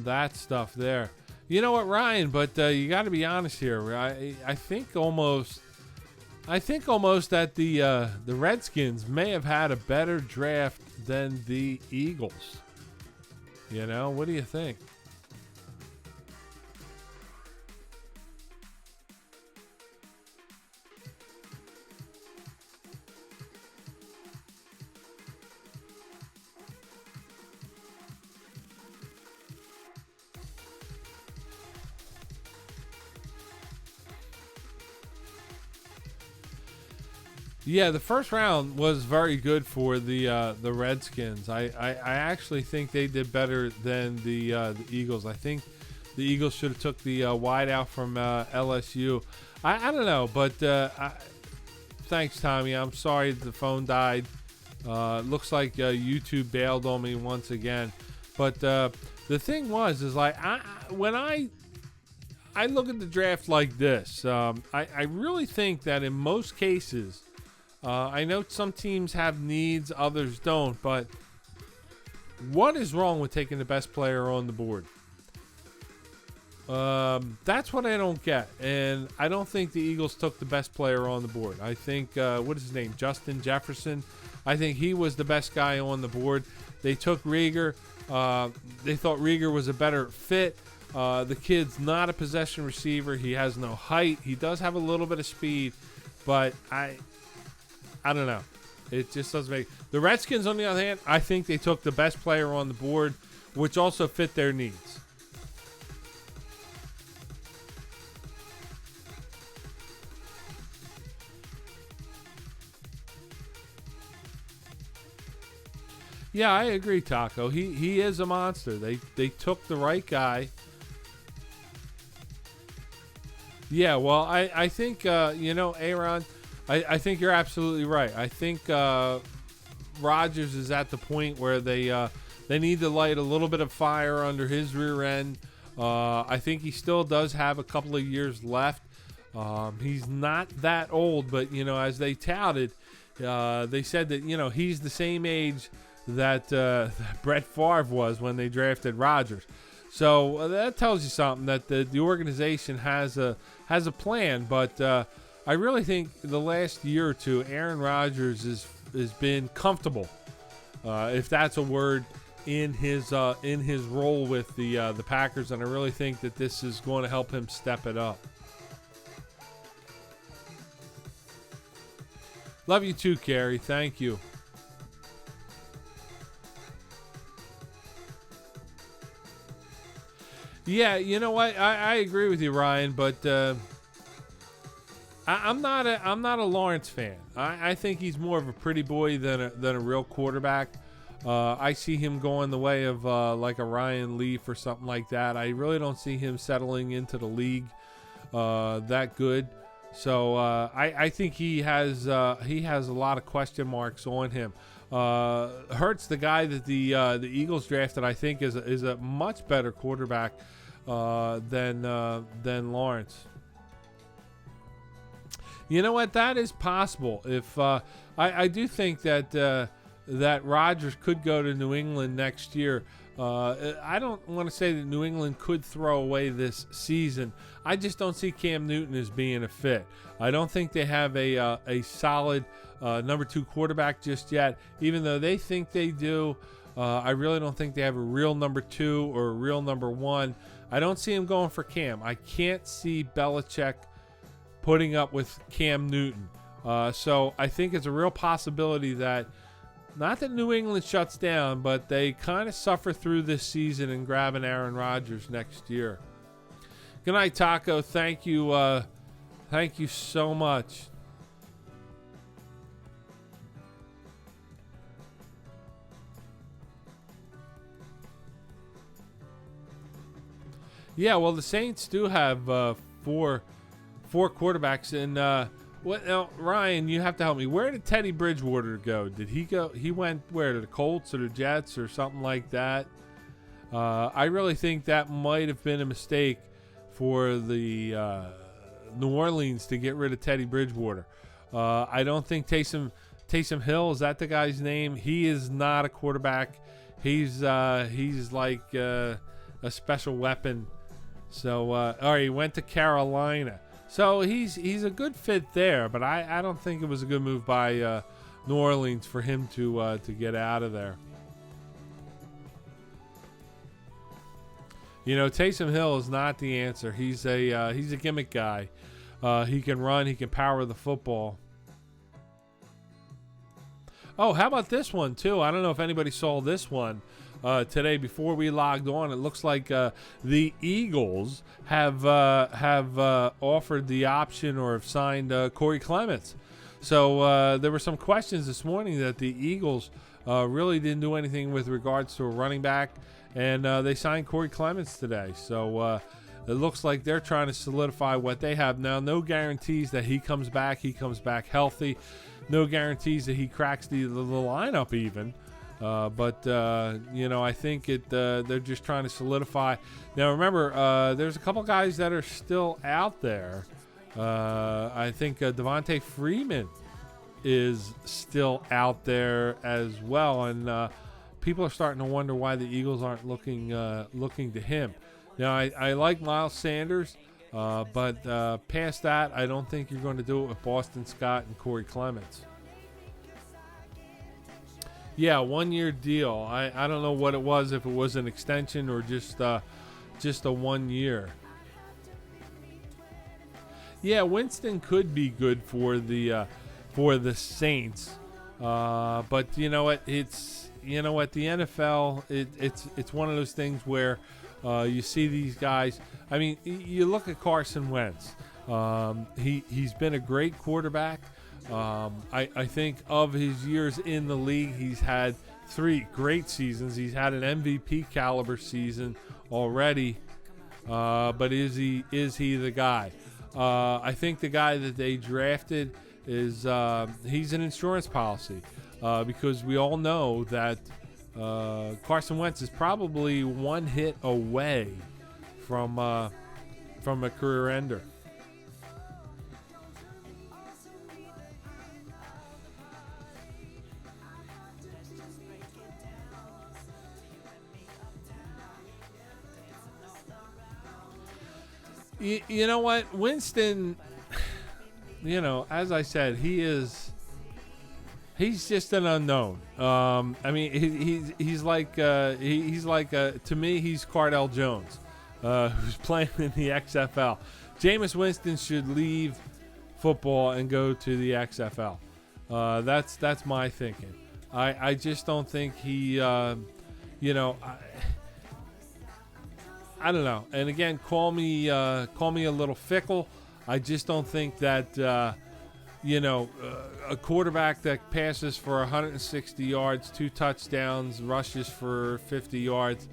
that stuff there. You know what, Ryan? But you got to be honest here. I think almost that the Redskins may have had a better draft than the Eagles. You know, what do you think? Yeah, the first round was very good for the Redskins. I actually think they did better than the Eagles. I think the Eagles should have took the wide out from LSU. I don't know, but thanks, Tommy. I'm sorry the phone died. Looks like YouTube bailed on me once again. But the thing is like, when I look at the draft like this, I really think that in most cases, I know some teams have needs, others don't, but what is wrong with taking the best player on the board? That's what I don't get. And I don't think the Eagles took the best player on the board. I think, what is his name? Justin Jefferson. I think he was the best guy on the board. They took Rieger. They thought Rieger was a better fit. The kid's not a possession receiver. He has no height. He does have a little bit of speed, but I don't know. It just doesn't make. The Redskins, on the other hand, I think they took the best player on the board, which also fit their needs. Yeah, I agree, Taco. He is a monster. They took the right guy. Yeah, well, I think, Aaron, I think you're absolutely right. I think Rodgers is at the point where they need to light a little bit of fire under his rear end. I think he still does have a couple of years left. He's not that old, but, as they touted, they said that, he's the same age that Brett Favre was when they drafted Rodgers. So that tells you something, that the organization has a plan. But I really think the last year or two, Aaron Rodgers has been comfortable, if that's a word, in his role with the Packers, and I really think that this is going to help him step it up. Love you too, Carrie. Thank you. Yeah, you know what? I agree with you, Ryan, but I'm not a Lawrence fan. I think he's more of a pretty boy than a real quarterback. I see him going the way of like a Ryan Leaf or something like that. I really don't see him settling into the league that good. So I think he has a lot of question marks on him. Hurts, the guy that the Eagles drafted, I think is a much better quarterback than Lawrence. You know what? That is possible. If I do think that Rodgers could go to New England next year. I don't want to say that New England could throw away this season. I just don't see Cam Newton as being a fit. I don't think they have a solid number 2 quarterback just yet, even though they think they do. I really don't think they have a real number 2 or a real number 1. I don't see him going for Cam. I can't see Belichick putting up with Cam Newton. So I think it's a real possibility that, not that New England shuts down, but they kind of suffer through this season and grab an Aaron Rodgers next year. Good night, Taco. Thank you. Thank you so much. Yeah, well, the Saints do have four quarterbacks, and what now, Ryan? You have to help me. Where did Teddy Bridgewater go? Did he go? He went where, to the Colts or the Jets or something like that? I really think that might have been a mistake for the New Orleans to get rid of Teddy Bridgewater. I don't think Taysom Hill, is that the guy's name? He is not a quarterback. He's like a special weapon. So, all right, he went to Carolina. So he's a good fit there, but I don't think it was a good move by New Orleans for him to get out of there. You know, Taysom Hill is not the answer. He's a gimmick guy. He can run. He can power the football. Oh, how about this one too? I don't know if anybody saw this one today before we logged on. It looks like the Eagles have offered the option or have signed Corey Clements. So there were some questions this morning that the Eagles really didn't do anything with regards to a running back, and they signed Corey Clements today. So It looks like they're trying to solidify what they have now. No guarantees that he comes back back healthy. No guarantees that he cracks the lineup even. But I think they're just trying to solidify. Now, remember, there's a couple guys that are still out there. I think Devontae Freeman is still out there as well, and people are starting to wonder why the Eagles aren't looking to him. Now, I like Miles Sanders, but past that, I don't think you're going to do it with Boston Scott and Corey Clements. Yeah, 1-year deal. I don't know what it was, if it was an extension or just a 1 year. Yeah, Winston could be good for the Saints, but you know what? The NFL it's one of those things where you see these guys. I mean, you look at Carson Wentz. He's been a great quarterback. I think of his years in the league, he's had 3 great seasons. He's had an MVP caliber season already. But is he the guy? I think the guy that they drafted is he's an insurance policy because we all know that Carson Wentz is probably one hit away from a career ender. You know what? Winston, as I said, he's just an unknown. I mean, he's like to me, he's Cardell Jones, who's playing in the XFL. Jameis Winston should leave football and go to the XFL. That's my thinking. I just don't think he, I don't know. And again, call me a little fickle. I just don't think that a quarterback that passes for 160 yards, 2 touchdowns, rushes for 50 yards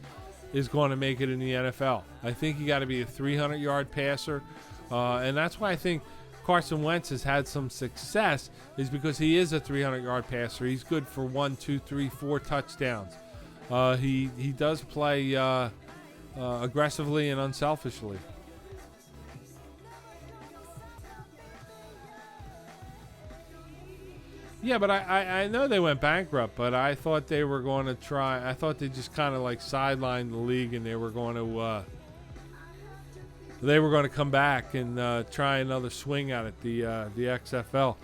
is going to make it in the NFL. I think you got to be a 300-yard passer, and that's why I think Carson Wentz has had some success, is because he is a 300-yard passer. He's good for 1, 2, 3, 4 touchdowns. He does play aggressively and unselfishly. Yeah, but I know they went bankrupt, but I thought they were going to try. I thought they just kind of like sidelined the league, and they were going to come back and try another swing at it. The XFL.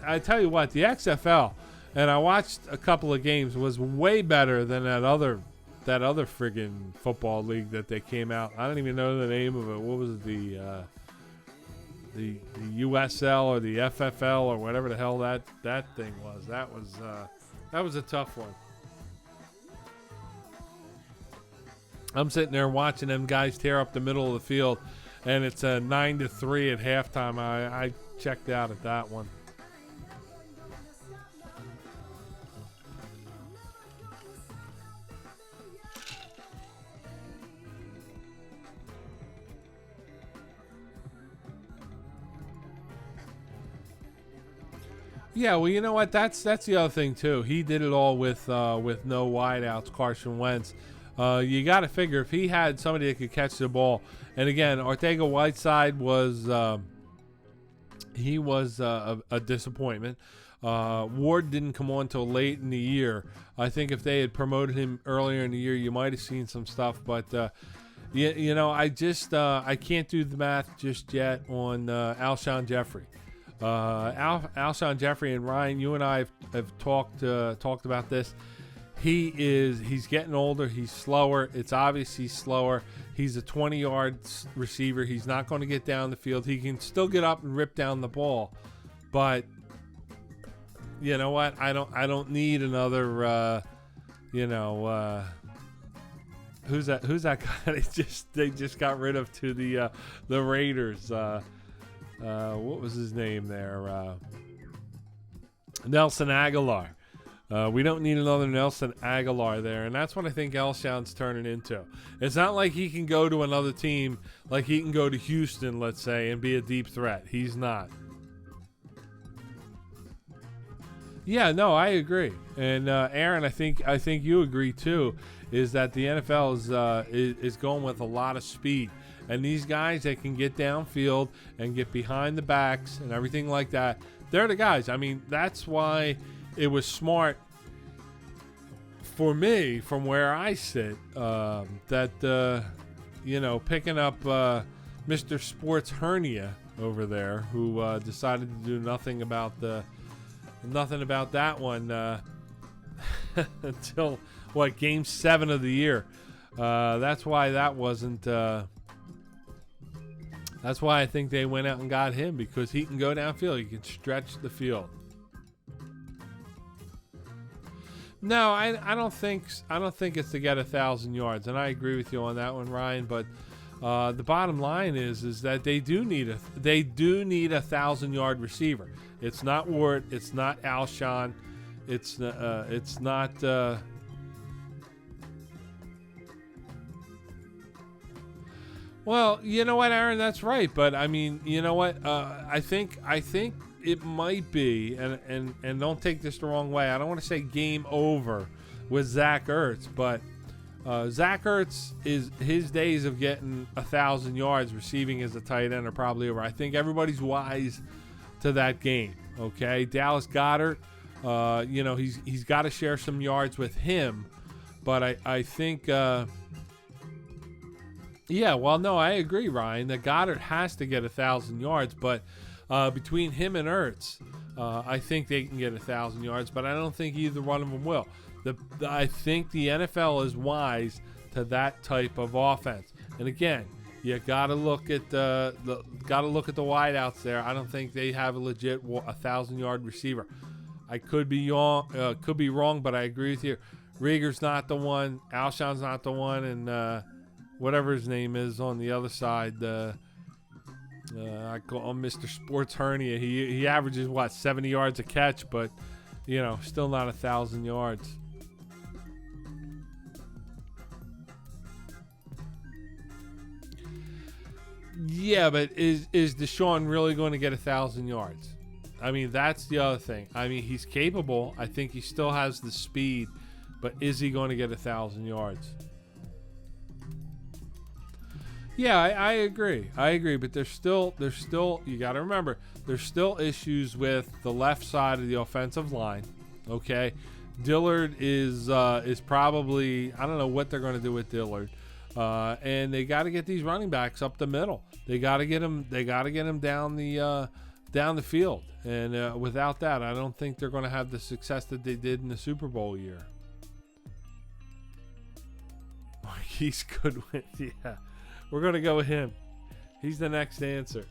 I tell you what, the XFL, and I watched a couple of games, was way better than that other friggin' football league that they came out. I don't even know the name of it. What was it? The USL or the FFL or whatever the hell that thing was. That was a tough one. I'm sitting there watching them guys tear up the middle of the field, and it's a 9-3 at halftime. I checked out at that one. Yeah, well, you know what? That's the other thing too. He did it all with no wideouts. Carson Wentz. You got to figure if he had somebody that could catch the ball. And again, Ortega-Whiteside was a disappointment. Ward didn't come on till late in the year. I think if they had promoted him earlier in the year, you might have seen some stuff. But I can't do the math just yet on Alshon Jeffrey. Alshon Jeffrey, and Ryan, you and I have talked about this. He's getting older. He's slower. It's obvious he's slower. He's a 20-yard receiver. He's not going to get down the field. He can still get up and rip down the ball, but you know what? I don't need another. Who's that guy? They just got rid of to the Raiders. What was his name there? Nelson Aguilar. We don't need another Nelson Aguilar there, and that's what I think Alshon's turning into. It's not like he can go to another team, like he can go to Houston, let's say, and be a deep threat. He's not. Yeah, no, I agree. And Aaron, I think you agree too, is that the NFL is going with a lot of speed. And these guys that can get downfield and get behind the backs and everything like that, they're the guys. I mean, that's why it was smart for me, from where I sit, that picking up Mr. Sports Hernia over there, who decided to do nothing about that one until Game 7 of the year. That's why that wasn't. That's why I think they went out and got him, because he can go downfield. He can stretch the field. No, I don't think it's to get 1,000 yards, and I agree with you on that one, Ryan. But the bottom line is that they do need a 1,000-yard receiver. It's not Ward. It's not Alshon. It's not. Well, you know what, Aaron? That's right. But I mean, you know what? I think it might be, and don't take this the wrong way. I don't want to say game over with Zach Ertz, but Zach Ertz, his days of getting 1,000 yards receiving as a tight end are probably over. I think everybody's wise to that game. Okay, Dallas Goedert, he's got to share some yards with him, but I think. Yeah, well, no, I agree, Ryan, that Goddard has to get 1,000 yards, but between him and Ertz, I think they can get 1,000 yards, but I don't think either one of them will. I think the NFL is wise to that type of offense, and again, you gotta look at the wideouts there. I don't think they have a legit 1,000-yard receiver. I could be wrong, but I agree with you. Rieger's not the one, Alshon's not the one, and whatever his name is on the other side, I call him Mr. Sports Hernia. He averages 70 yards a catch, but still not 1,000 yards. Yeah, but is Deshaun really going to get 1,000 yards? I mean, that's the other thing. I mean, he's capable. I think he still has the speed, but is he going to get 1,000 yards? Yeah, I agree. But there's still you got to remember, there's still issues with the left side of the offensive line. Okay, Dillard is probably, I don't know what they're going to do with Dillard, and they got to get these running backs up the middle. They got to get him down the field, and without that, I don't think they're going to have the success that they did in the Super Bowl year. Marquise Goodwin, yeah. We're going to go with him. He's the next answer.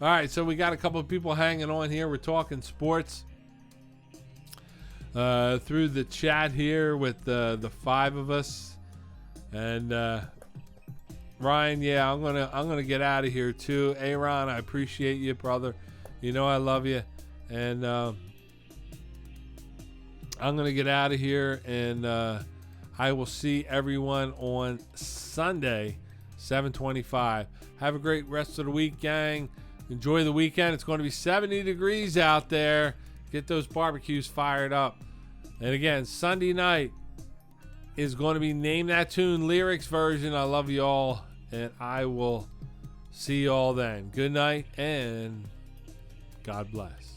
All right, so we got a couple of people hanging on here. We're talking sports through the chat here with the five of us. And Ryan, yeah, I'm gonna get out of here too. Aaron, I appreciate you, brother. You know I love you, and I'm gonna get out of here. And I will see everyone on Sunday, 7:25. Have a great rest of the week, gang. Enjoy the weekend. It's going to be 70 degrees out there. Get those barbecues fired up. And again, Sunday night is going to be Name That Tune lyrics version. I love you all, and I will see you all then. Good night, and God bless.